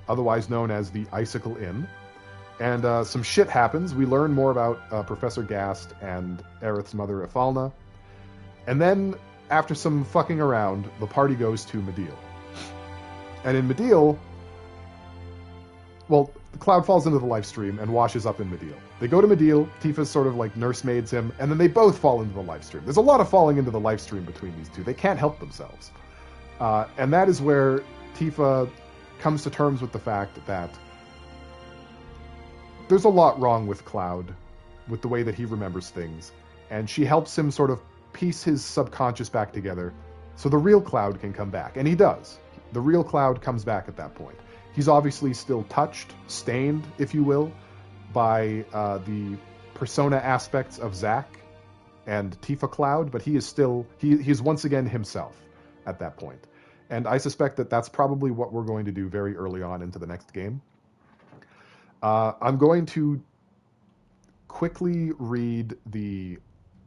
otherwise known as the Icicle Inn, and some shit happens. We learn more about Professor Gast and Aerith's mother, Ifalna, and then, after some fucking around, the party goes to Mideel. And in Mideel, well, Cloud falls into the life stream and washes up in Mideel. They go to Mideel, Tifa sort of like nursemaids him, and then they both fall into the life stream. There's a lot of falling into the life stream between these two. They can't help themselves. And that is where Tifa comes to terms with the fact that there's a lot wrong with Cloud, with the way that he remembers things, and she helps him sort of piece his subconscious back together so the real Cloud can come back. And he does. The real Cloud comes back at that point. He's obviously still touched, stained, if you will, by the persona aspects of Zack and Tifa Cloud, but he is still, he's once again himself at that point. And I suspect that that's probably what we're going to do very early on into the next game. I'm going to quickly read the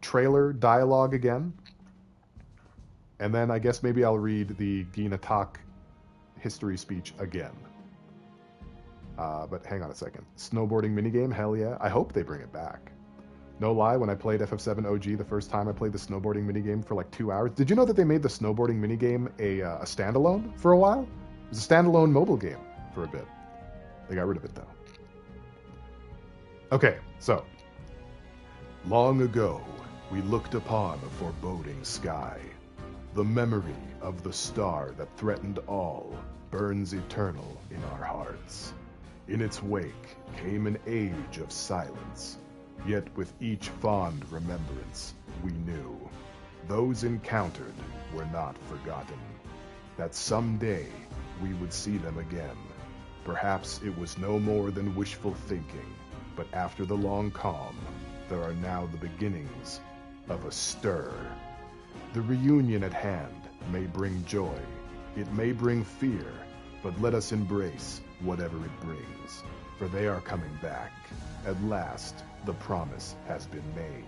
trailer dialogue again, and then I guess maybe I'll read the Gina Tak history speech again. But hang on a second. Snowboarding minigame? Hell yeah. I hope they bring it back. No lie, when I played FF7 OG the first time I played the snowboarding minigame for like 2 hours. Did you know that they made the snowboarding minigame a standalone for a while? It was a standalone mobile game for a bit. They got rid of it though. Okay, so. Long ago, we looked upon a foreboding sky. The memory of the star that threatened all burns eternal in our hearts. In its wake came an age of silence, yet with each fond remembrance we knew those encountered were not forgotten, that someday we would see them again. Perhaps it was no more than wishful thinking, but after the long calm, there are now the beginnings of a stir. The reunion at hand may bring joy, it may bring fear, but let us embrace whatever it brings, for they are coming back. At last, the promise has been made.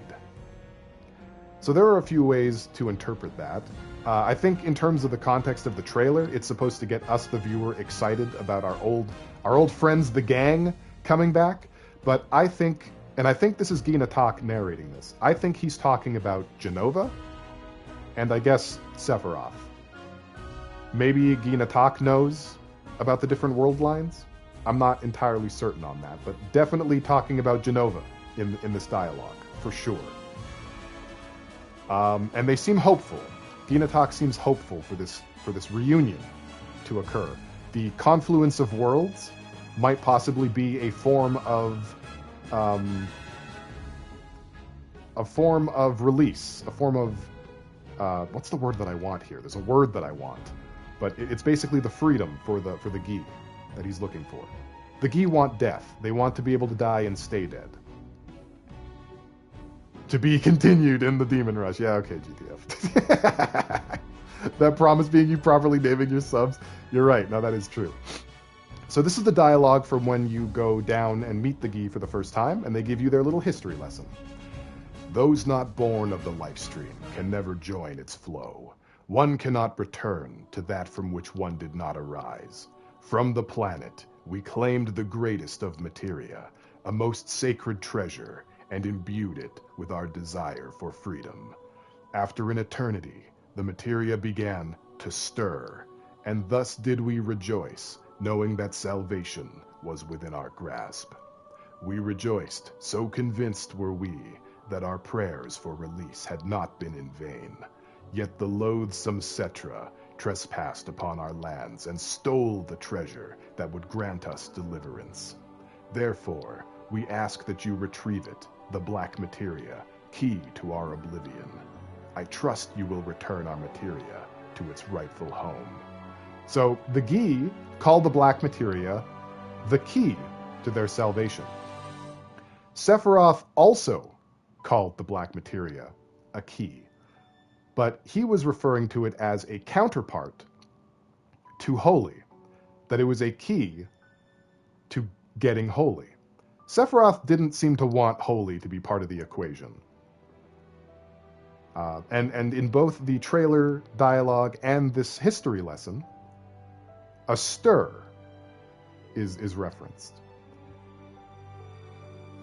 So there are a few ways to interpret that. I think in terms of the context of the trailer, it's supposed to get us, the viewer, excited about our old friends, the gang, coming back. But I think, and I think this is Gina Tak narrating this, I think he's talking about Jenova, and I guess Sephiroth. Maybe Gina Tak knows about the different world lines. I'm not entirely certain on that, but definitely talking about Jenova in this dialogue, for sure. And they seem hopeful. Gina Tak seems hopeful for this reunion to occur. The confluence of worlds might possibly be a form of release, a form of what's the word that I want here? There's a word that I want, but it's basically the freedom for the Gi that he's looking for. The Gi want death. They want to be able to die and stay dead. To be continued in the Demon Rush. Yeah, okay, GTF. That promise being you properly naming your subs. You're right. Now that is true. So this is the dialogue from when you go down and meet the Gi for the first time, and they give you their little history lesson. Those not born of the life stream can never join its flow. One cannot return to that from which one did not arise. From the planet, we claimed the greatest of materia, a most sacred treasure, and imbued it with our desire for freedom. After an eternity, the materia began to stir, and thus did we rejoice, knowing that salvation was within our grasp. We rejoiced, so convinced were we that our prayers for release had not been in vain. Yet the loathsome Cetra trespassed upon our lands and stole the treasure that would grant us deliverance. Therefore, we ask that you retrieve it, the black materia, key to our oblivion. I trust you will return our materia to its rightful home. So the Gi called the black materia the key to their salvation. Sephiroth also called the black materia a key, but he was referring to it as a counterpart to holy, that it was a key to getting holy. Sephiroth didn't seem to want holy to be part of the equation. And in both the trailer dialogue and this history lesson, a stir is referenced.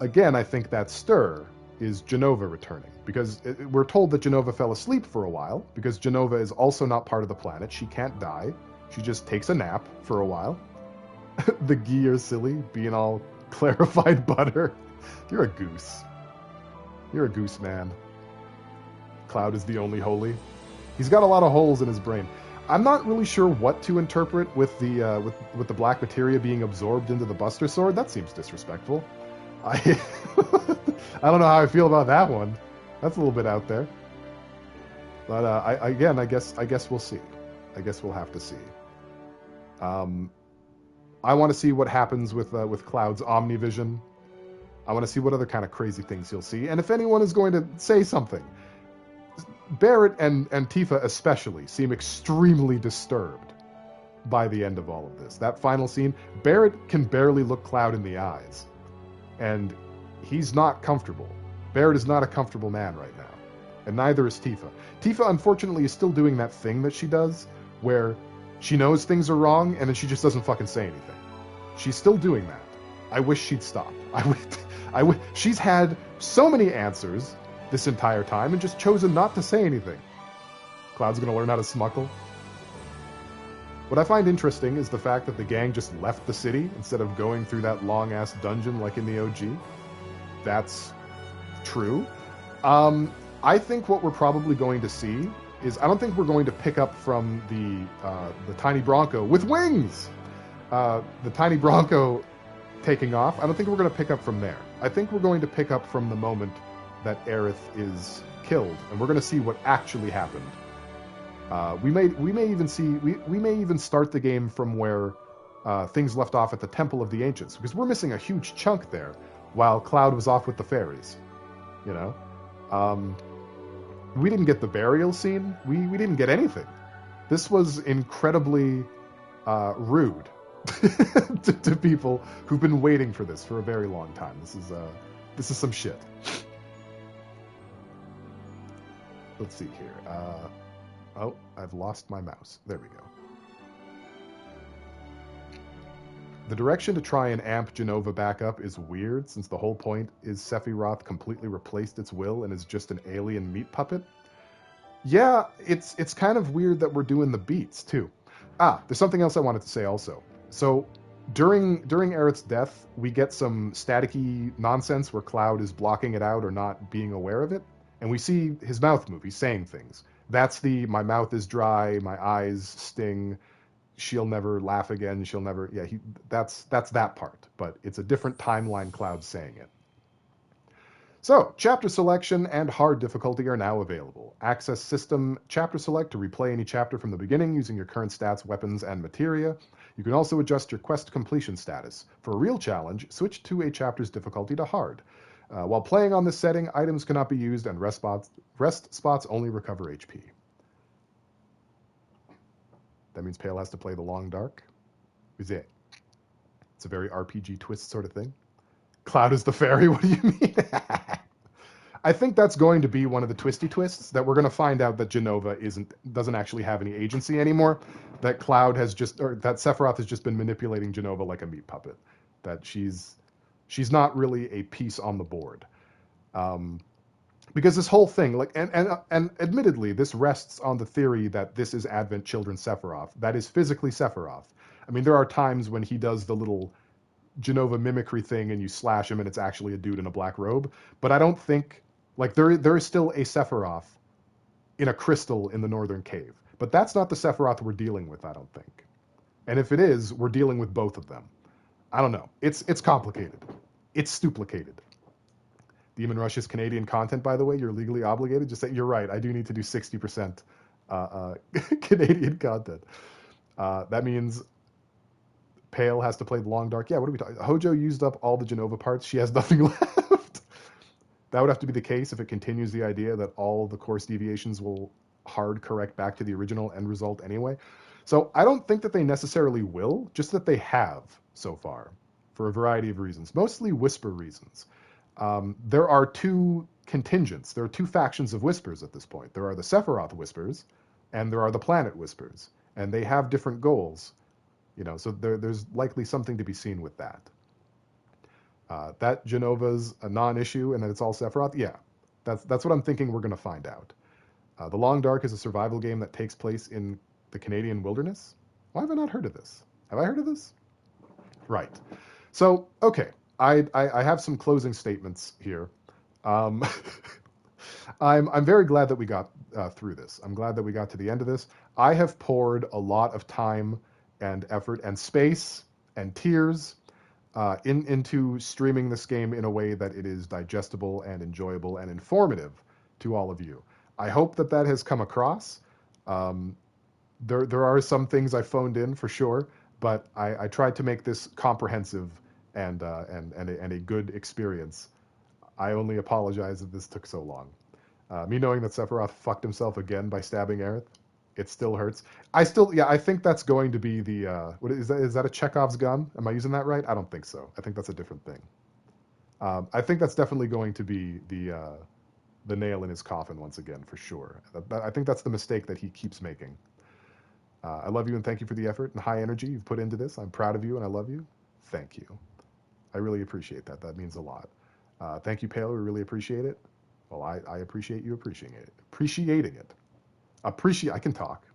Again, I think that stir is Jenova returning, because we're told that Jenova fell asleep for a while, because Jenova is also not part of the planet. She can't die. She just takes a nap for a while. The Gi are silly, being all clarified butter. You're a goose. You're a goose, man. Cloud is the only holy. He's got a lot of holes in his brain. I'm not really sure what to interpret with the with the black materia being absorbed into the Buster Sword. That seems disrespectful. I don't know how I feel about that one. That's a little bit out there. But I guess we'll see. I guess we'll have to see. I want to see what happens with Cloud's Omnivision. I want to see what other kind of crazy things you'll see, and if anyone is going to say something. Barrett and Tifa especially seem extremely disturbed by the end of all of this. That final scene, Barrett can barely look Cloud in the eyes, and he's not comfortable. Barrett is not a comfortable man right now, and neither is Tifa. Tifa, unfortunately, is still doing that thing that she does, where she knows things are wrong, and then she just doesn't fucking say anything. She's still doing that. I wish she'd stop. She's had so many answers this entire time and just chosen not to say anything. Cloud's gonna learn how to smuckle. What I find interesting is the fact that the gang just left the city instead of going through that long-ass dungeon like in the OG. That's true. I I think what we're probably going to see is, I don't think we're going to pick up from the tiny Bronco with wings. The tiny Bronco taking off. I don't think we're going to pick up from there. I think we're going to pick up from the moment that Aerith is killed, and we're going to see what actually happened. We may even start the game from where things left off at the Temple of the Ancients, because we're missing a huge chunk there, while Cloud was off with the fairies. You know, we didn't get the burial scene. We didn't get anything. This was incredibly rude to people who've been waiting for this for a very long time. This is some shit. Let's see here. Oh, I've lost my mouse. There we go. The direction to try and amp Jenova back up is weird, since the whole point is Sephiroth completely replaced its will and is just an alien meat puppet. Yeah, it's kind of weird that we're doing the beats, too. There's something else I wanted to say also. So, during Aerith's death, we get some staticky nonsense where Cloud is blocking it out or not being aware of it, and we see his mouth move. He's saying things. That's my mouth is dry, my eyes sting, she'll never laugh again, she'll never... Yeah, that's that part, but it's a different timeline Cloud saying it. So, chapter selection and hard difficulty are now available. Access system chapter select to replay any chapter from the beginning using your current stats, weapons, and materia. You can also adjust your quest completion status. For a real challenge, switch to a chapter's difficulty to hard. While playing on this setting, items cannot be used and rest spots only recover HP. That means Pale has to play the Long Dark. Is it? It's a very RPG twist sort of thing. Cloud is the fairy? What do you mean? I think that's going to be one of the twisty twists, that we're going to find out that Jenova doesn't actually have any agency anymore, that that Sephiroth has just been manipulating Jenova like a meat puppet, that she's not really a piece on the board. Because this whole thing, and admittedly, this rests on the theory that this is Advent Children Sephiroth. That is physically Sephiroth. I mean, there are times when he does the little Jenova mimicry thing and you slash him and it's actually a dude in a black robe. But I don't think, there is still a Sephiroth in a crystal in the Northern Cave. But that's not the Sephiroth we're dealing with, I don't think. And if it is, we're dealing with both of them. I don't know. It's complicated. It's stuplicated. Demon Rush is Canadian content, by the way. You're legally obligated. Just say, you're right. I do need to do 60% Canadian content. That means Pale has to play the Long Dark. Yeah, what are we talking? Hojo used up all the Jenova parts. She has nothing left. That would have to be the case if it continues the idea that all the course deviations will hard correct back to the original end result anyway. So I don't think that they necessarily will, just that they have so far, for a variety of reasons, mostly Whisper reasons. There are two contingents. There are two factions of Whispers at this point. There are the Sephiroth Whispers, and there are the Planet Whispers, and they have different goals. So there's likely something to be seen with that. That Jenova's a non-issue and that it's all Sephiroth, yeah. That's what I'm thinking we're going to find out. The Long Dark is a survival game that takes place in the Canadian wilderness. Why have I not heard of this? Have I heard of this? Right. So, okay. I have some closing statements here. I'm very glad that we got through this. I'm glad that we got to the end of this. I have poured a lot of time and effort and space and tears into streaming this game in a way that it is digestible and enjoyable and informative to all of you. I hope that has come across. There are some things I phoned in for sure, but I tried to make this comprehensive and a good experience. I only apologize that this took so long. Me knowing that Sephiroth fucked himself again by stabbing Aerith, it still hurts. I think that's going to be the what is that? Is that a Chekhov's gun? Am I using that right? I don't think so. I think that's a different thing. I think that's definitely going to be the nail in his coffin once again, for sure. I think that's the mistake that he keeps making. I love you and thank you for the effort and high energy you've put into this. I'm proud of you and I love you. Thank you. I really appreciate that. That means a lot. Thank you, Pale. We really appreciate it. Well, I appreciate you appreciating it. I can talk.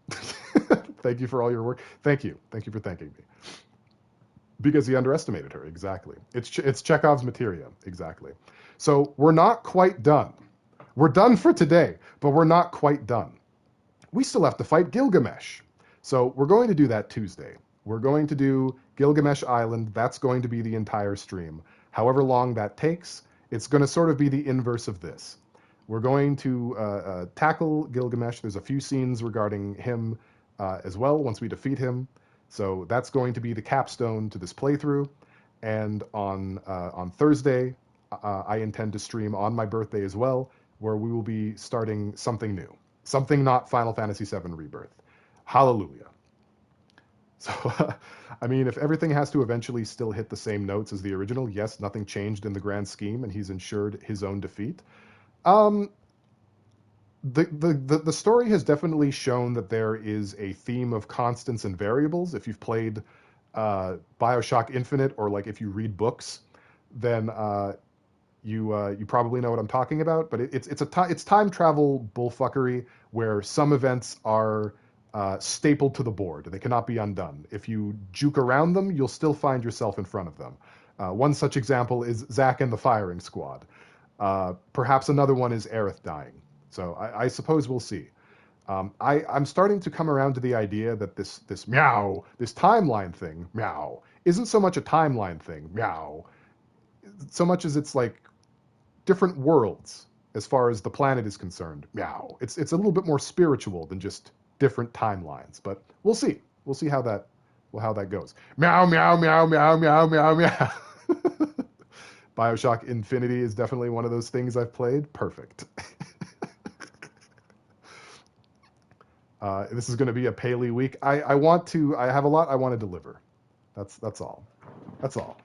Thank you for all your work. Thank you. Thank you for thanking me. Because he underestimated her. Exactly. It's Chekhov's materia. Exactly. So we're not quite done. We're done for today, but we're not quite done. We still have to fight Gilgamesh. So we're going to do that Tuesday. We're going to do Gilgamesh Island. That's going to be the entire stream. However long that takes, it's going to sort of be the inverse of this. We're going to tackle Gilgamesh. There's a few scenes regarding him as well once we defeat him. So that's going to be the capstone to this playthrough. And on Thursday, I intend to stream on my birthday as well, where we will be starting something new. Something not Final Fantasy VII Rebirth. Hallelujah. So, I mean, if everything has to eventually still hit the same notes as the original, yes, nothing changed in the grand scheme, and he's ensured his own defeat. The story has definitely shown that there is a theme of constants and variables. If you've played BioShock Infinite, or like if you read books, then you probably know what I'm talking about. But it's time travel bullfuckery where some events are stapled to the board. They cannot be undone. If you juke around them, you'll still find yourself in front of them. One such example is Zack and the firing squad. Perhaps another one is Aerith dying. So I suppose we'll see. I'm starting to come around to the idea that this timeline thing, isn't so much a timeline thing, so much as it's like different worlds as far as the planet is concerned. It's a little bit more spiritual than just different timelines, but we'll see. We'll see how that goes. Meow, meow, meow, meow, meow, meow, meow. BioShock Infinity is definitely one of those things I've played. Perfect. This is going to be a Paley week. I have a lot I want to deliver. That's all. That's all.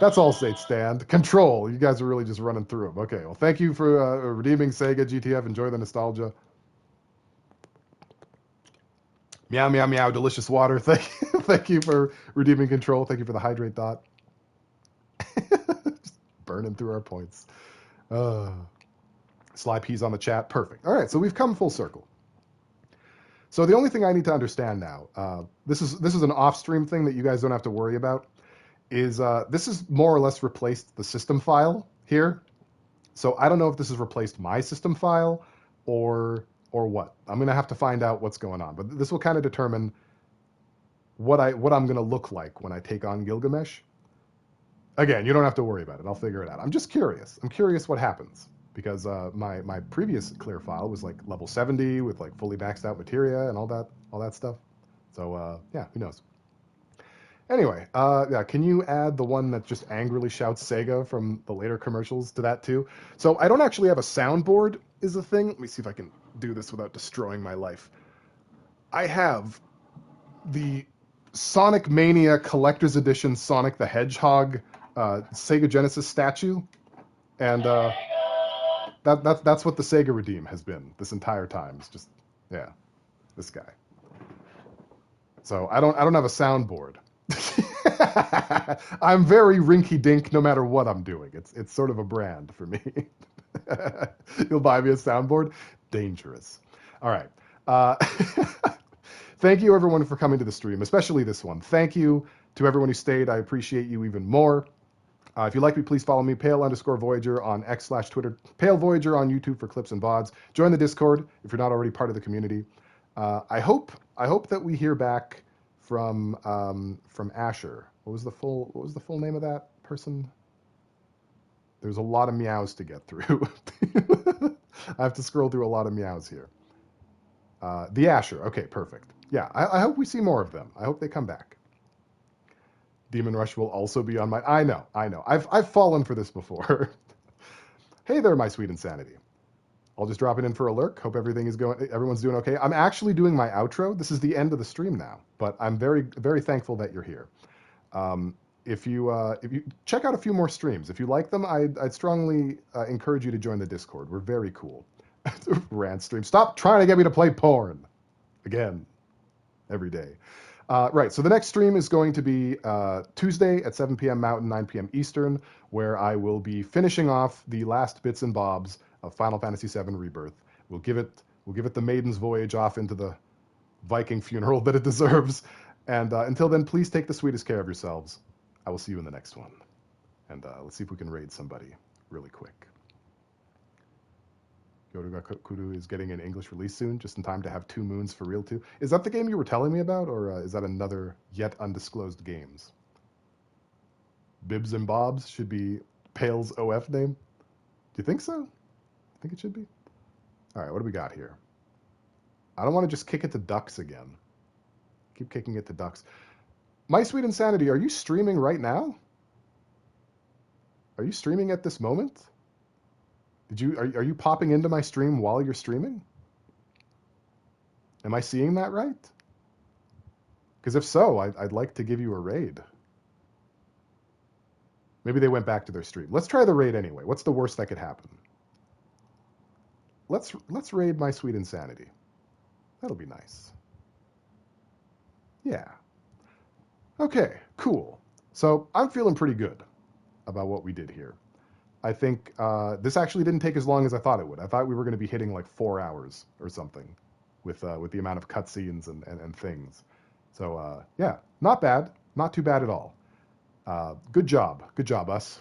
That's all, State Stand. Control. You guys are really just running through them. Okay, well, thank you for redeeming Sega GTF. Enjoy the nostalgia. Meow, meow, meow. Delicious water. Thank you for redeeming Control. Thank you for the hydrate dot. Just burning through our points. Sly Peas on the chat. Perfect. All right, so we've come full circle. So the only thing I need to understand now, this is an off-stream thing that you guys don't have to worry about, is this has more or less replaced the system file here. So I don't know if this has replaced my system file or what. I'm going to have to find out what's going on. But this will kind of determine what I'm going to look like when I take on Gilgamesh. Again, you don't have to worry about it. I'll figure it out. I'm just curious. I'm curious what happens. Because my previous clear file was like level 70 with like fully maxed out materia and all that stuff. So yeah, who knows? Anyway, yeah, can you add the one that just angrily shouts Sega from the later commercials to that too? So I don't actually have a soundboard is the thing. Let me see if I can do this without destroying my life. I have the Sonic Mania Collector's Edition Sonic the Hedgehog Sega Genesis statue, and that's what the Sega Redeem has been this entire time. It's just, yeah, this guy. So I don't have a soundboard. I'm very rinky-dink no matter what I'm doing. It's sort of a brand for me. You'll buy me a soundboard? Dangerous. All right. Thank you, everyone, for coming to the stream, especially this one. Thank you to everyone who stayed. I appreciate you even more. If you like me, please follow me, Pale_Voyager on X/Twitter, Pale Voyager on YouTube for clips and VODs. Join the Discord if you're not already part of the community. I hope that we hear back from Asher. What was the full name of that person? There's a lot of meows to get through. I have to scroll through a lot of meows here. The Asher. Okay, perfect. Yeah, I hope we see more of them. I hope they come back. Demon Rush will also be on my... I know. I've fallen for this before. Hey there, my sweet insanity. I'll just drop it in for a lurk. Hope everyone's doing okay. I'm actually doing my outro. This is the end of the stream now, but I'm very, very thankful that you're here. If you check out a few more streams, if you like them, I'd strongly encourage you to join the Discord. We're very cool. Rant stream. Stop trying to get me to play porn. Again, every day. Right, so the next stream is going to be Tuesday at 7 p.m. Mountain, 9 p.m. Eastern, where I will be finishing off the last bits and bobs of Final Fantasy VII Rebirth. We'll give it the maiden's voyage off into the Viking funeral that it deserves. And until then, please take the sweetest care of yourselves. I will see you in the next one. And let's see if we can raid somebody really quick. Yoruga is getting an English release soon, just in time to have 2 moons for real too. Is that the game you were telling me about, or is that another yet undisclosed games? Bibs and Bobs should be Pale's OF name? Do you think so? I think it should be. All right, what do we got here? I don't want to just kick it to ducks again. Keep kicking it to ducks. My Sweet Insanity, are you streaming right now? Are you streaming at this moment? Are you popping into my stream while you're streaming? Am I seeing that right? Because if so, I'd like to give you a raid. Maybe they went back to their stream. Let's try the raid anyway. What's the worst that could happen? Let's raid My Sweet Insanity. That'll be nice. Yeah. Okay, cool. So I'm feeling pretty good about what we did here. I think this actually didn't take as long as I thought it would. I thought we were going to be hitting like 4 hours or something with the amount of cutscenes and things. So yeah, not bad. Not too bad at all. Good job. Good job, us.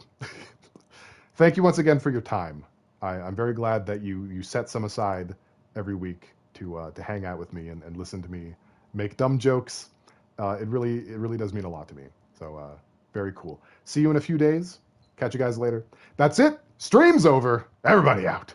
Thank you once again for your time. I'm very glad that you set some aside every week to hang out with me and listen to me make dumb jokes. It really does mean a lot to me. So very cool. See you in a few days. Catch you guys later. That's it. Stream's over. Everybody out.